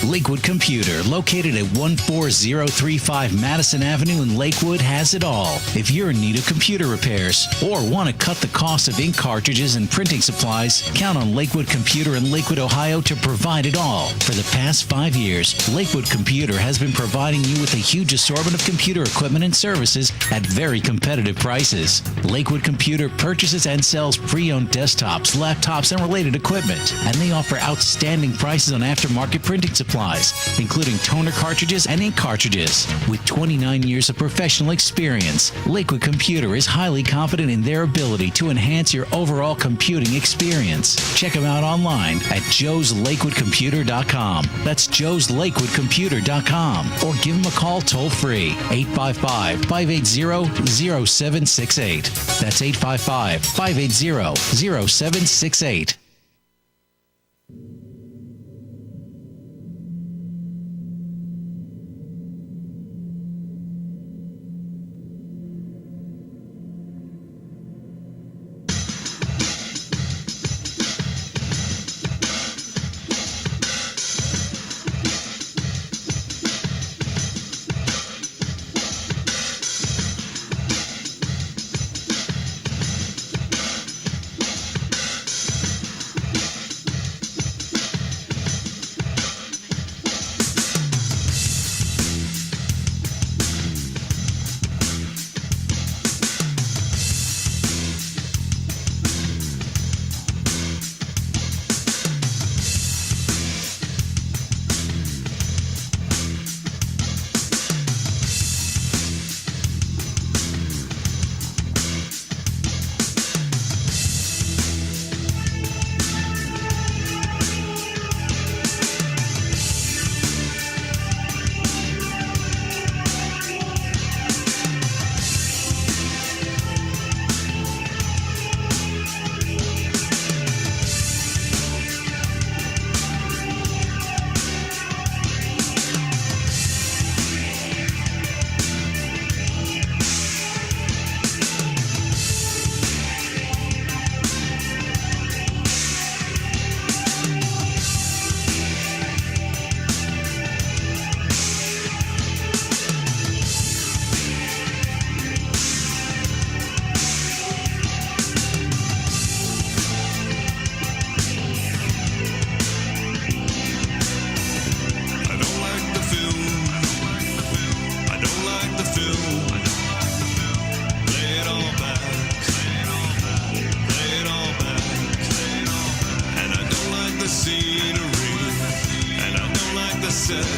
Lakewood Computer, located at 14035 Madison Avenue in Lakewood, has it all. If you're in need of computer repairs or want to cut the cost of ink cartridges and printing supplies, count on Lakewood Computer in Lakewood, Ohio to provide it all. For the past 5 years, Lakewood Computer has been providing you with a huge assortment of computer equipment and services at very competitive prices. Lakewood Computer purchases and sells pre-owned desktops, laptops, and related equipment, and they offer outstanding prices on aftermarket printing supplies, including toner cartridges and ink cartridges. With 29 years of professional experience, Lakewood Computer is highly confident in their ability to enhance your overall computing experience. Check them out online at joeslakewoodcomputer.com. That's joeslakewoodcomputer.com. Or give them a call toll-free, 855-580-0768. That's 855-580-0768.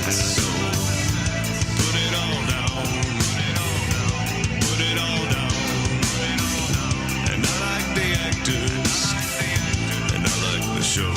pets. So put it all down. Put it all down. And I like the actors. And I like the show.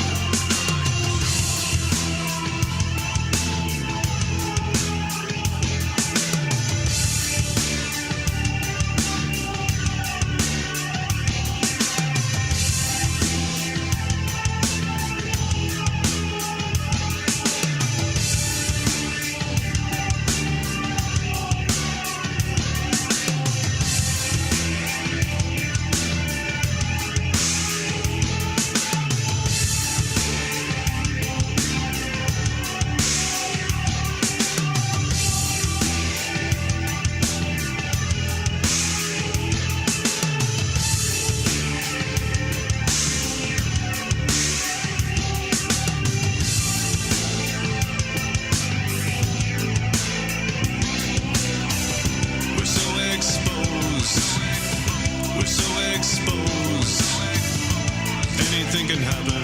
Anything can happen.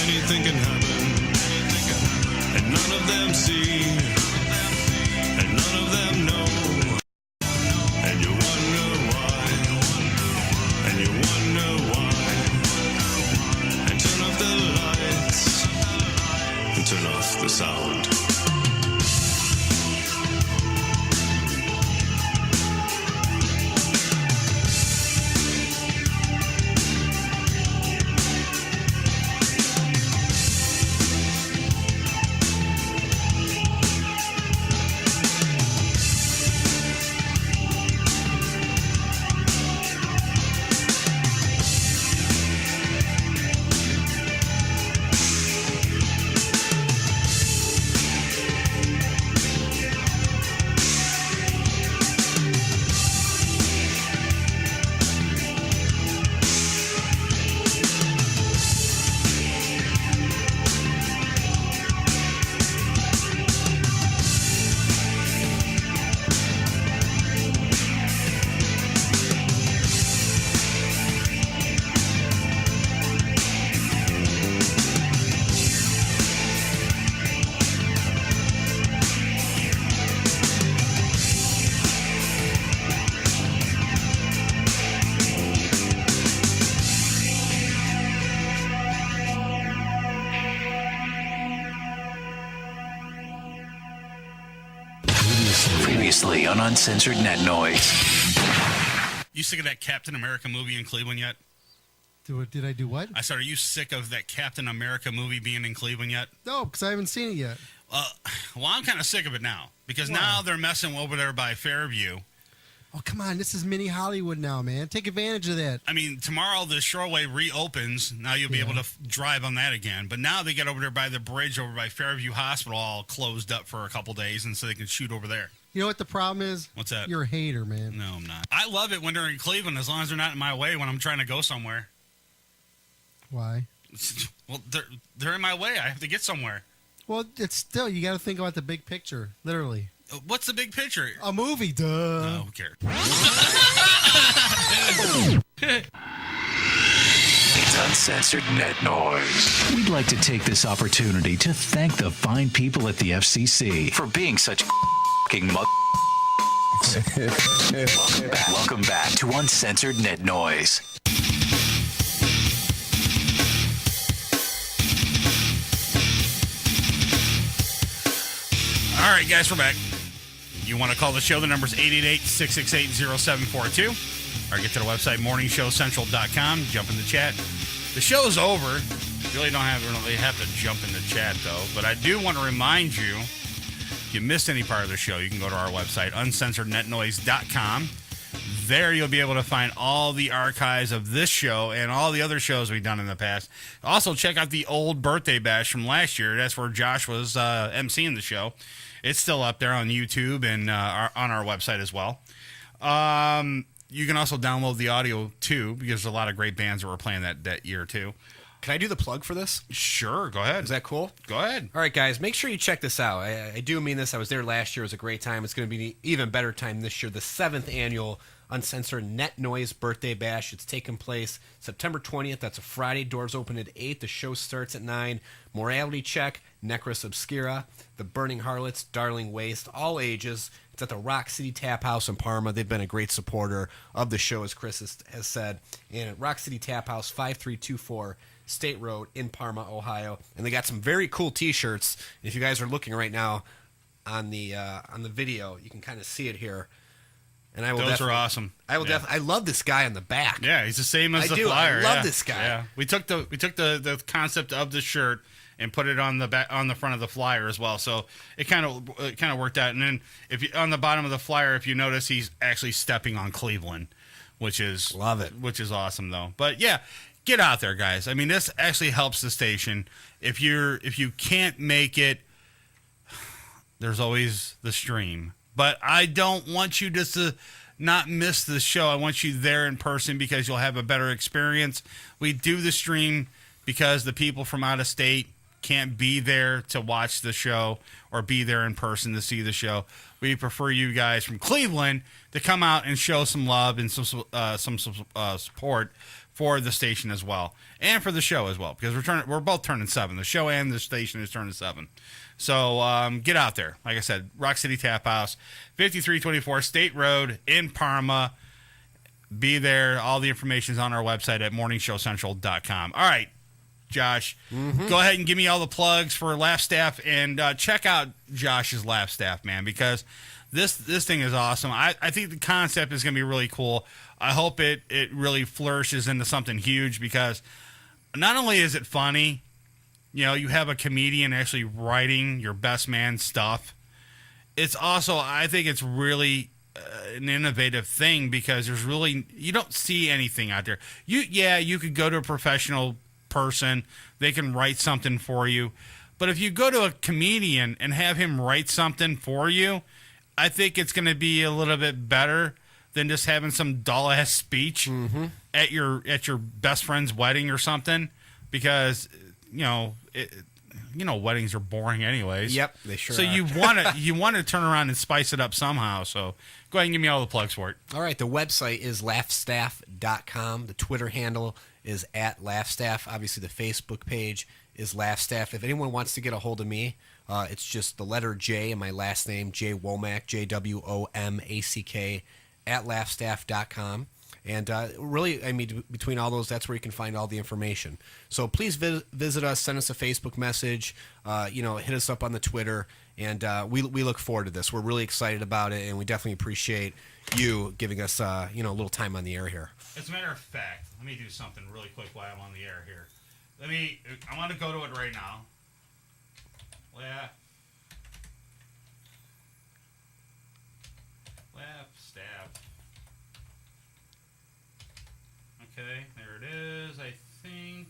Anything can happen. And none of them see. And none of them know. And you wonder why. And you wonder why. And turn off the lights. And turn off the sound. Previously on Uncensored Net Noise. You sick of that Captain America movie in Cleveland yet? Did I do what? I said, are you sick of that Captain America movie being in Cleveland yet? No, because I haven't seen it yet. Well, I'm kind of sick of it now. Because now they're messing over there by Fairview. Oh, come on. This is mini Hollywood now, man. Take advantage of that. I mean, tomorrow the Shoreway reopens. Now you'll be able to drive on that again. But now they get over there by the bridge over by Fairview Hospital all closed up for a couple days, and so they can shoot over there. You know what the problem is? What's that? You're a hater, man. No, I'm not. I love it when they're in Cleveland as long as they're not in my way when I'm trying to go somewhere. Why? Well, they're in my way. I have to get somewhere. Well, it's still, you got to think about the big picture, literally. What's the big picture? A movie, duh. No, who cares? It's Uncensored Net Noise. We'd like to take this opportunity to thank the fine people at the FCC for being such f***ing Welcome back to Uncensored Net Noise. All right, guys, we're back. You want to call the show, the number's 888-668-0742. Or get to the website, morningshowcentral.com. Jump in the chat. The show's over. You really don't have to jump in the chat, though. But I do want to remind you, if you missed any part of the show, you can go to our website, uncensorednetnoise.com. There you'll be able to find all the archives of this show and all the other shows we've done in the past. Also, check out the old birthday bash from last year. That's where Josh was emceeing the show. It's still up there on YouTube and on our website as well. You can also download the audio, too, because there's a lot of great bands that were playing that year, too. Can I do the plug for this? Sure, go ahead. Is that cool? Go ahead. All right, guys, make sure you check this out. I do mean this. I was there last year. It was a great time. It's going to be an even better time this year. The 7th annual Uncensored Net Noise Birthday Bash. It's taking place September 20th. That's a Friday. Doors open at 8. The show starts at 9. Morality Check, Necros Obscura, The Burning Harlots, Darling Waste, all ages. It's at the Rock City Tap House in Parma. They've been a great supporter of the show, as Chris has said. And at Rock City Tap House, 5324 State Road in Parma, Ohio. And they got some very cool T-shirts. If you guys are looking right now on the video, you can kind of see it here. And I will. Those are awesome. I will definitely. I love this guy on the back. Yeah, he's the same as the flyer. I love this guy. Yeah, we took the concept of the shirt and put it on the back, on the front of the flyer as well. So it kind of worked out. And then if you on the bottom of the flyer, if you notice, he's actually stepping on Cleveland, which is love it. Which is awesome though. But yeah, get out there, guys. I mean, this actually helps the station. If you can't make it, there's always the stream. But I don't want you just to not miss the show. I want you there in person because you'll have a better experience. We do the stream because the people from out of state can't be there to watch the show or be there in person to see the show. We prefer you guys from Cleveland to come out and show some love and some support for the station as well, and for the show as well, because we're both turning 7. The show and the station is turning 7. So get out there. Like I said, Rock City Tap House, 5324 State Road in Parma. Be there. All the information is on our website at morningshowcentral.com. All right, Josh, go ahead and give me all the plugs for Laugh Staff, and check out Josh's Laugh Staff, man, because this thing is awesome. I think the concept is going to be really cool. I hope it really flourishes into something huge, because not only is it funny, you know, you have a comedian actually writing your best man stuff. It's also, I think it's really an innovative thing, because there's really, you don't see anything out there. You could go to a professional person, they can write something for you. But if you go to a comedian and have him write something for you, I think it's going to be a little bit better than just having some dull-ass speech at your best friend's wedding or something, because weddings are boring anyways. Yep, they sure so are. you want to turn around and spice it up somehow. So go ahead and give me all the plugs for it. All right, the website is laughstaff.com. The Twitter handle is @laughstaff. Obviously, the Facebook page is Laughstaff. If anyone wants to get a hold of me, it's just the letter J and my last name, J Womack, JWOMACK, @laughstaff.com. And really, I mean, between all those, that's where you can find all the information. So please visit us, send us a Facebook message, hit us up on the Twitter, and we look forward to this. We're really excited about it, and we definitely appreciate you giving us a little time on the air here. As a matter of fact, let me do something really quick while I'm on the air here. I want to go to it right now. Laugh Staff. Okay, there it is, I think.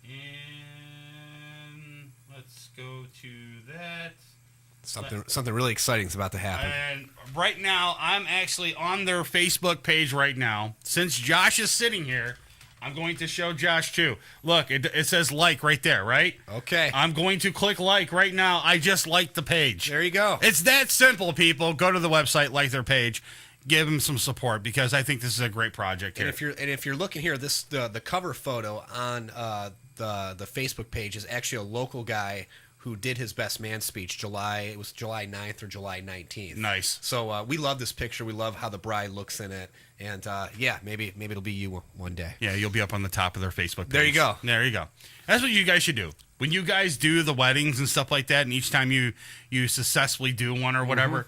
And let's go to that. Something really exciting is about to happen. And right now, I'm actually on their Facebook page right now. Since Josh is sitting here, I'm going to show Josh too. Look, it says like right there, right? Okay. I'm going to click like right now. I just liked the page. There you go. It's that simple, people. Go to the website, like their page. Give them some support, because I think this is a great project here. And if you're looking here, the cover photo on the Facebook page is actually a local guy who did his best man speech. It was July 9th or July 19th. Nice. So we love this picture. We love how the bride looks in it. And maybe it'll be you one day. Yeah, you'll be up on the top of their Facebook page. There you go. There you go. That's what you guys should do. When you guys do the weddings and stuff like that, and each time you successfully do one or whatever,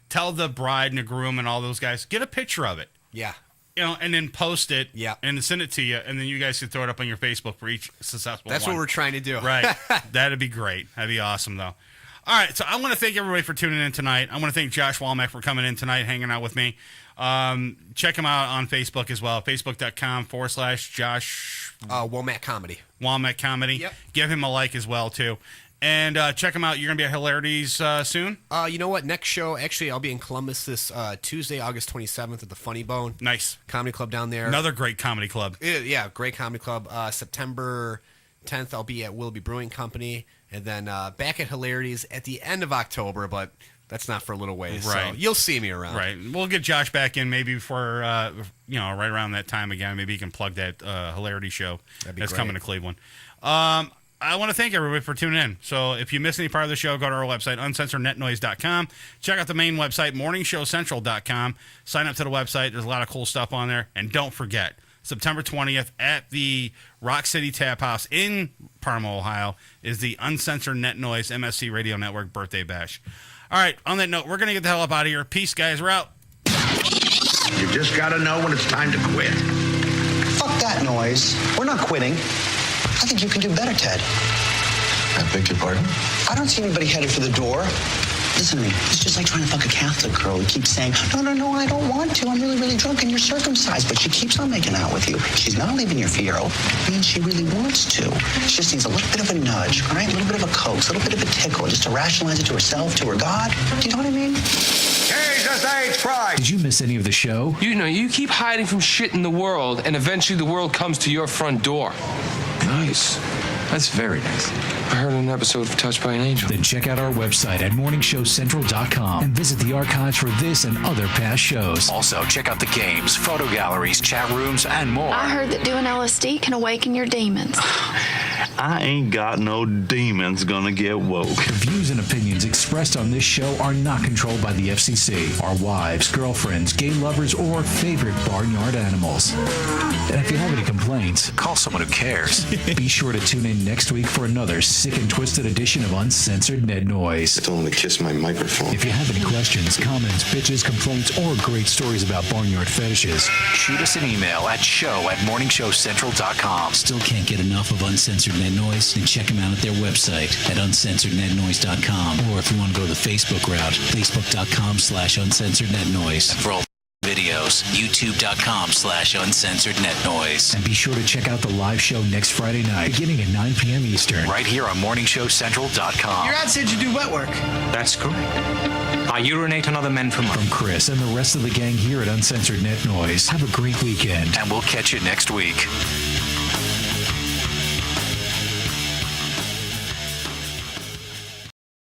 tell the bride and the groom and all those guys, get a picture of it. Yeah. And then post it. Yeah. And send it to you, and then you guys can throw it up on your Facebook for each successful That's one. what we're trying to do. Right. That'd be great. That'd be awesome, though. All right, so I want to thank everybody for tuning in tonight. I want to thank Josh Womack for coming in tonight, hanging out with me. Check him out on Facebook as well, facebook.com/Josh Womack Comedy. Womack Comedy. Yep. Give him a like as well, too. And check him out. You're going to be at Hilarities soon? You know what? Next show, actually, I'll be in Columbus this Tuesday, August 27th at the Funny Bone. Nice. Comedy Club down there. Another great comedy club. Yeah, great comedy club. September 10th, I'll be at Willoughby Brewing Company. And then back at Hilarities at the end of October, but That's not for a little ways. Right. So you'll see me around. Right. We'll get Josh back in maybe for, right around that time again. Maybe he can plug that hilarity show that's great. coming to Cleveland. I want to thank everybody for tuning in. So if you miss any part of the show, go to our website, uncensorednetnoise.com. Check out the main website, morningshowcentral.com. Sign up to the website. There's a lot of cool stuff on there. And don't forget, September 20th at the Rock City Tap House in Parma, Ohio, is the Uncensored Net Noise MSC Radio Network Birthday Bash. All right, on that note, we're going to get the hell up out of here. Peace, guys. We're out. You just got to know when it's time to quit. Fuck that noise. We're not quitting. I think you can do better, Ted. I beg your pardon? I don't see anybody headed for the door. Listen to me. It's just like trying to fuck a Catholic girl who keeps saying, no, I don't want to. I'm really, really drunk and you're circumcised. But she keeps on making out with you. She's not leaving your Fiero. It means she really wants to. She just needs a little bit of a nudge, all right? A little bit of a coax, a little bit of a tickle, just to rationalize it to herself, to her God. Do you know what I mean? Jesus H. Christ! Did you miss any of the show? You keep hiding from shit in the world, and eventually the world comes to your front door. Nice. That's very nice. I heard an episode of Touched by an Angel. Then check out our website at morningshowcentral.com and visit the archives for this and other past shows. Also, check out the games, photo galleries, chat rooms, and more. I heard that doing LSD can awaken your demons. I ain't got no demons gonna get woke. The views and opinions expressed on this show are not controlled by the FCC, our wives, girlfriends, gay lovers, or favorite barnyard animals. And if you have any complaints, call someone who cares. Be sure to tune in next week for another sick and twisted edition of Uncensored Net Noise. Tell him to kiss my microphone. If you have any questions, comments, bitches, complaints, or great stories about barnyard fetishes, shoot us an email at show@morningshowcentral.com. Still can't get enough of Uncensored Net Noise? Then check them out at their website at uncensorednetnoise.com. Or if you want to go the Facebook route, facebook.com/uncensorednetnoise. For all videos, youtube.com/uncensorednetnoise. And be sure to check out the live show next Friday night, beginning at 9 p.m. Eastern, right here on morningshowcentral.com. Your ad said you do wet work. That's correct. I urinate on other men for money. From Chris and the rest of the gang here at Uncensored Net Noise, have a great weekend, and we'll catch you next week.